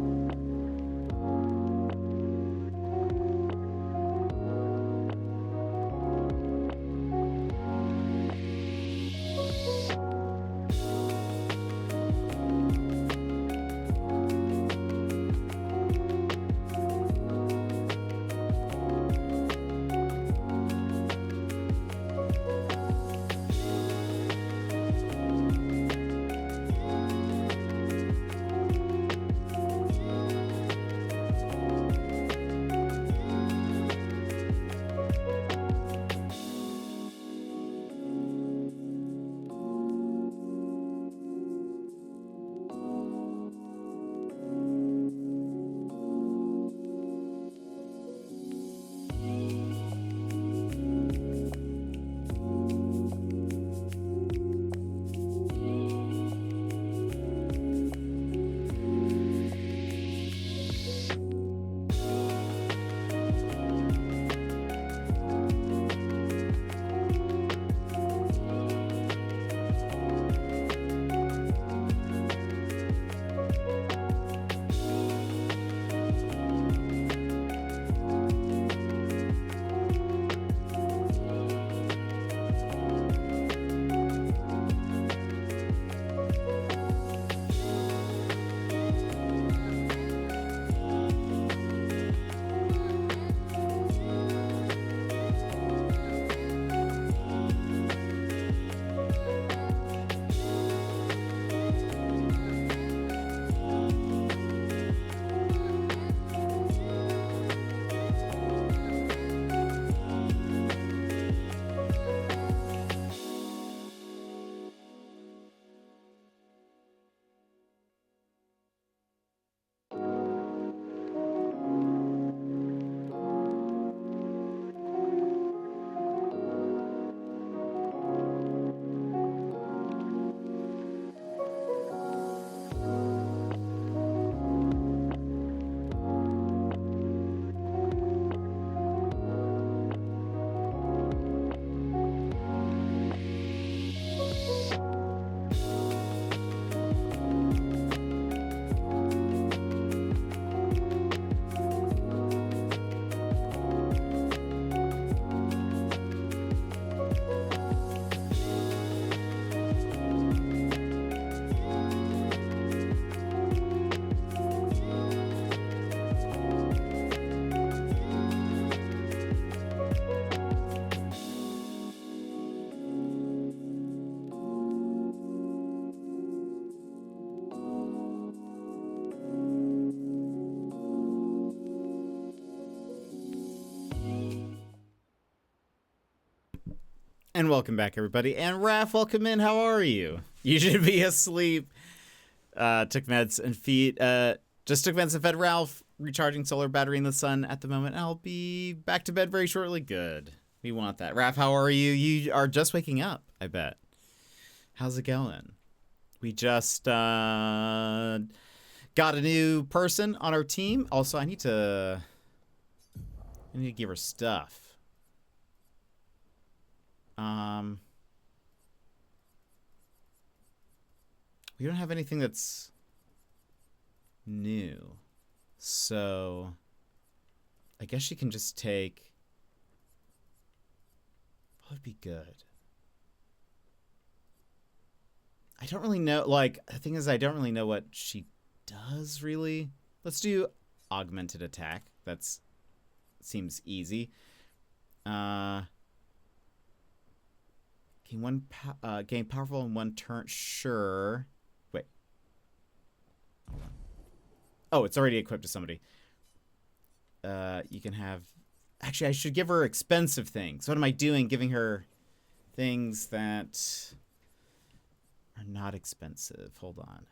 And welcome back, everybody. And Raph, welcome in. How are you? You should be asleep. Took meds and just took meds and fed Ralph. Recharging solar battery in the sun at the moment. I'll be back to bed very shortly. Good. We want that. Raph, how are you? You are just waking up, I bet. How's it going? We just got a new person on our team. Also, I need to give her stuff. We don't have anything that's new. So I guess she can just take, what would be good? I don't really know, like, the thing is I don't really know what she does, really. Let's do augmented attack. That's, seems easy. Gain powerful in one turn, sure. Wait. Hold on. Oh, it's already equipped to somebody. You can have... Actually, I should give her expensive things. What am I doing? Giving her things that are not expensive. Hold on.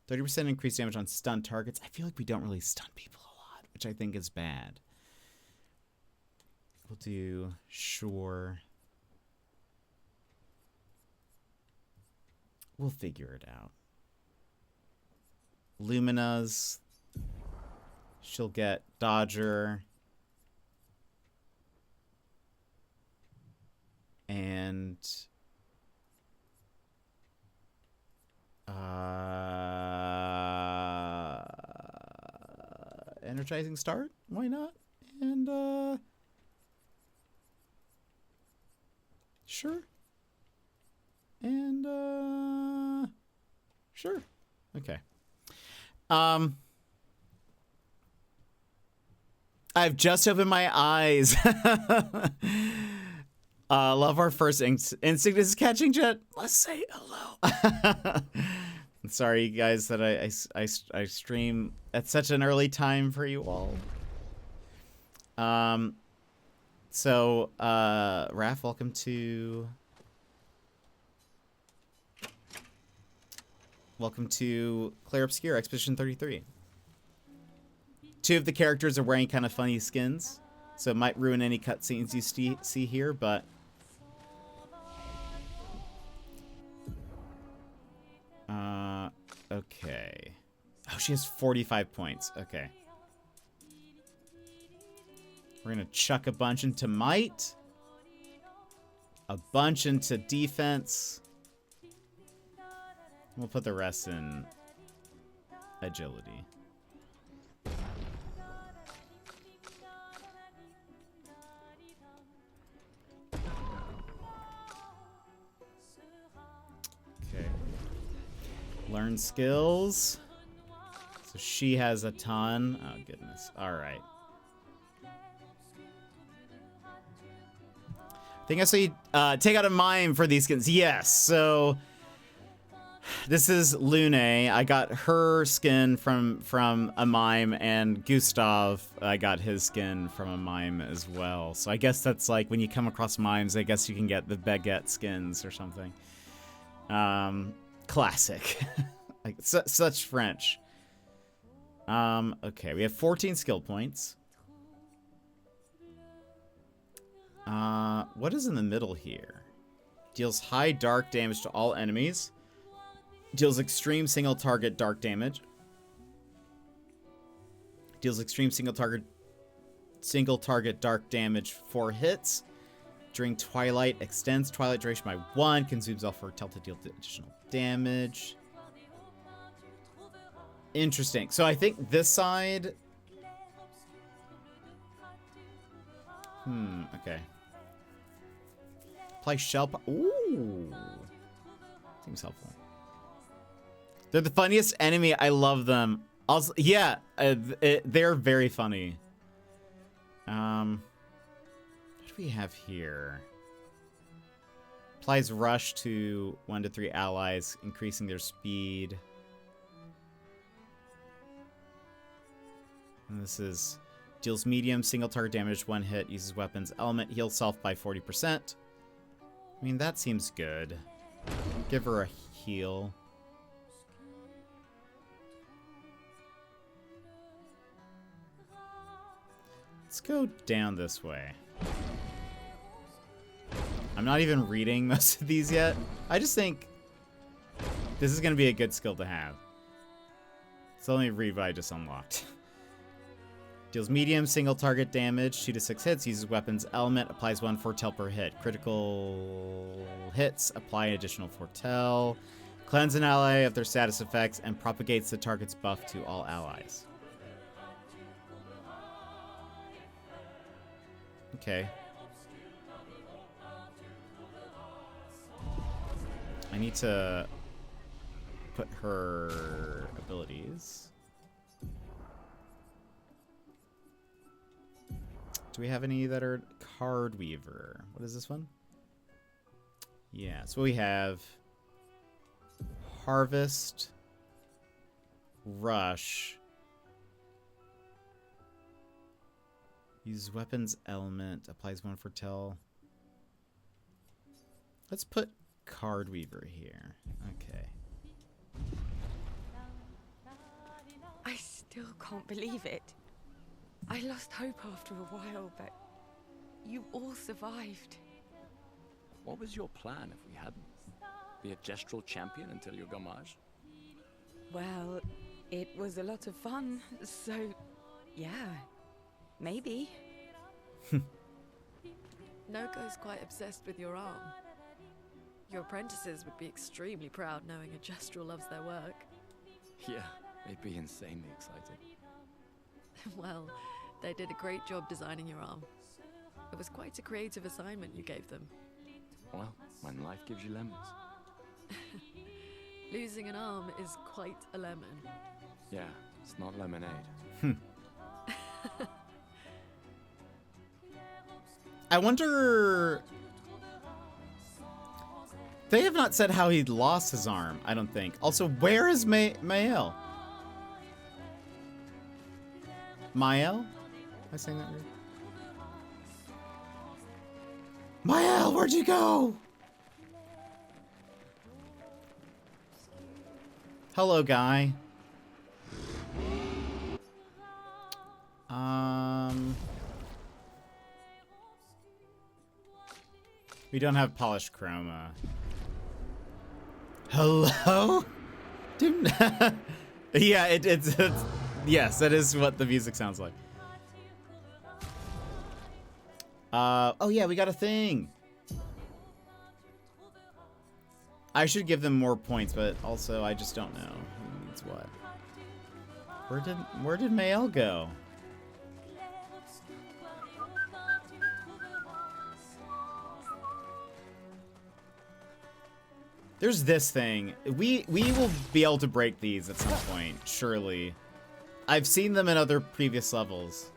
30% increased damage on stun targets. I feel like we don't really stun people a lot, which I think is bad. We'll do... Sure. We'll figure it out. Lumina's. She'll get Dodger. And energizing start? Why not? And sure. And sure. Okay. I've just opened my eyes. Love our first instinct is catching Jet. Let's say hello. I'm sorry, you guys, that I stream at such an early time for you all. So, Raph, welcome to Clair Obscur, Expedition 33. Two of the characters are wearing kind of funny skins, so it might ruin any cutscenes you see here, but... okay. Oh, she has 45 points. Okay. We're gonna chuck a bunch into might. A bunch into defense. We'll put the rest in agility. Okay. Learn skills. So she has a ton. Oh, goodness. All right. I think I say take out a mime for these skins. Yes, so this is Lune. I got her skin from a mime, and Gustav, I got his skin from a mime as well. So I guess that's like when you come across mimes, I guess you can get the baguette skins or something. Classic. Like such French. Okay, we have 14 skill points. What is in the middle here? Deals high dark damage to all enemies. Deals extreme single target dark damage. Deals extreme single target dark damage 4 hits. During Twilight, extends Twilight duration by 1. Consumes all foretell to deal additional damage. Interesting. So I think this side... okay. Apply shell... Ooh. Seems helpful. They're the funniest enemy. I love them. Also, yeah, they're very funny. What do we have here? Applies rush to 1 to 3 allies, increasing their speed. And this is deals medium single target damage 1 hit, uses weapons element, heals self by 40%. I mean, that seems good. Give her a heal. Let's go down this way. I'm not even reading most of these yet. I just think this is going to be a good skill to have. So let me read what I just unlocked. Deals medium single target damage, 2 to 6 hits, uses weapons element, applies 1 foretell per hit. Critical hits, apply an additional foretell. Cleanse an ally of their status effects and propagates the target's buff to all allies. Okay. I need to put her abilities. Do we have any that are Card Weaver? What is this one? Yeah, so we have Harvest, Rush, use weapons element, applies 1 foretell. Let's put Card Weaver here. Okay. I still can't believe it. I lost hope after a while, but you all survived. What was your plan if we hadn't? Be a gestural champion until your gommage? Well, it was a lot of fun, so yeah, maybe. Noko's quite obsessed with your arm. Your apprentices would be extremely proud knowing a gestural loves their work. Yeah, they'd be insanely excited. Well, they did a great job designing your arm. It was quite a creative assignment you gave them. Well, when life gives you lemons. Losing an arm is quite a lemon. Yeah, it's not lemonade. I wonder... They have not said how he lost his arm, I don't think. Also, where is Mael? Mael? Am I saying that weird? Mael, where'd you go? Hello, guy. We don't have polished chroma. Hello? Dude. Yeah, it's yes, that is what the music sounds like. Oh yeah, we got a thing. I should give them more points, but also I just don't know who needs what. Where did Mael go? There's this thing. We will be able to break these at some point, surely. I've seen them in other previous levels.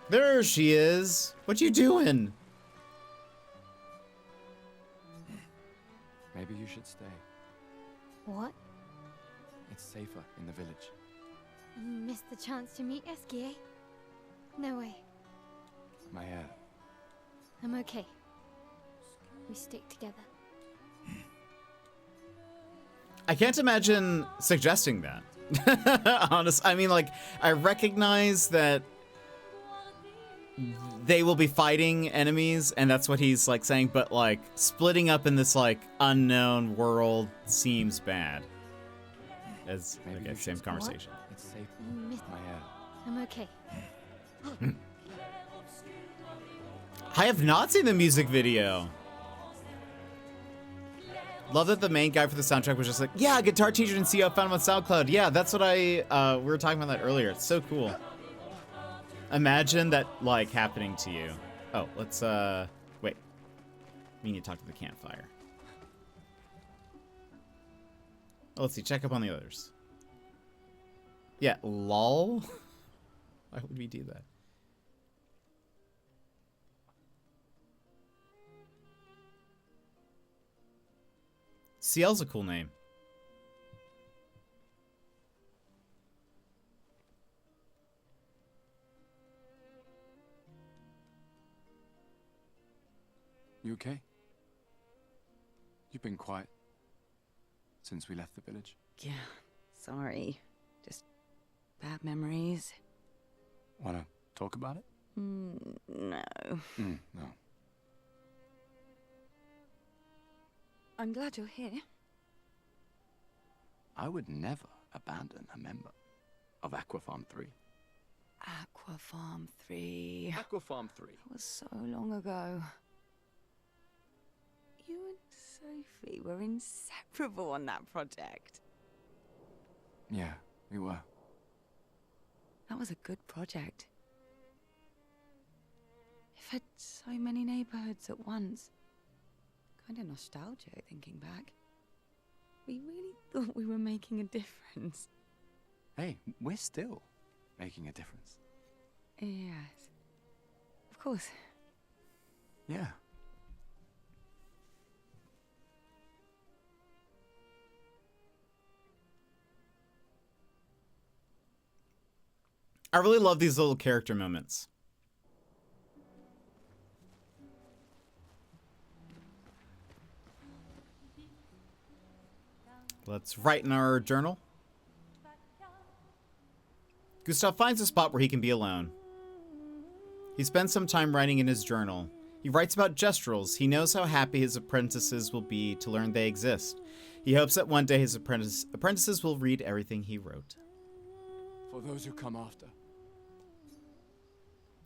There she is. What you doing? Maybe you should stay. What? It's safer in the village. Missed the chance to meet Eski, eh? No way. Mael. I'm okay. We stick together. I can't imagine suggesting that. Honestly, I mean, like, I recognize that they will be fighting enemies, and that's what he's, like, saying, but, like, splitting up in this, like, unknown world seems bad. As, okay, same conversation. It's safe. Miss- Mael. I'm okay. I have not seen the music video. Love that the main guy for the soundtrack was just like, yeah, guitar teacher didn't see I found him on SoundCloud. Yeah, that's what we were talking about that earlier. It's so cool. Imagine that, like, happening to you. Oh, let's, wait. We need to talk to the campfire. Oh, let's see, check up on the others. Yeah, lol? Why would we do that? CL's a cool name. You okay? You've been quiet since we left the village. Yeah, sorry. Just bad memories. Wanna talk about it? No. No. I'm glad you're here. I would never abandon a member of Aquafarm 3. Aquafarm 3. Aquafarm 3. That was so long ago. You and Sophie were inseparable on that project. Yeah, we were. That was a good project. It fed so many neighborhoods at once. Kind of nostalgic thinking back. We really thought we were making a difference. Hey, we're still making a difference. Yes. Of course. Yeah. I really love these little character moments. Let's write in our journal. Gustav finds a spot where he can be alone. He spends some time writing in his journal. He writes about gestrels. He knows how happy his apprentices will be to learn they exist. He hopes that one day his apprentices will read everything he wrote. For those who come after.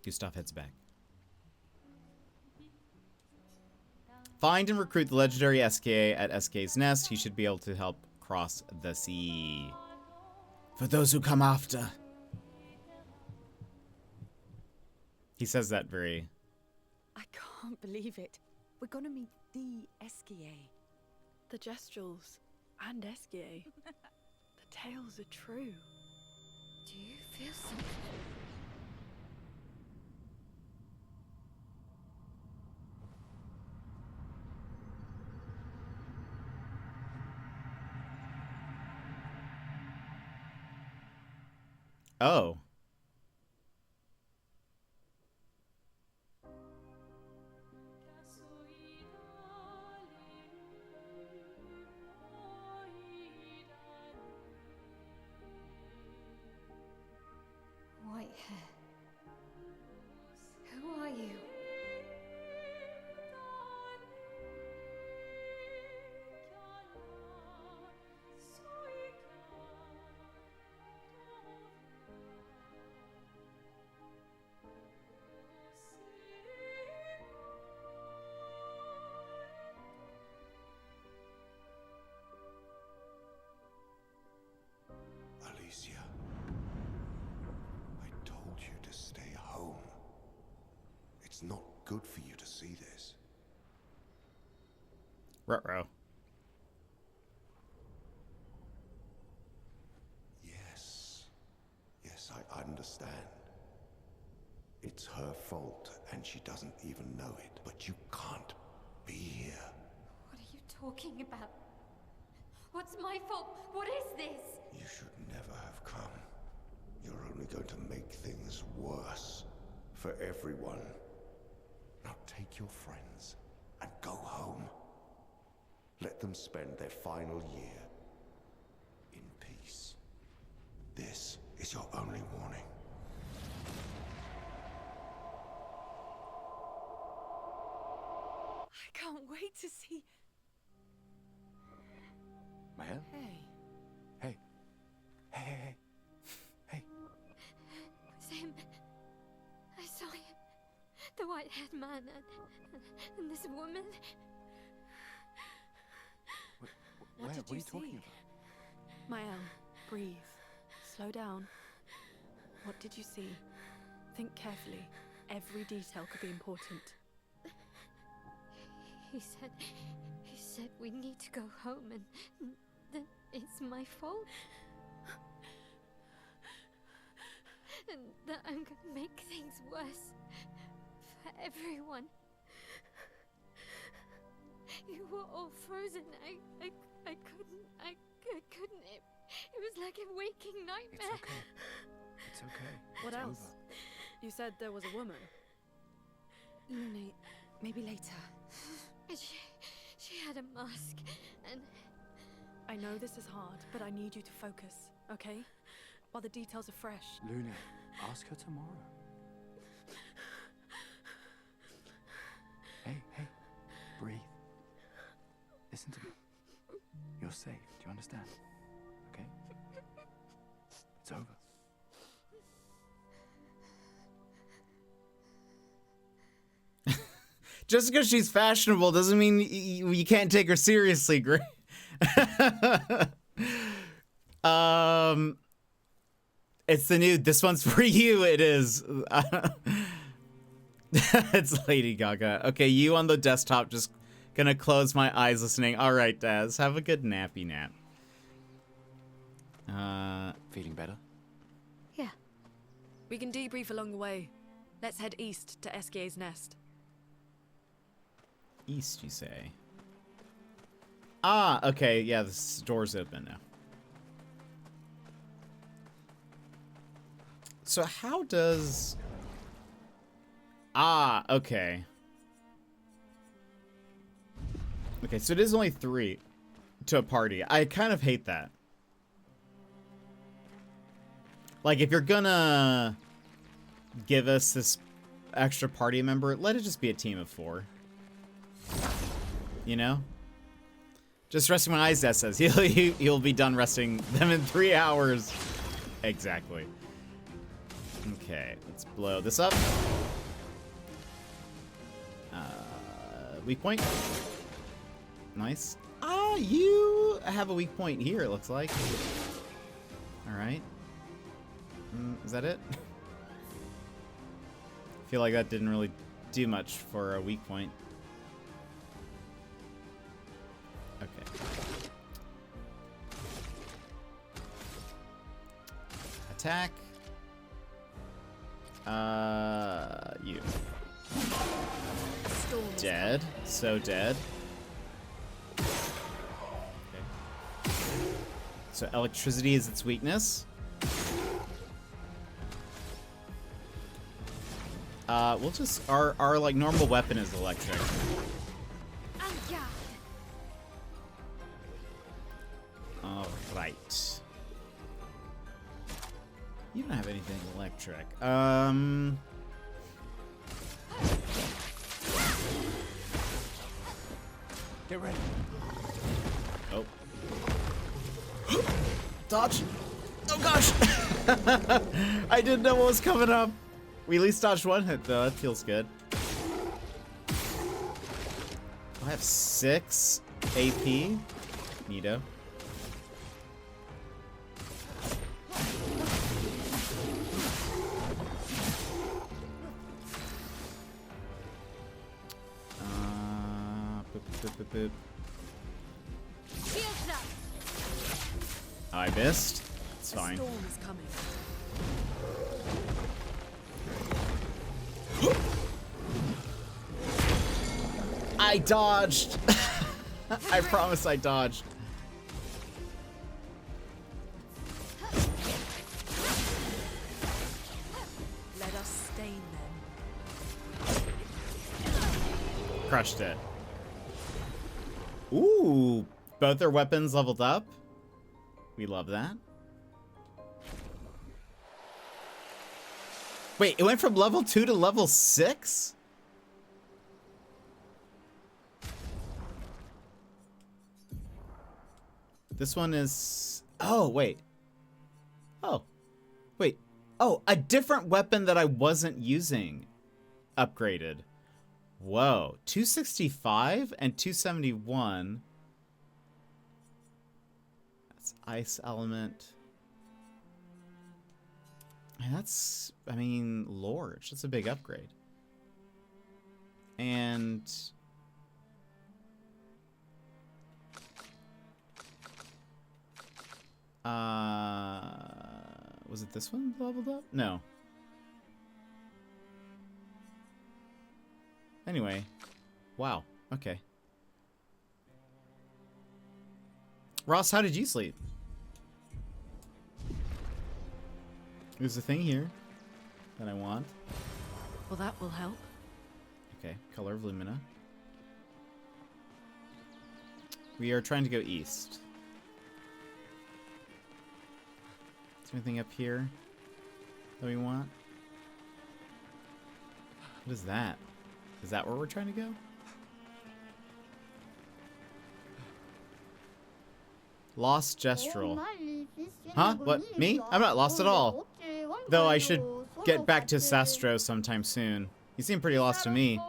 Gustav heads back. Find and recruit the legendary SKA at SK's nest. He should be able to help cross the sea. For those who come after. He says that very... I can't believe it. We're gonna meet the SKA. The Gestrels and SKA. The tales are true. Do you feel something? Oh. White hair. Who are you? Alicia, I told you to stay home. It's not good for you to see this. Ruh-roh. Yes, I understand. It's her fault, and she doesn't even know it. But you can't be here. What are you talking about? What's my fault? What is this? You should never have come. You're only going to make things worse for everyone. Now take your friends and go home. Let them spend their final year in peace. This is your only warning. I can't wait to see... Maya? Hey. Hey. Hey. It was him. I saw him. The white-haired man and this woman. What did What are you you talking see? about? Mael, breathe. Slow down. What did you see? Think carefully. Every detail could be important. He said we need to go home and that it's my fault. And that I'm gonna make things worse for everyone. You were all frozen. I couldn't. It was like a waking nightmare. It's okay. It's okay. What It's else? over. You said there was a woman. Lunate, maybe later. She had a mask, and I know this is hard, but I need you to focus, okay? While the details are fresh. Luna, ask her tomorrow. Hey, breathe. Listen to me. You're safe. Do you understand? Okay? It's over. Just because she's fashionable doesn't mean you can't take her seriously, Gray. It's the new, this one's for you, it is. It's Lady Gaga. Okay, you on the desktop, just gonna close my eyes listening. All right, Daz, have a good nappy nap. Feeling better? yeah. We can debrief along the way. Let's head east to Eskier's nest. East, you say? Ah, okay, yeah, this door's open now. So how does... Ah, okay. Okay, so it is only 3 to a party. I kind of hate that. Like, if you're gonna give us this extra party member, let it just be a team of 4. You know? Just resting my eyes, that says. He'll be done resting them in 3 hours. Exactly. Okay, let's blow this up. Weak point. Nice. Ah, you have a weak point here, it looks like. Alright. Is that it? I feel like that didn't really do much for a weak point. Okay. Attack. You. Dead. So dead. Okay. So electricity is its weakness. We'll just our like normal weapon is electric. All right. You don't have anything electric. Get ready. Oh. Dodge. Oh gosh. I didn't know what was coming up. We at least dodged 1 hit though. That feels good. I have 6 AP. Neato. Boop. I missed. It's fine. The storm is coming. I dodged. I promise I dodged. Let us stain them. Crushed it. Ooh, both their weapons leveled up. We love that. Wait, it went from level 2 to level 6? This one is... Oh, wait. Oh. Wait. Oh, a different weapon that I wasn't using upgraded. Whoa. 265 and 271. That's ice element. And that's, I mean, Lorge. That's a big upgrade. And... was it this one leveled up? No. Anyway. Wow. Okay. Ross, how did you sleep? There's a thing here that I want. Well, that will help. Okay. Color of Lumina. We are trying to go east. Is there anything up here that we want? What is that? Is that where we're trying to go? Lost Gestrel. Huh? What? Me? I'm not lost at all. Though I should get back to Sastro sometime soon. You seem pretty lost to me.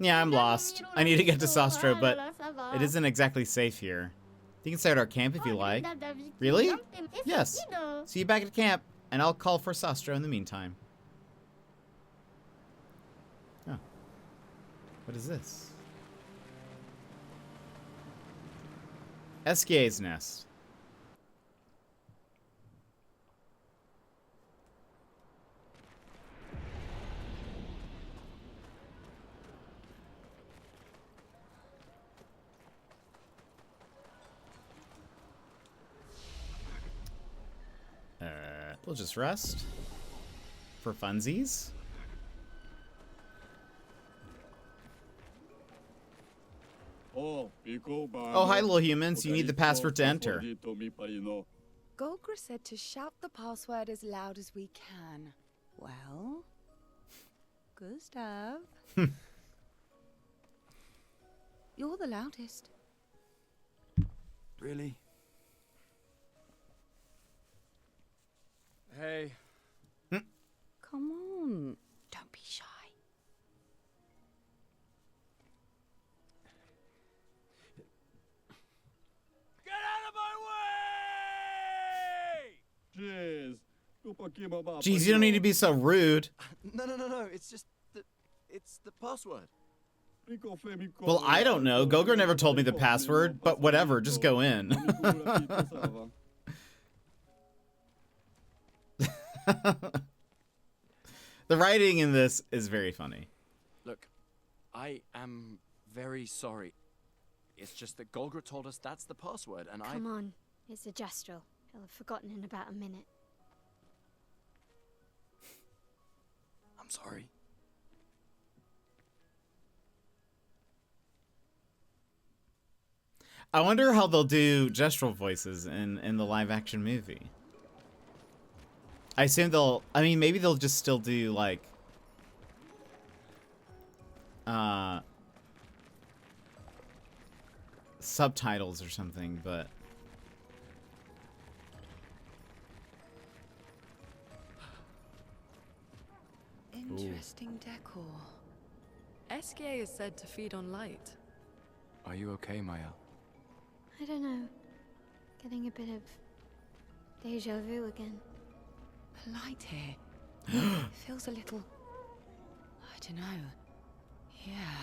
Yeah, I'm lost. I need to get to Sastro, but it isn't exactly safe here. You can stay at our camp if you like. Really? Yes. See you back at camp, and I'll call for Sastro in the meantime. Oh. What is this? Esquier's nest. We'll just rest. For funsies. Oh, hi, little humans. You need the password to enter. Golgra said to shout the password as loud as we can. Well, Gustav. You're the loudest. Really? Hey. Come on. Don't be shy. Get out of my way! Jeez, you don't need to be so rude. No. It's just it's the password. Well, I don't know. Golgar never told me the password, but whatever, just go in. The writing in this is very funny. Look, I am very sorry. It's just that Golgra told us that's the password, and Come on, it's a Gestrel. He'll have forgotten in about a minute. I'm sorry. I wonder how they'll do gestural voices in the live action movie. I assume I mean, maybe they'll just still do, like, subtitles or something, but... Interesting decor. Esquier is said to feed on light. Are you okay, Maya? I don't know. Getting a bit of deja vu again. Light here. Feels a little... I don't know. Yeah.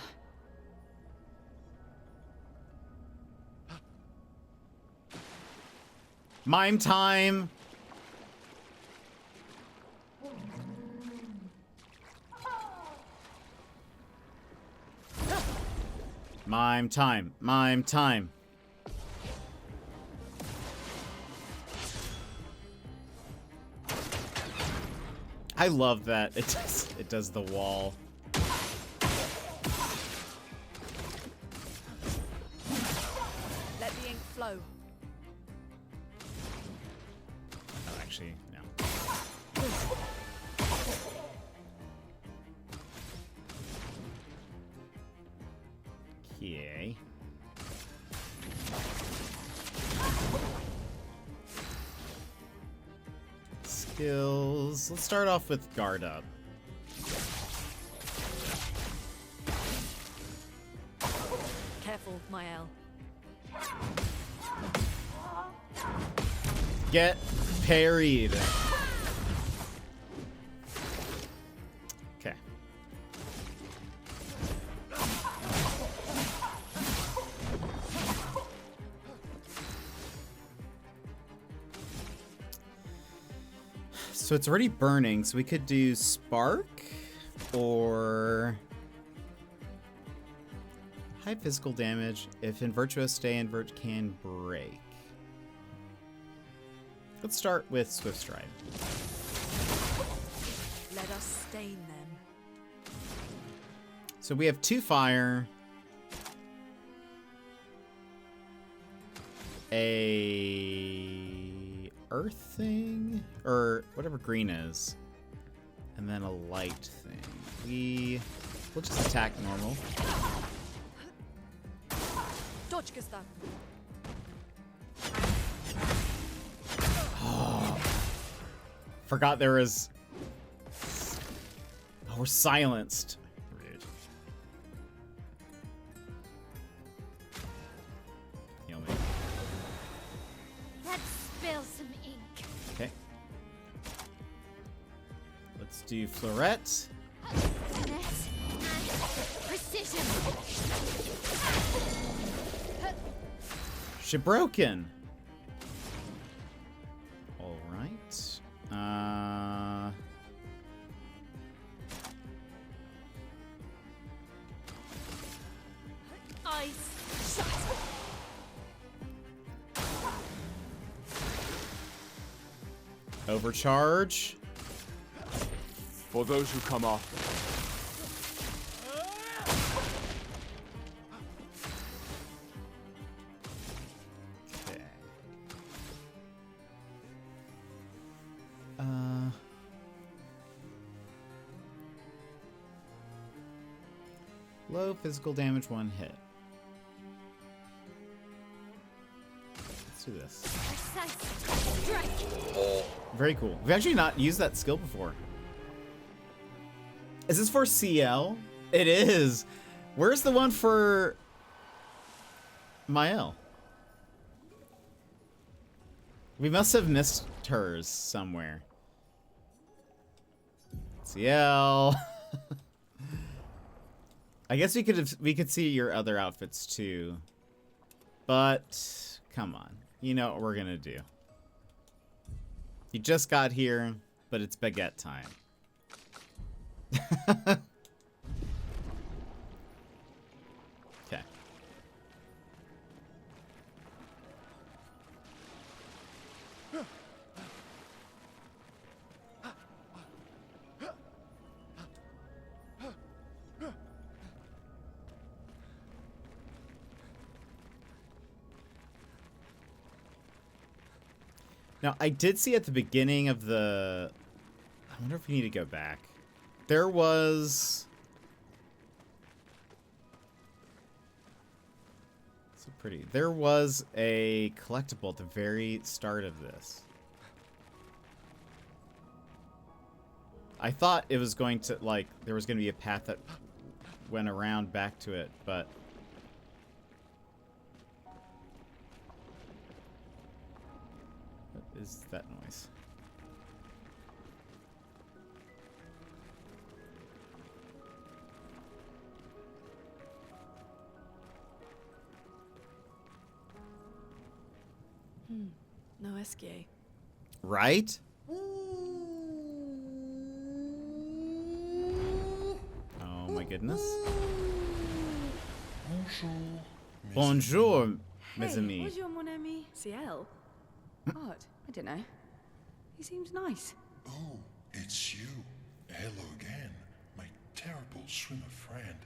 Mime time! Mime time. Mime time. I love that it does the wall. Let the ink flow. Oh, actually, no. Okay. Skills. Let's start off with guard up. Careful, Mael. Get parried. Okay. So it's already burning, so we could do spark or high physical damage. If in virtuous, stay invert can break. Let's start with Swift Stride. Let us stain them. So we have 2 fire. a earth thing, or whatever green is, and then a light thing. We'll just attack normal. Oh, forgot there was. Oh, we're silenced. Rude. Heal me. Let's spill some ink. Okay. Let's do Florette. Finesse and precision. Shibroken. All right. Ice shut. Overcharge. For those who come after. Okay. Low physical damage, 1 hit. Let's do this. Precise strike. Very cool. We've actually not used that skill before. Is this for CL? It is. Where's the one for Mael? We must have missed hers somewhere. CL. I guess we could see your other outfits too. But come on. You know what we're gonna do. You just got here, but it's baguette time. Okay. Now, I did see at the beginning of the... I wonder if we need to go back. There was... So pretty. There was a collectible at the very start of this. I thought it was going to, like, there was going to be a path that went around back to it, but... What is that noise? No escape. Right? Oh my goodness. Bonjour, mes amis. Bonjour, mon ami. CL? Art, I don't know. He seems nice. Oh, it's you. Hello again, my terrible swimmer friend.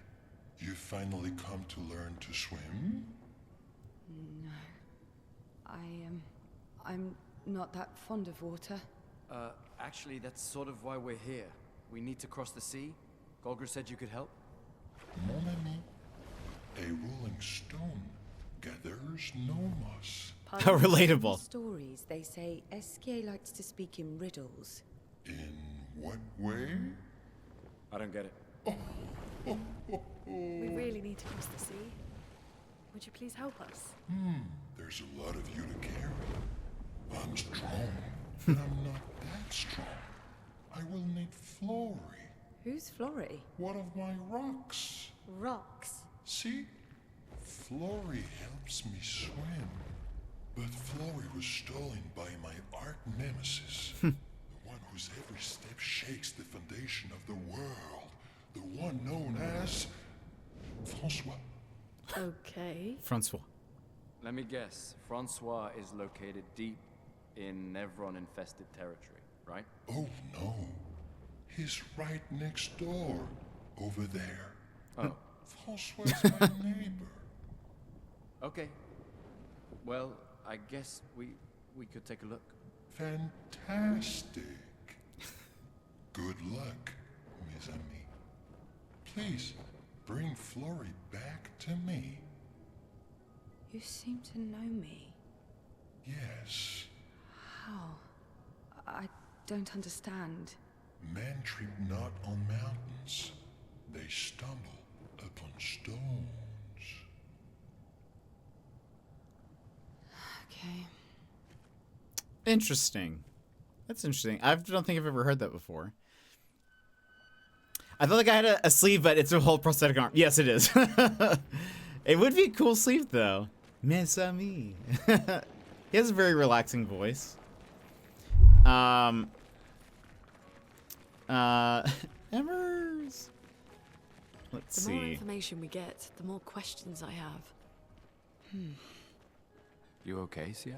You finally come to learn to swim? No. I'm not that fond of water. Actually, that's sort of why we're here. We need to cross the sea. Golger said you could help. Mon ami, a rolling stone gathers no moss. How relatable. Stories, they say Esquier likes to speak in riddles. In what way? I don't get it. We really need to cross the sea. Would you please help us? There's a lot of you to carry. I'm strong, but I'm not that strong. I will need Flory, Who's Flory? one of my rocks. Rocks. See? Flory helps me swim. But Flory was stolen by my arch nemesis. The one whose every step shakes the foundation of the world. The one known as... Francois. Okay. Francois. Let me guess. Francois is located deep in Nevron-infested territory, right? Oh no. He's right next door. Over there. Oh. Francois is my neighbor. Okay. Well, I guess we could take a look. Fantastic. Good luck, mes amis. Please, bring Florrie back to me. You seem to know me. Yes. How? I don't understand. Men trip not on mountains. They stumble upon stones. Okay. Interesting. That's interesting. I don't think I've ever heard that before. I felt like I had a sleeve, but it's a whole prosthetic arm. Yes, it is. It would be a cool sleeve, though. Mes amis. He has a very relaxing voice. Embers. Let's The more see. information we get, the more questions I have. You okay, Sia?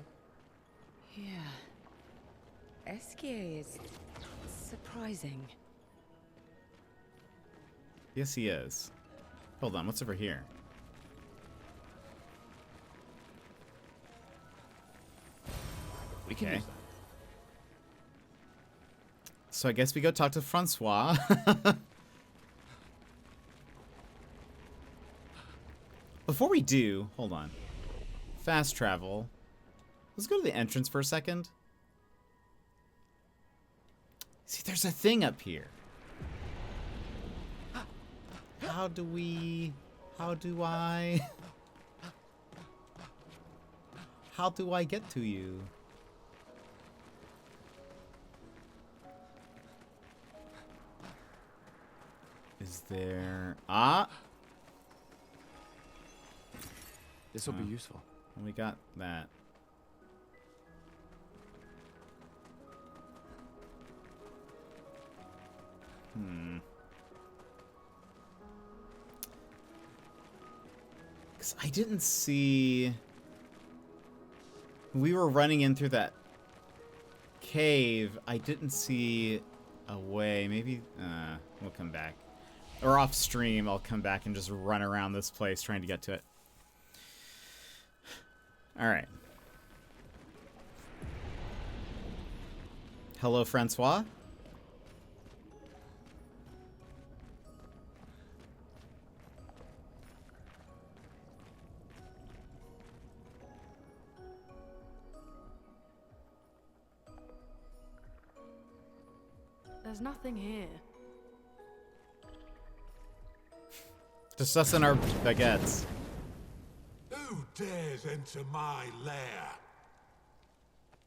Yeah. Esquier is surprising. Yes, he is. Hold on, what's over here? We can Okay. use that. So I guess we go talk to Francois. Before we do, hold on. Fast travel. Let's go to the entrance for a second. See, there's a thing up here. How do I get to you? Is there... Ah! This will be useful. We got that. Because I didn't see... We were running in through that cave. I didn't see a way. Maybe we'll come back. Or off stream, I'll come back and just run around this place trying to get to it. All right. Hello, Francois. There's nothing here. Just us and our baguettes. Who dares enter my lair?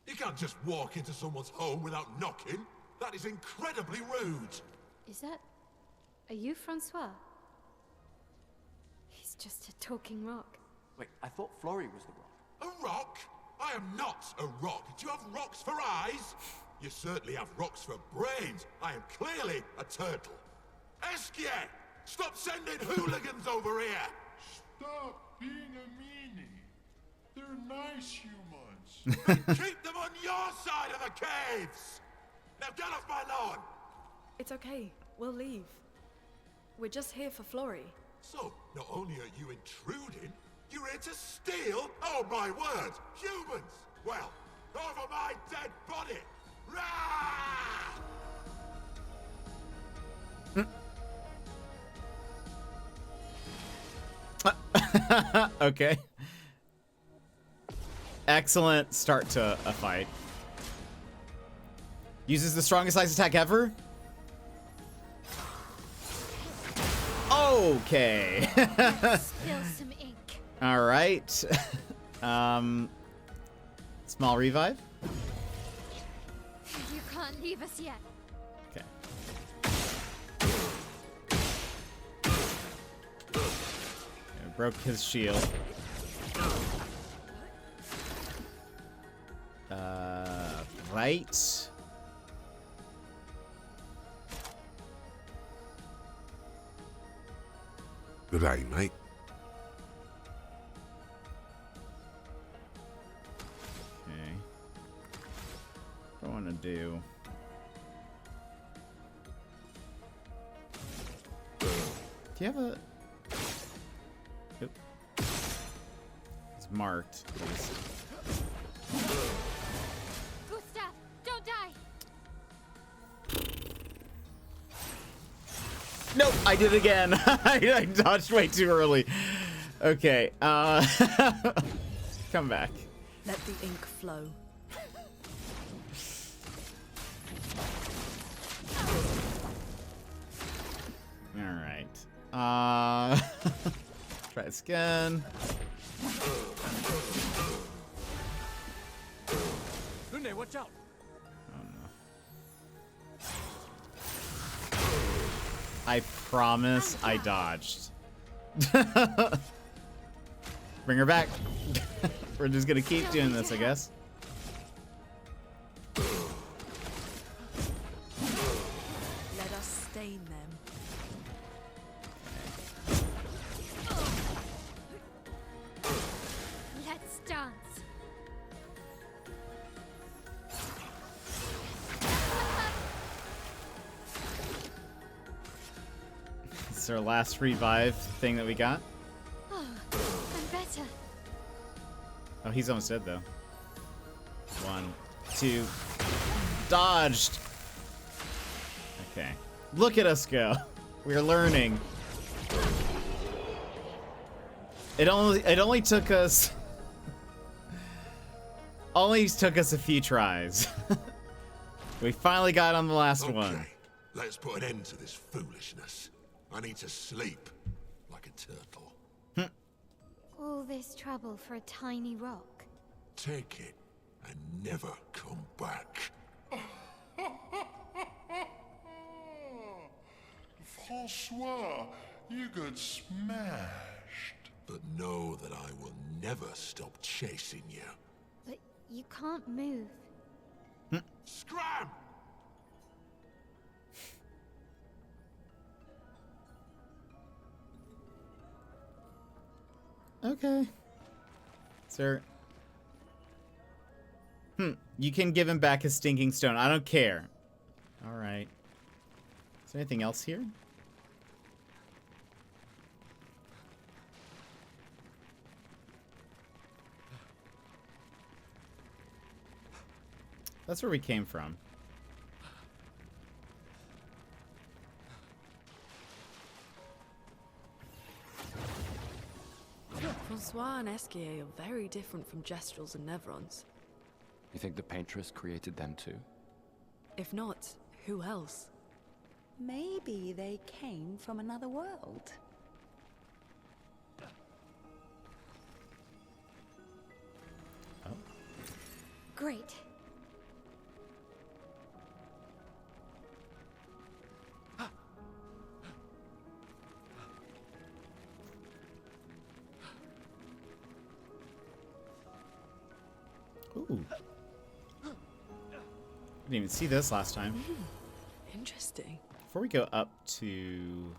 You can't just walk into someone's home without knocking. That is incredibly rude. Is that... Are you Francois? He's just a talking rock. Wait, I thought Florrie was the rock. A rock? I am not a rock. Do you have rocks for eyes? You certainly have rocks for brains. I am clearly a turtle. Esquier! Stop sending hooligans over here! Stop being a meanie. They're nice humans. Keep them on your side of the caves! Now get off my lawn! It's okay. We'll leave. We're just here for Florrie. So, not only are you intruding, you're here to steal? Oh my word! Humans! Well, over my dead body! Rah! Okay. Excellent start to a fight. Uses the strongest ice attack ever? Okay. Spill some ink. All right. Small revive. You can't leave us yet. Okay. Broke his shield. Right. Good day, mate. Okay. What do I want to do? Do you have a... Oop. It's marked, at least. Gustav, don't die! Nope, I did it again. I dodged way too early. Okay, come back. Let the ink flow. Alright. Try this again. Lunde, watch out! Oh no. I promise I dodged. Bring her back. We're just gonna keep doing this, I guess. Let us stain them. Let's dance. This is our last revive thing that we got. Oh, I'm better. Oh, he's almost dead though. 1, 2, dodged. Okay, look at us go. We're learning. It only took us a few tries. We finally got on the last one. Let's put an end to this foolishness. I need to sleep like a turtle. All this trouble for a tiny rock. Take it and never come back. Francois, you got smashed. But know that I will never stop chasing you. But you can't move. Scram! Okay. Sir. You can give him back his stinking stone. I don't care. Alright. Is there anything else here? That's where we came from. Francois and Esquier are very different from Gestrels and Nevrons. You think the paintress created them too? If not, who else? Maybe they came from another world. Oh. Great. Ooh. Didn't even see this last time. Interesting. Before we go up to...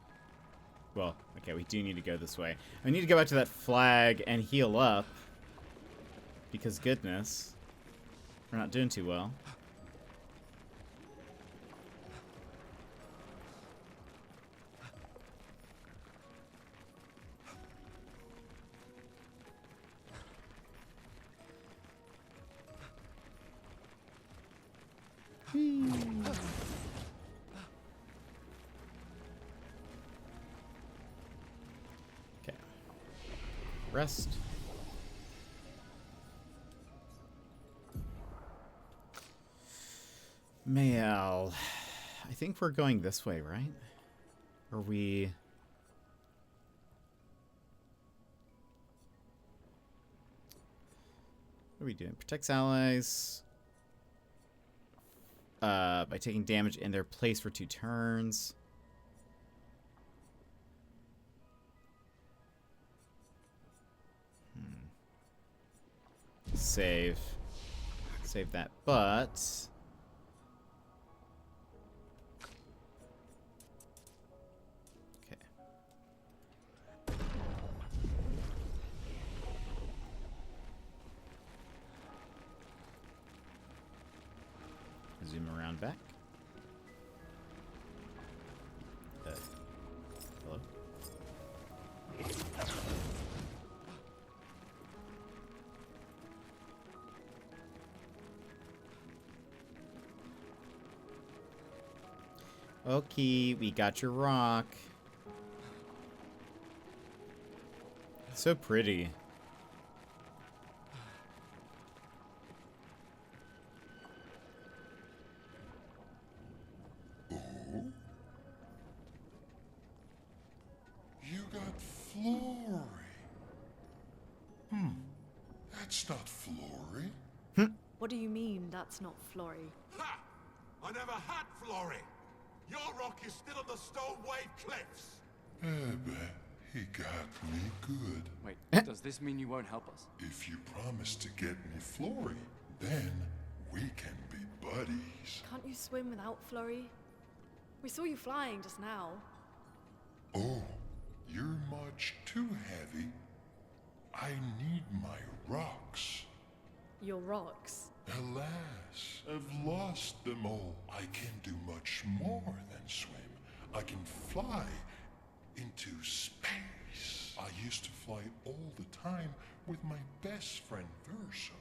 Well, okay, we do need to go this way. I need to go back to that flag and heal up. Because goodness, we're not doing too well. Okay. Rest. Mael. I think we're going this way, right? Or we... What are we doing? Protects allies by taking damage in their place for 2 turns. Save that, but okay. Zoom around back. Hello? Okay, we got your rock. So pretty. Oh? You got Flory. That's not Flory. What do you mean that's not Flory? Ha! I never had Flory. Your rock is still on the Stone Wave Cliffs. He got me good. Wait, does this mean you won't help us? If you promise to get me Flory, then we can be buddies. Can't you swim without Flory? We saw you flying just now. Oh, you're much too heavy. I need my rocks. Your rocks. Alas, I've lost them all. I can do much more than swim. I can fly into space. I used to fly all the time with my best friend Verso.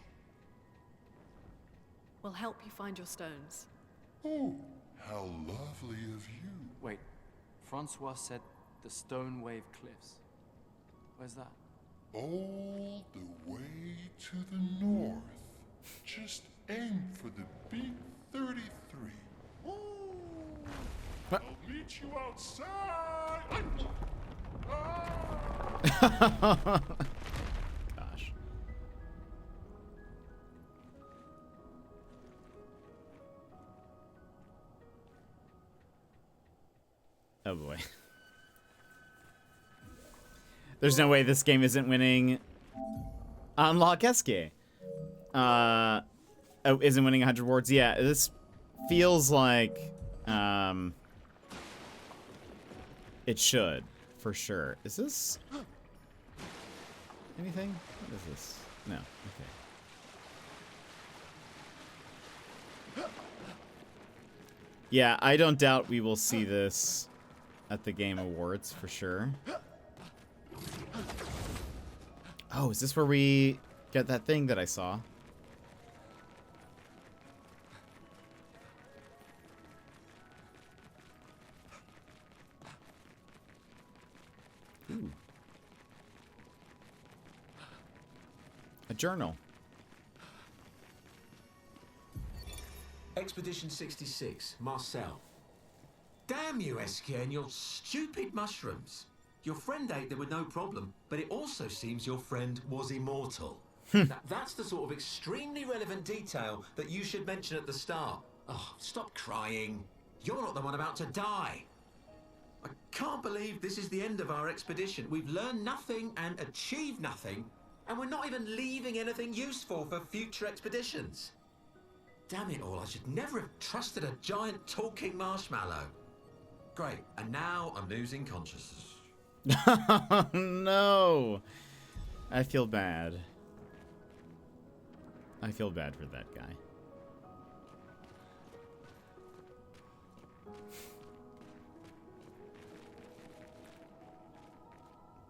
We'll help you find your stones. Oh, how lovely of you. Wait, Francois said the Stone Wave Cliffs. Where's that? All the way to the north. Just aim for the big 33. Ooh, I'll meet you outside. Gosh. Oh boy. There's no way this game isn't winning Unlock Escape. Oh, isn't winning 100 rewards. Yeah, this feels like it should, for sure. Is this anything? What is this? No. Okay. Yeah, I don't doubt we will see this at the Game Awards for sure. Oh, is this where we get that thing that I saw? Ooh. A journal. Expedition 66, Marcel. Damn you, Eskia, and your stupid mushrooms. Your friend ate them with no problem, but it also seems your friend was immortal. That's the sort of extremely relevant detail that you should mention at the start. Oh, stop crying. You're not the one about to die. I can't believe this is the end of our expedition. We've learned nothing and achieved nothing, and we're not even leaving anything useful for future expeditions. Damn it all, I should never have trusted a giant talking marshmallow. Great, and now I'm losing consciousness. No. I feel bad. I feel bad for that guy.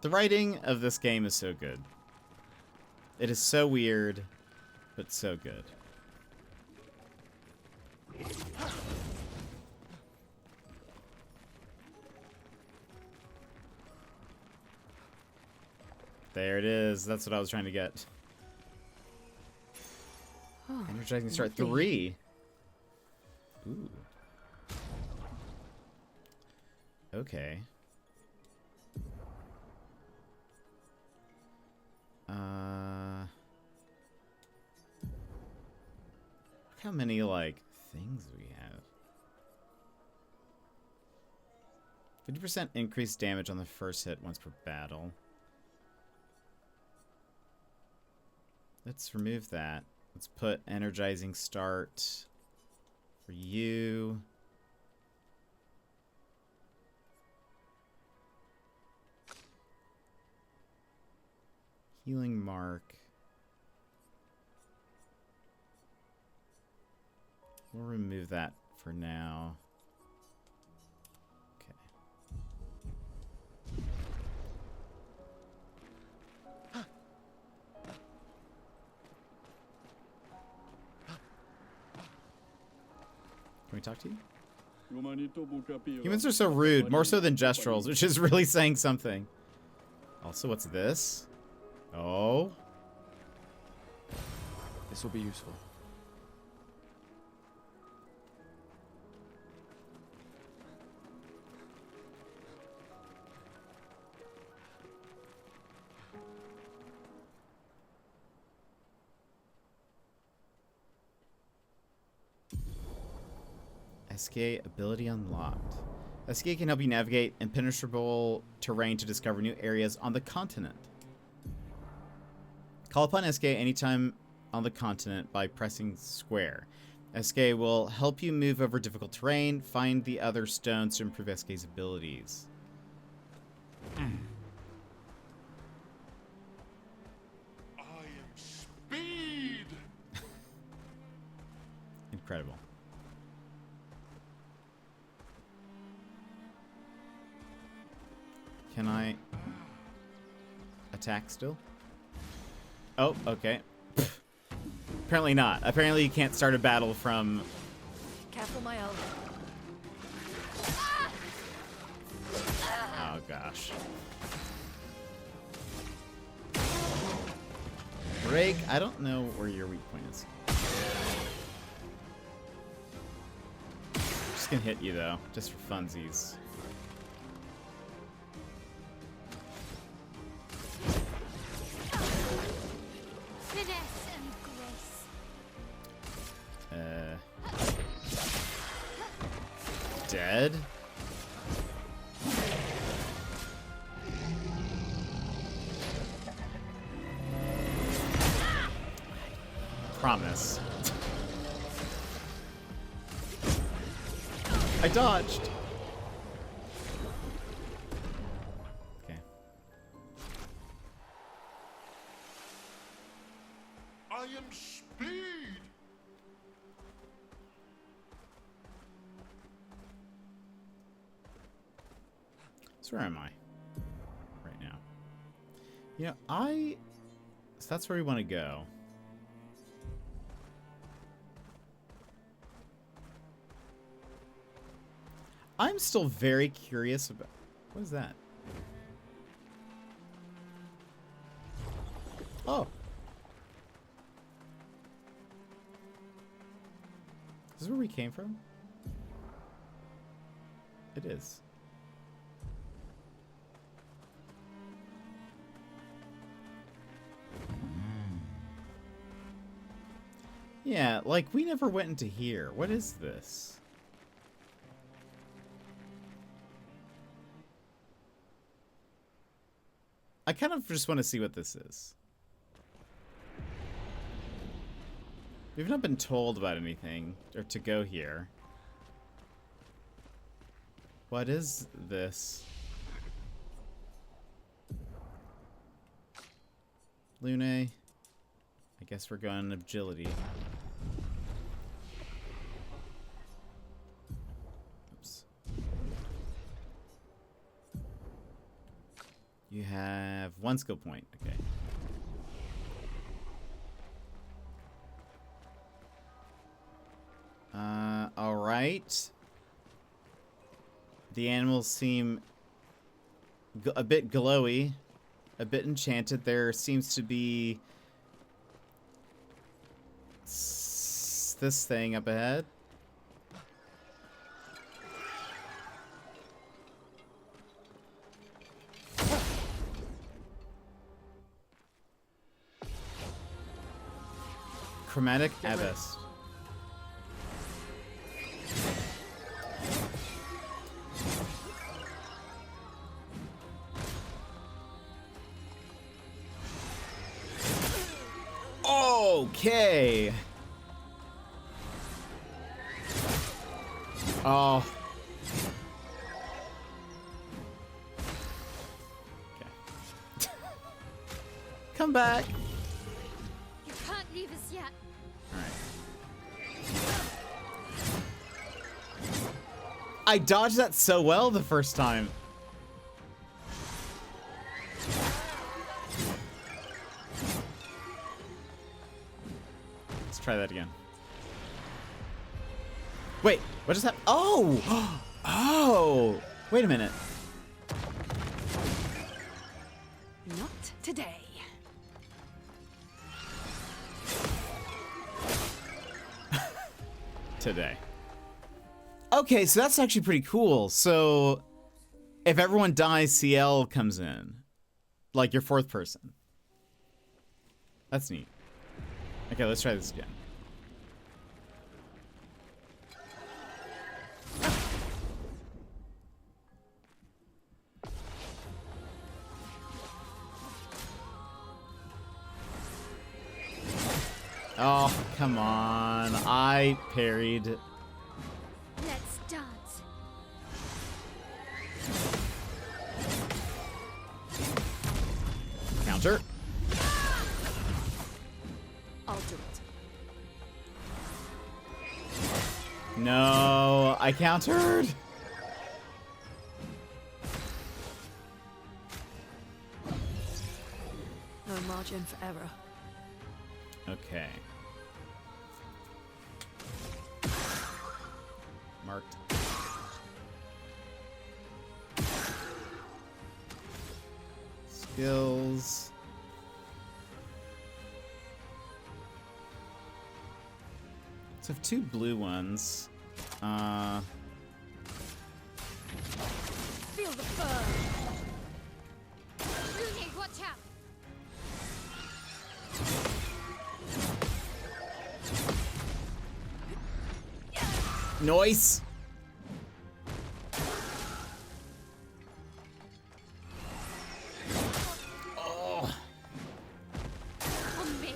The writing of this game is so good. It is so weird, but so good. There it is. That's what I was trying to get. Oh, Energizing start lovely. 3. Ooh. Okay. Look how many, like, things we have. 50% increased damage on the first hit once per battle. Let's remove that. Let's put energizing start for you. Healing mark. We'll remove that for now. Okay. Can we talk to you? Humans are so rude, more so than Gestrals, which is really saying something. Also, what's this? Oh. This will be useful. SK ability unlocked. SK can help you navigate impenetrable terrain to discover new areas on the continent. Call upon SK anytime on the continent by pressing square. SK will help you move over difficult terrain, find the other stones to improve SK's abilities. I am speed. Incredible. Can I attack still? Oh, okay. Apparently not. Apparently you can't start a battle from... Careful, my elbow. Oh, gosh. Break. I don't know where your weak point is. Just gonna hit you, though. Just for funsies. Dead? Promise. I dodged. Okay. I am speed. So where am I right now? You know, so that's where we want to go. I'm still very curious about... What is that? Oh. Is this where we came from? It is. Yeah, like, we never went into here. What is this? I kind of just want to see what this is. We've not been told about anything, or to go here. What is this? Lune. I guess we're going agility. Oops. You have one skill point. Okay. All right. The animals seem a bit glowy, a bit enchanted. There seems to be this thing up ahead. Chromatic Abyss. Okay. Oh. Okay. Come back. You can't leave us yet. I dodged that so well the first time. Let's try that again. Wait, what just happened? Oh! Oh! Wait a minute. Not today. Today. Okay, so that's actually pretty cool. So if everyone dies, CL comes in. Like your fourth person. That's neat. Okay, let's try this again. Oh, come on. I parried. Let's dance. Counter. I'll do it. No, I countered. No margin for error. Okay. Marked. Skills. Let's have two blue ones. Feel the burn. Rooney, watch out. Noise. Oh. On me.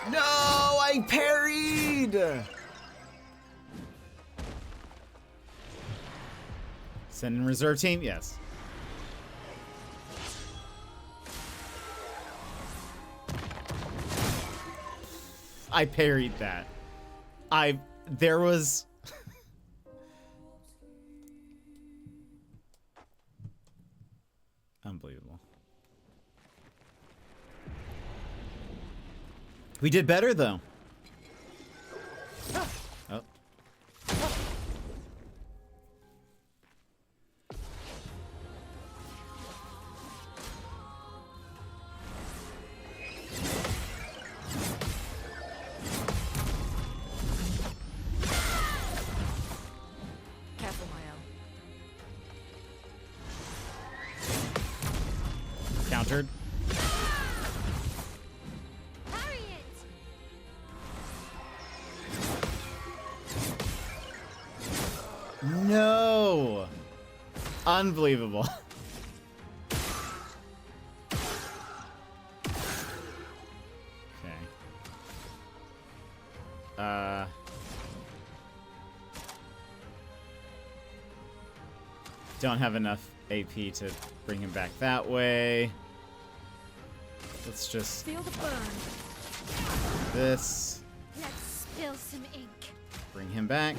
No, I parried. Send in reserve team? Yes. I parried that. There was... Unbelievable. We did better, though. Oh. Careful, Mael. Countered. Parry it. No! Unbelievable. Okay. Don't have enough AP to bring him back that way. Let's just Feel the burn. this. Let's spill some ink. Bring him back.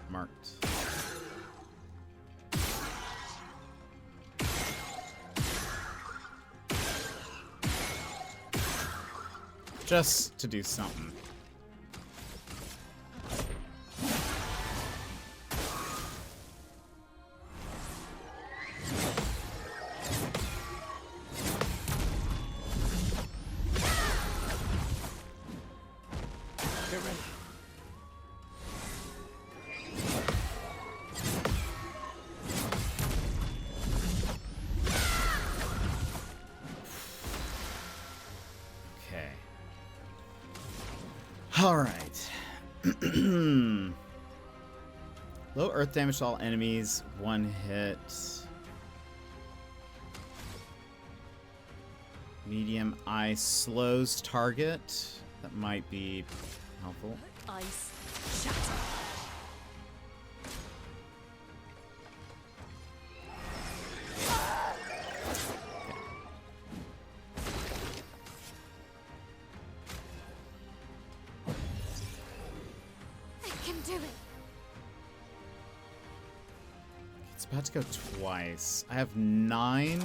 Marked. Just to do something. Get ready. Okay. All right. Low earth damage to all enemies. One hit. Medium ice slows target. That might be helpful. Ice. Shatter. can do it. It's about to go twice. I have 9.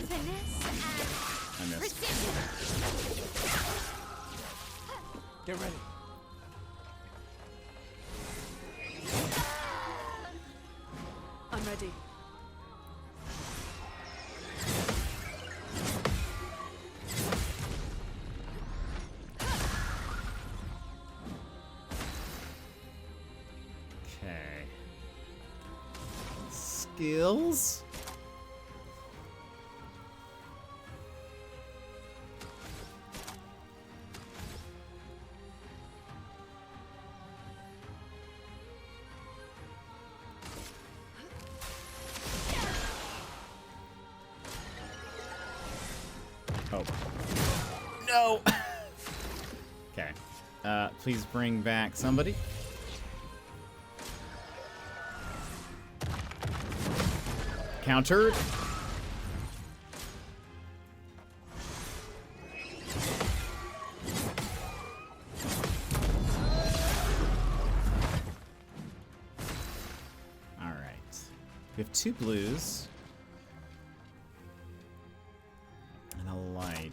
Finesse I and missed. precision. Get ready. I'm ready. Okay. Skills? Oh. No! Okay. Please bring back somebody. Countered. All right. We have 2 blues. And a light.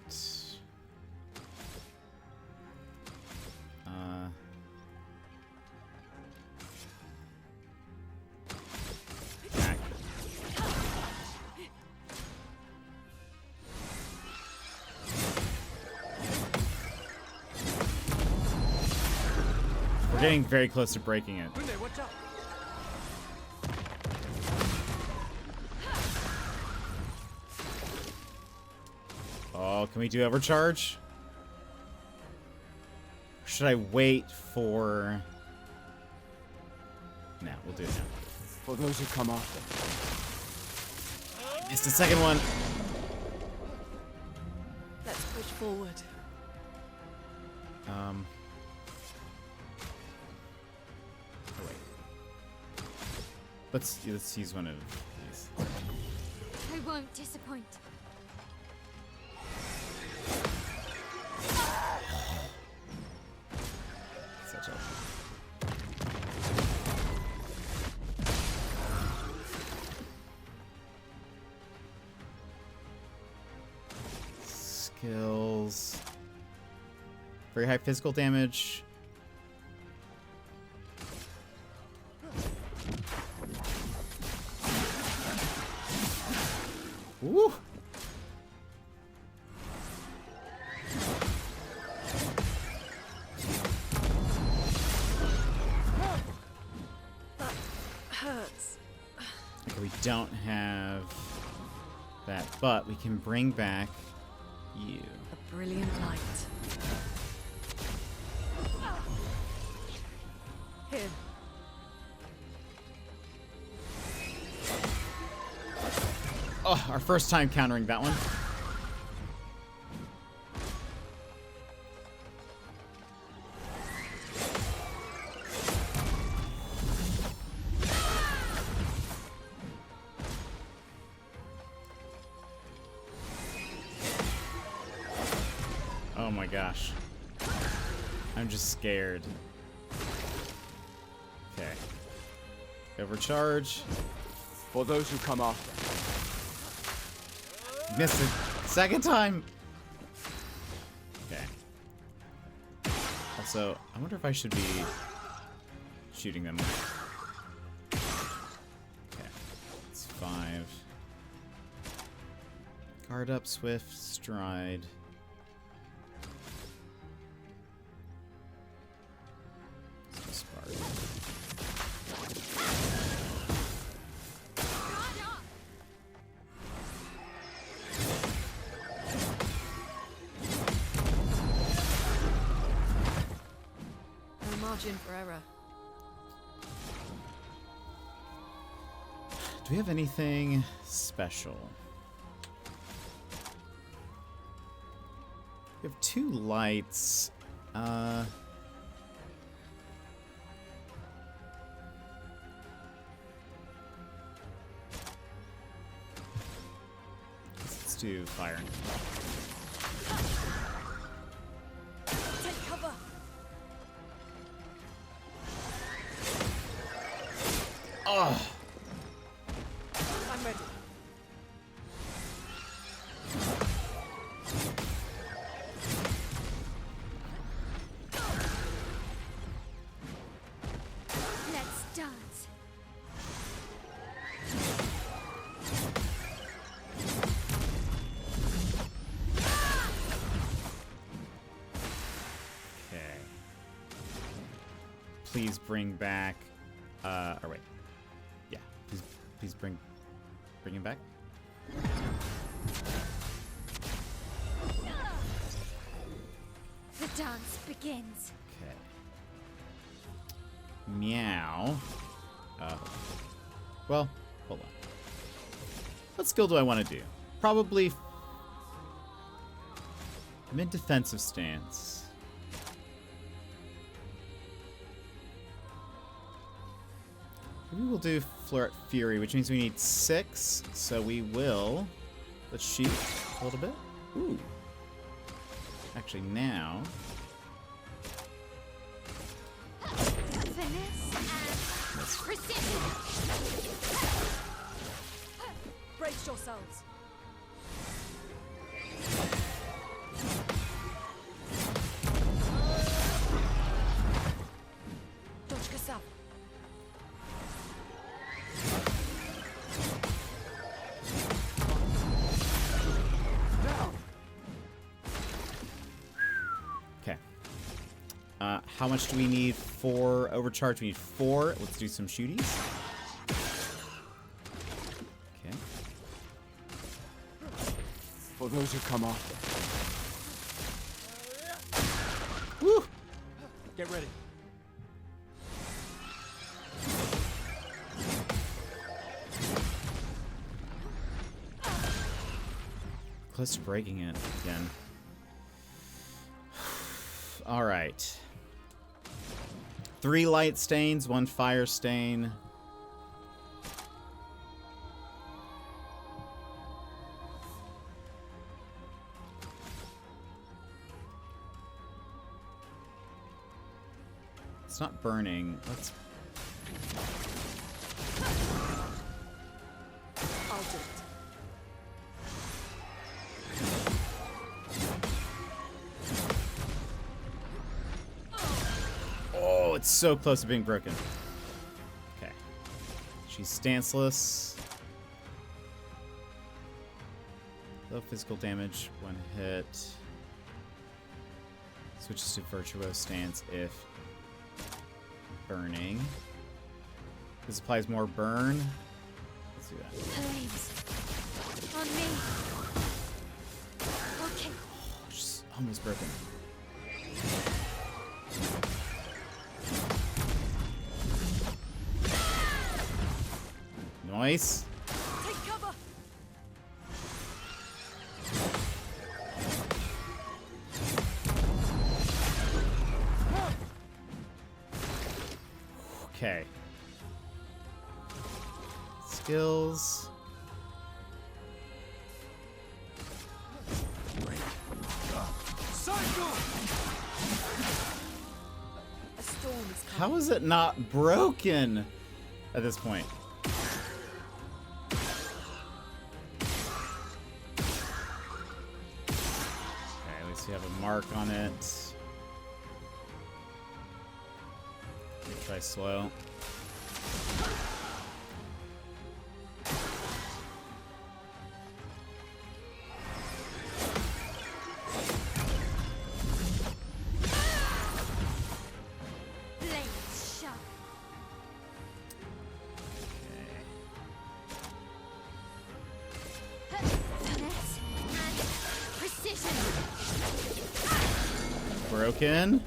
Back. We're getting very close to breaking it. Watch out. Oh, can we do overcharge? Or should I wait for... No, we'll do it now. For those who come after. It's the second one. Let's push forward. Oh, wait. Let's use one of these. I won't disappoint. Such a... Skills. Very high physical damage. Woo! That hurts. Okay, we don't have that, but we can bring back you. A brilliant light. Here. Oh, our first time countering that one. Oh my gosh. I'm just scared. Okay. Overcharge. For those who come after. Missed it. Second time. Okay. Also, I wonder if I should be shooting them. Okay. It's 5. Guard up, swift, stride. Let's do Spark. Margin for error. Do we have anything special? We have 2 lights. do fire. Take cover. Oh! I'm ready. Let's dance. Okay. Please bring back. Or wait. Yeah. Please bring him back. The dance begins. Okay. Meow. Well, hold on. What skill do I want to do? Probably mid-defensive stance. Maybe we'll do Flirt Fury, which means we need 6. So we will. Let's shoot a little bit. Ooh. Actually, now. Finesse and precision. Brace yourselves. Dodge Kassav. Okay. How much do we need for overcharge? We need 4. Let's do some shooties. Okay. For those who come after. Woo! Get ready. Close to breaking it again. All right. 3 light stains, 1 fire stain. It's not burning. Let's. I'll do it. Oh, it's so close to being broken. Okay. She's stanceless. Low physical damage, 1 hit. Switches to virtuose stance if burning. This applies more burn. Let's do that. Flames. On me. Okay. Oh, she's almost broken. Nice. Take cover. Okay. Skills. A storm is coming. How is it not broken at this point? Okay, at least you have a mark on it. Let me try slow. Blades sharp. Finesse and precision. Broken.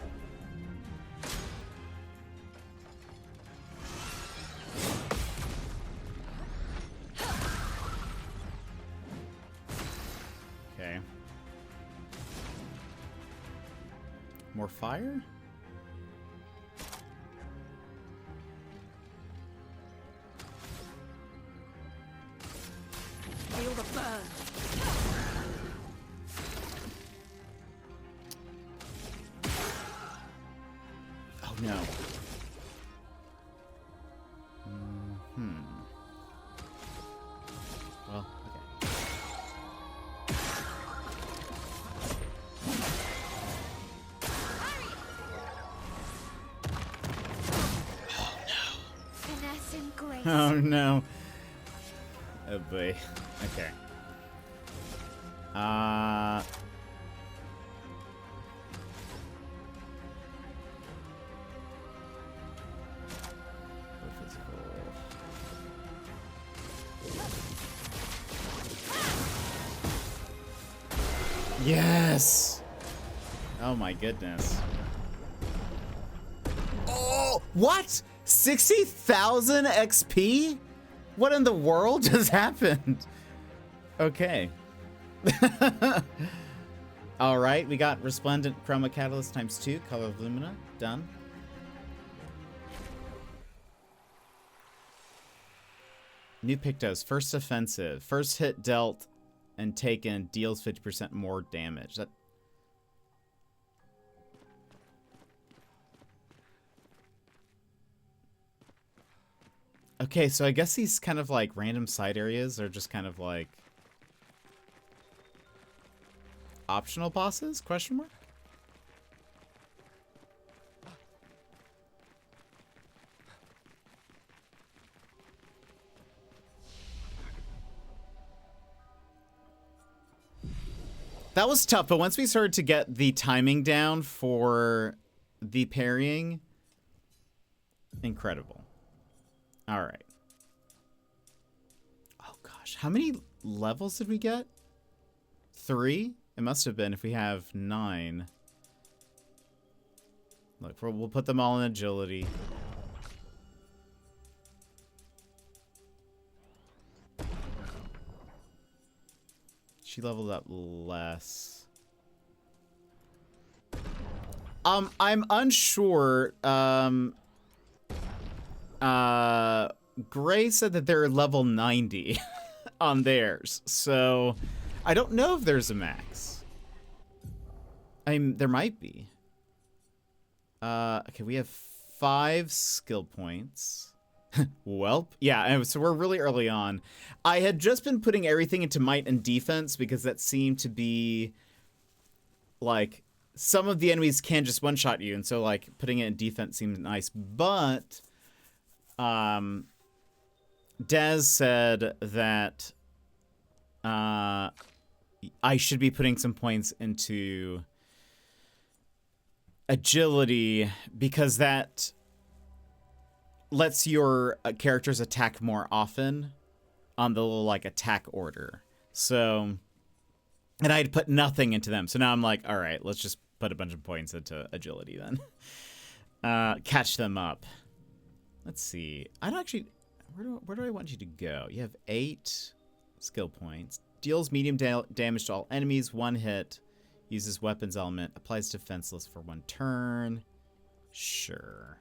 Okay. More fire? Feel the burn. No. Well, okay. Finesse and grace. Oh no. Oh boy. Okay. Yes! Oh my goodness. Oh, what? 60,000 XP? What in the world just happened? Okay. All right, we got Resplendent Chroma Catalyst ×2, Color of Lumina, done. New Pictos, first offensive. First hit dealt and taken deals 50% more damage. That. Okay, so I guess these kind of like random side areas are just kind of like optional bosses? Question mark? That was tough, but once we started to get the timing down for the parrying, incredible. All right. Oh gosh, how many levels did we get? 3? It must have been if we have 9. Look, we'll put them all in agility. She leveled up less. I'm unsure. Gray said that they're level 90 on theirs, so I don't know if there's a max. There might be. Okay, we have 5 skill points. Welp. Yeah, so we're really early on. I had just been putting everything into might and defense because that seemed to be like some of the enemies can just one-shot you, and so like putting it in defense seems nice. But Des said that I should be putting some points into agility because that lets your characters attack more often on the little like attack order. So, and I had put nothing into them. So now I'm like, all right, let's just put a bunch of points into agility then. Catch them up. Let's see. I don't actually, where do I want you to go? You have 8 skill points. Deals medium damage to all enemies, 1 hit. Uses weapons element. Applies defenseless for 1 turn. Sure.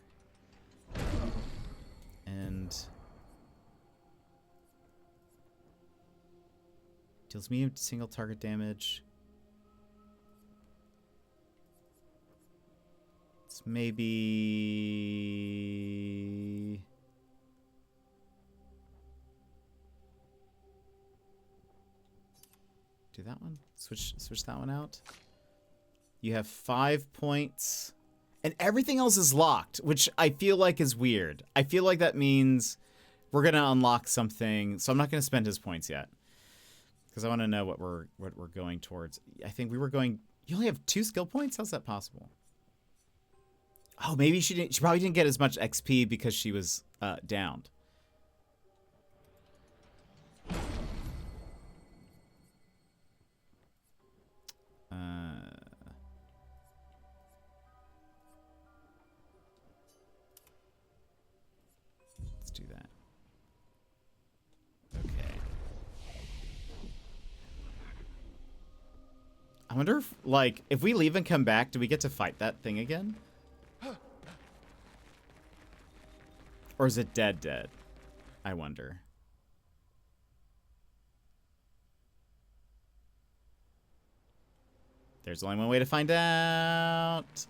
And deals medium single target damage. It's maybe do that one. Switch that one out. You have 5 points. And everything else is locked, which I feel like is weird. I feel like that means we're going to unlock something. So I'm not going to spend his points yet. Because I want to know what we're going towards. I think we were going... You only have 2 skill points? How's that possible? Oh, maybe she probably didn't get as much XP because she was downed. Let's do that. Okay. I wonder if, like, if we leave and come back, do we get to fight that thing again? Or is it dead? I wonder. There's only one way to find out.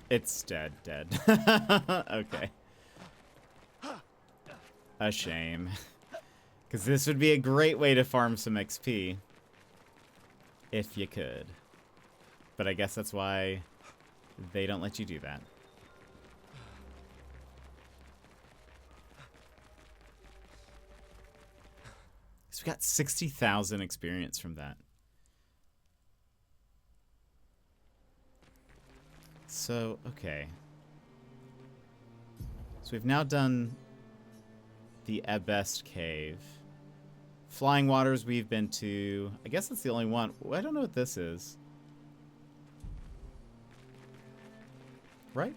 It's dead. Okay. A shame. Because this would be a great way to farm some XP. If you could. But I guess that's why they don't let you do that. So we got 60,000 experience from that. So, okay. So we've now done the Ebest Cave. Flying Waters we've been to. I guess that's the only one. I don't know what this is. Right?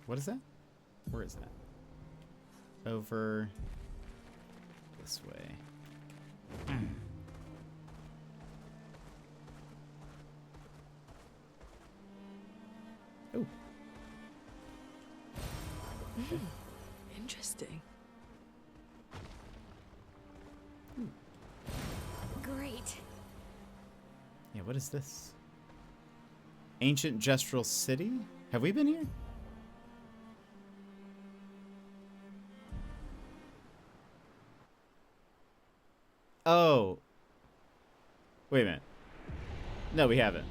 What is that? Where is that? Over this way. Oh. Interesting. Great. Yeah, what is this? Ancient Gestural City? Have we been here? Oh. Wait a minute. No, we haven't.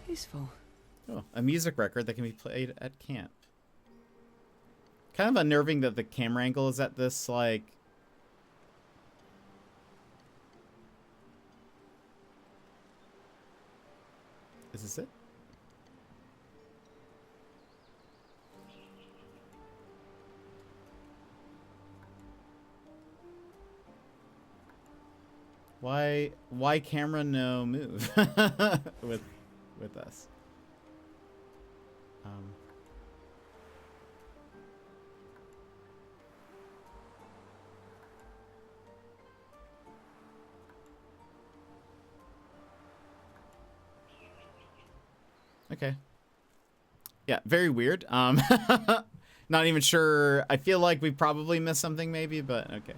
Useful. Oh, a music record that can be played at camp. Kind of unnerving that the camera angle is at this, like... Is this it? Why camera no move with us? Okay. Yeah, very weird. Not even sure. I feel like we probably missed something maybe, but okay.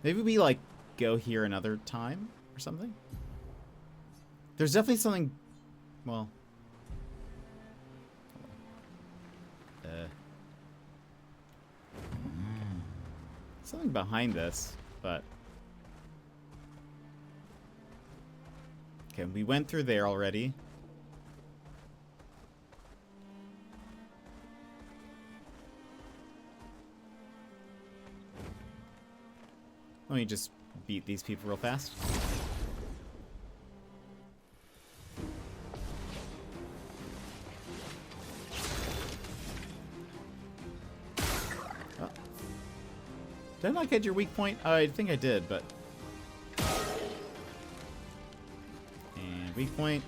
Maybe we, like, go here another time or something? There's definitely something... Well... Something behind this, but... Okay, we went through there already. Let me just beat these people real fast. Oh. Did I not get your weak point? I think I did, but... And weak point.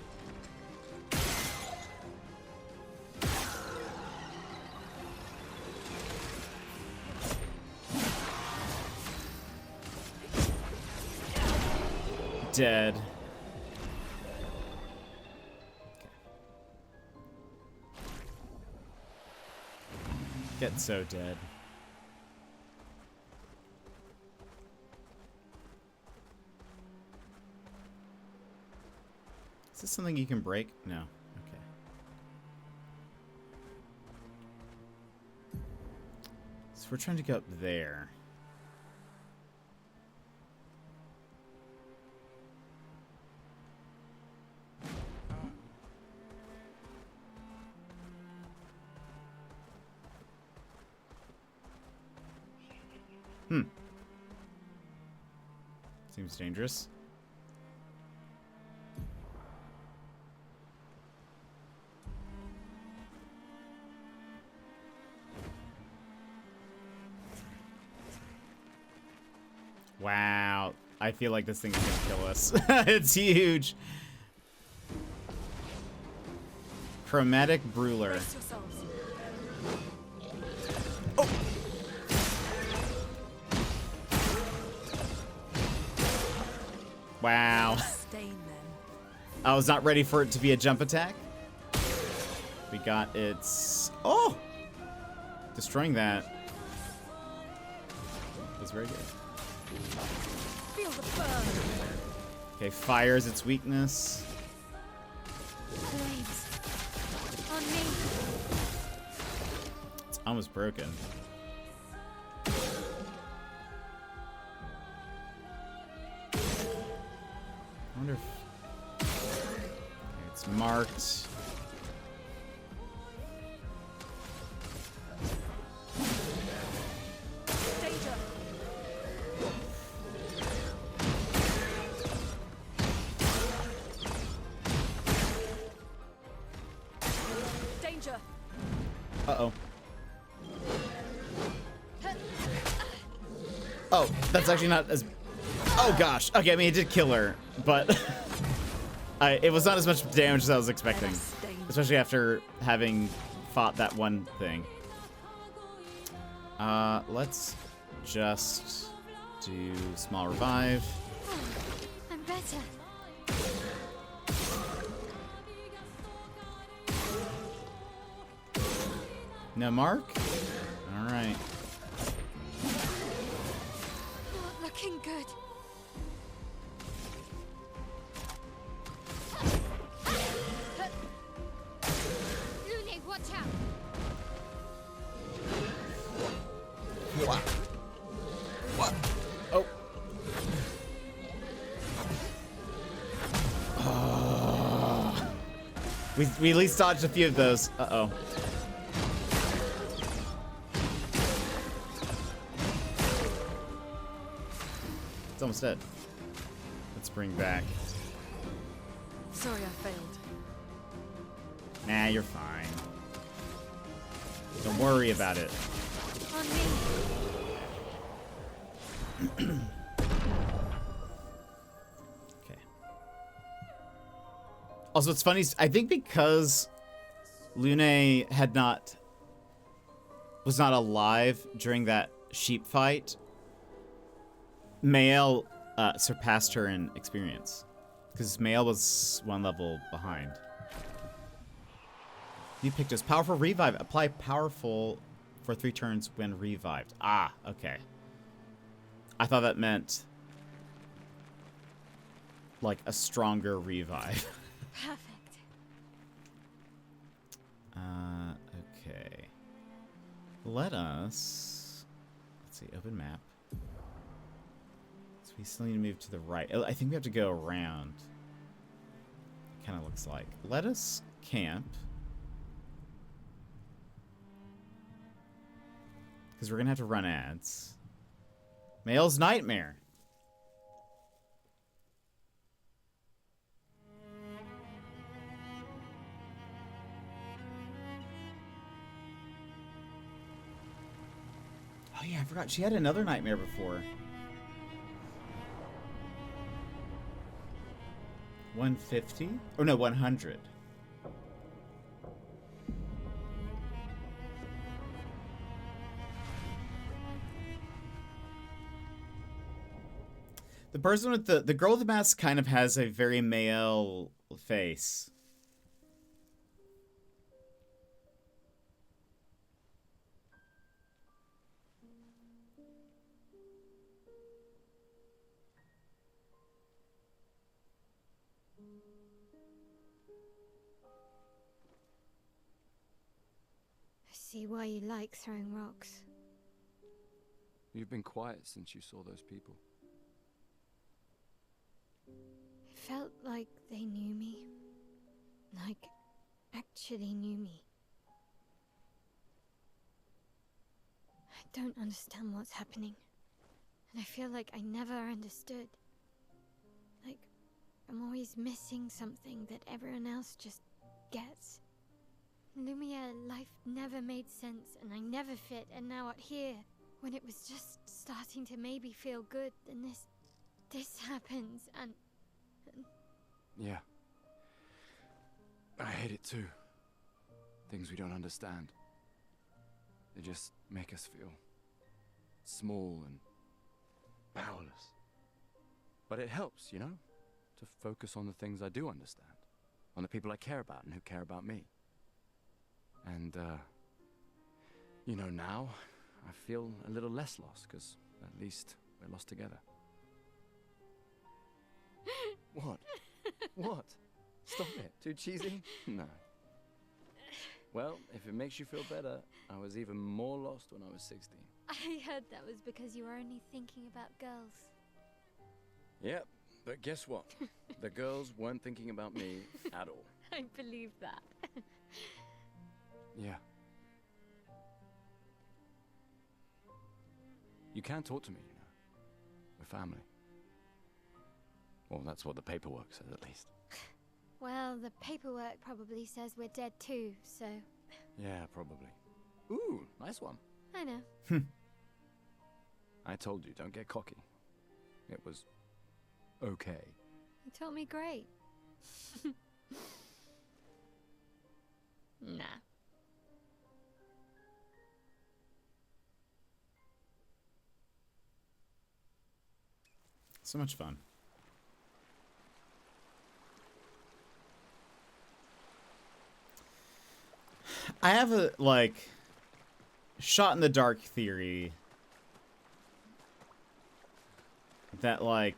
Dead. Okay. Get so dead. Is this something you can break? No. Okay. So we're trying to go up there. Seems dangerous. Wow. I feel like this thing is gonna kill us. It's huge. Chromatic Brûler. Oh! Wow. I was not ready for it to be a jump attack. We got its... Oh! Destroying that. was very good. Feel the burn. Okay, fire is its weakness. Flames. On me. It's almost broken. I wonder if... Okay, it's marked. Danger. Danger. Uh-oh. Oh, that's actually not as... Oh, gosh. Okay, I mean, it did kill her, but... it was not as much damage as I was expecting. Especially after having fought that one thing. Let's just do small revive. I'm better. No mark? Alright. Not looking good. Lune, watch out. What? What? Oh. We at least dodged a few of those. Uh-oh. It's almost dead. Let's bring back. Sorry I failed. Nah, you're fine. Don't worry about it. On me. Okay. Also, what's funny is I think because Lune was not alive during that sheep fight, Mael surpassed her in experience. Because Mael was one level behind. You picked us. Powerful revive. Apply powerful for 3 turns when revived. Ah, okay. I thought that meant like a stronger revive. Perfect. Okay. Let us... Let's see, open map. So we still need to move to the right. I think we have to go around. Kind of looks like. Let us camp. Because we're going to have to run ads. Mael's Nightmare. Oh yeah, I forgot. She had another nightmare before. 150? Oh no, 100. The person with the girl with the mask kind of has a very male face. I see why you like throwing rocks. You've been quiet since you saw those people. It felt like they knew me. Like, actually knew me. I don't understand what's happening. And I feel like I never understood. Like, I'm always missing something that everyone else just gets. Lumiere life never made sense, and I never fit, and now out here, when it was just starting to maybe feel good, then this happens, and... Yeah. I hate it too. Things we don't understand. They just make us feel small and powerless. But it helps, you know, to focus on the things I do understand, on the people I care about and who care about me. And, you know, now I feel a little less lost because At least we're lost together. What? What? Stop it. Too cheesy? No. Well, if it makes you feel better, I was even more lost when I was 16. I heard that was because you were only thinking about girls. Yep, but guess what? The girls weren't thinking about me at all. I believe that. Yeah. You can talk to me, you know. We're family. Well, that's what the paperwork says, at least. Well, the paperwork probably says we're dead too, so... Yeah, probably. Ooh, nice one. I know. I told you, don't get cocky. It was... okay. You taught me great. Nah. So much fun. I have a, like, shot in the dark theory that, like,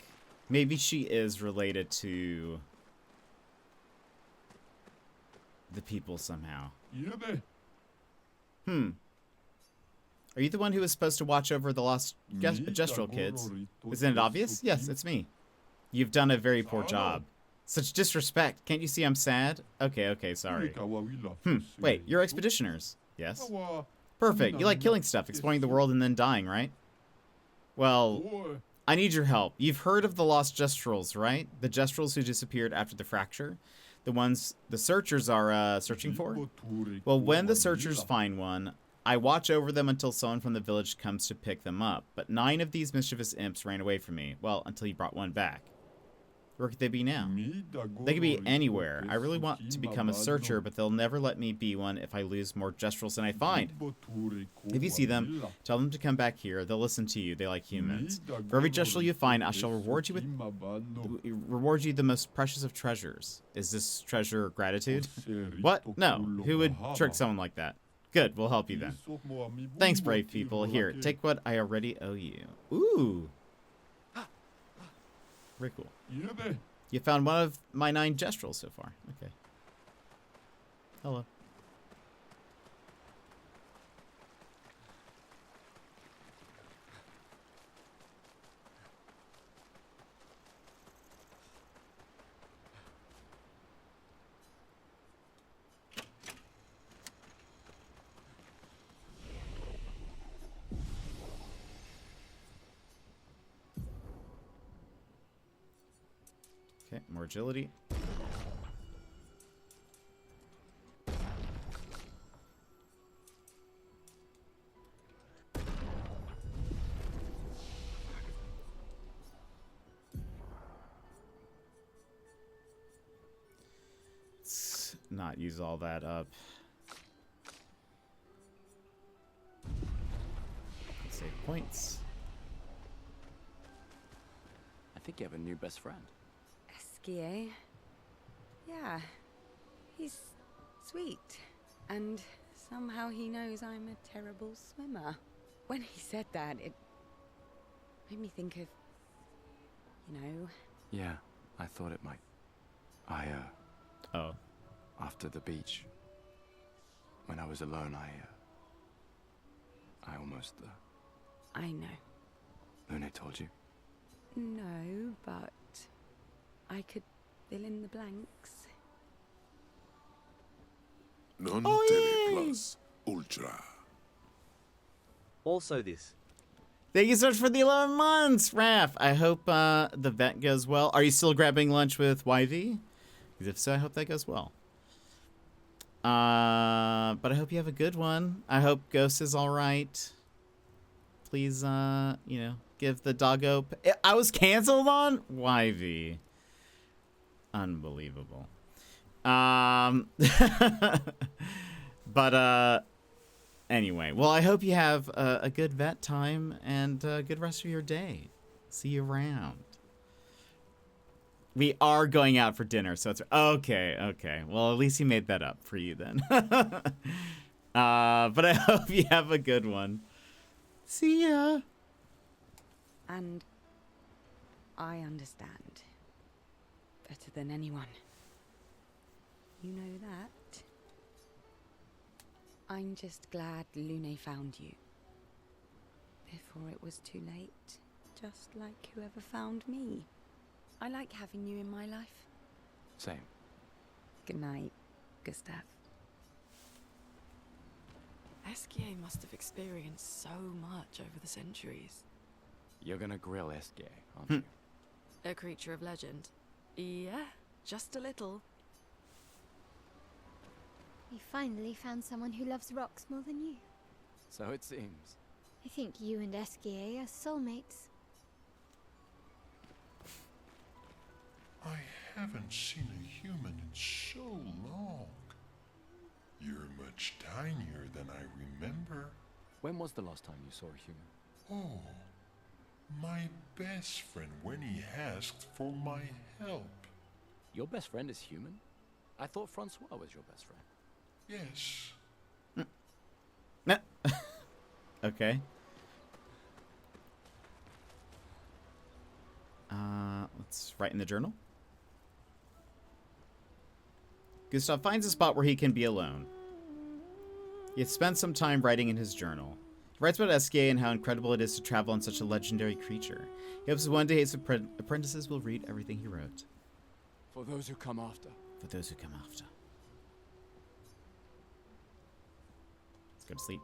maybe she is related to the people somehow. Are you the one who was supposed to watch over the lost Gestural kids? Isn't it obvious? Yes, it's me. You've done a very poor job. Such disrespect. Can't you see I'm sad? Okay, sorry. Wait, you're expeditioners? Yes. Perfect. You like killing stuff, exploring the world, and then dying, right? Well, I need your help. You've heard of the lost Gestrals, right? The Gestrals who disappeared after the fracture? The ones the searchers are searching for? Well, when the searchers find one, I watch over them until someone from the village comes to pick them up. But 9 of these mischievous imps ran away from me. Well, until you brought one back. Where could they be now? They could be anywhere. I really want to become a searcher, but they'll never let me be one if I lose more Gestrals than I find. If you see them, tell them to come back here. They'll listen to you. They like humans. For every Gestral you find, I shall reward you the most precious of treasures. Is this treasure gratitude? What? No. Who would trick someone like that? Good, we'll help you then. Thanks, brave people. Here, take what I already owe you. Ooh. Very cool. You found one of my 9 Gestrals so far. Okay. Hello. Okay, more agility. Let's not use all that up. Save points. I think you have a new best friend. Esquier. Yeah. He's sweet. And somehow he knows I'm a terrible swimmer. When he said that, it made me think of, you know... Yeah, I thought it might. Oh. After the beach, when I was alone, I almost... I know. Lune told you? No, but I could fill in the blanks. Non plus ultra. Also this. Thank you so much for the 11 months, Raph. I hope the vet goes well. Are you still grabbing lunch with YV? Because if so, I hope that goes well. But I hope you have a good one. I hope Ghost is all right. Please, you know, give the doggo... I was canceled on? YV. Unbelievable. But, anyway. Well, I hope you have a good vet time and a good rest of your day. See you around. We are going out for dinner, so it's... Okay. Well, at least he made that up for you then. But I hope you have a good one. See ya. And I understand. Better than anyone. You know that. I'm just glad Lune found you. Before it was too late. Just like whoever found me. I like having you in my life. Same. Good night, Gustav. Esquier must have experienced so much over the centuries. You're gonna grill Esquier, aren't you? A creature of legend. Yeah, just a little. We finally found someone who loves rocks more than you. So it seems. I think you and Esquier are soulmates. I haven't seen a human in so long. You're much tinier than I remember. When was the last time you saw a human? Oh, my best friend when he asked for my help. Your best friend is human? I thought Francois was your best friend. Yes. Okay. Let's write in the journal. Gustav finds a spot where he can be alone. He has spent some time writing in his journal. He writes about Esquier and how incredible it is to travel on such a legendary creature. He hopes one day his apprentices will read everything he wrote. For those who come after. For those who come after. Let's go to sleep.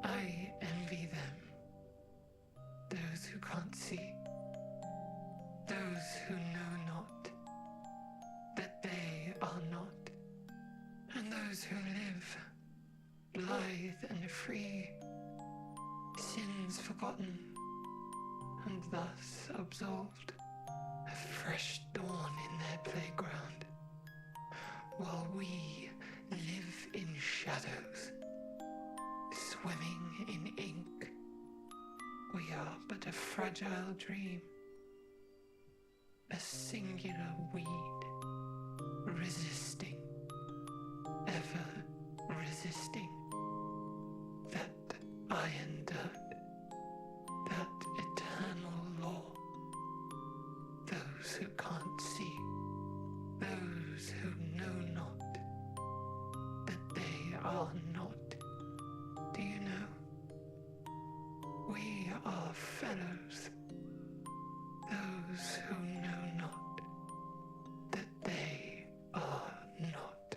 I envy them. Those who can't see. Those who know not that they are not. And those who live, blithe and free, sins forgotten, and thus absolved, a fresh dawn in their playground, while we live in shadows, swimming in ink. We are but a fragile dream, a singular weed, resisting, ever resisting, that iron dirt, that eternal law. Those who can't see, those who know not that they are not. Do you know? We are fellows. Those who know not that they are not.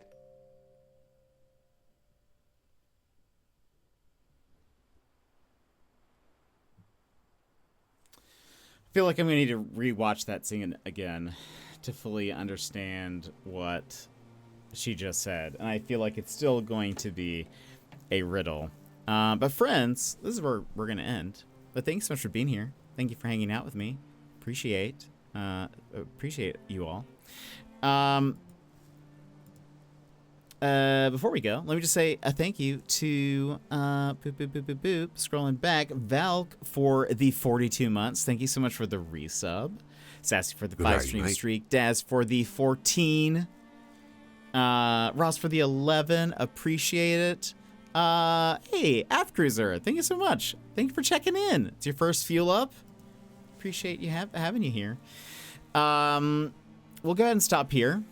I feel like I'm going to need to rewatch that scene again to fully understand what she just said. And I feel like it's still going to be a riddle. But friends, this is where we're going to end. But thanks so much for being here. Thank you for hanging out with me. Appreciate you all. Before we go, let me just say a thank you to scrolling back, Valk for the 42 months. Thank you so much for the resub. Sassy for the 5 stream streak. Daz for the 14. Ross for the 11. Appreciate it. Hey, App Cruiser, thank you so much. Thank you for checking in. It's your first fuel up. Appreciate you having you here. We'll go ahead and stop here.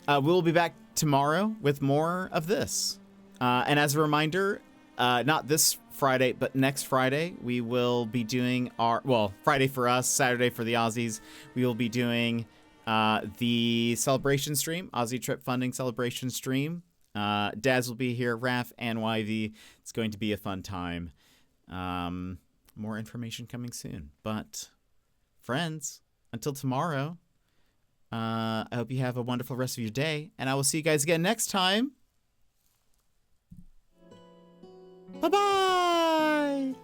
We'll be back tomorrow with more of this. And as a reminder, not this Friday, but next Friday, we will be doing our, well, Friday for us, Saturday for the Aussies. We will be doing the celebration stream, Aussie Trip Funding celebration stream. Daz will be here, Raph and YV. It's going to be a fun time. More information coming soon. But, friends, until tomorrow, I hope you have a wonderful rest of your day, and I will see you guys again next time. Bye-bye!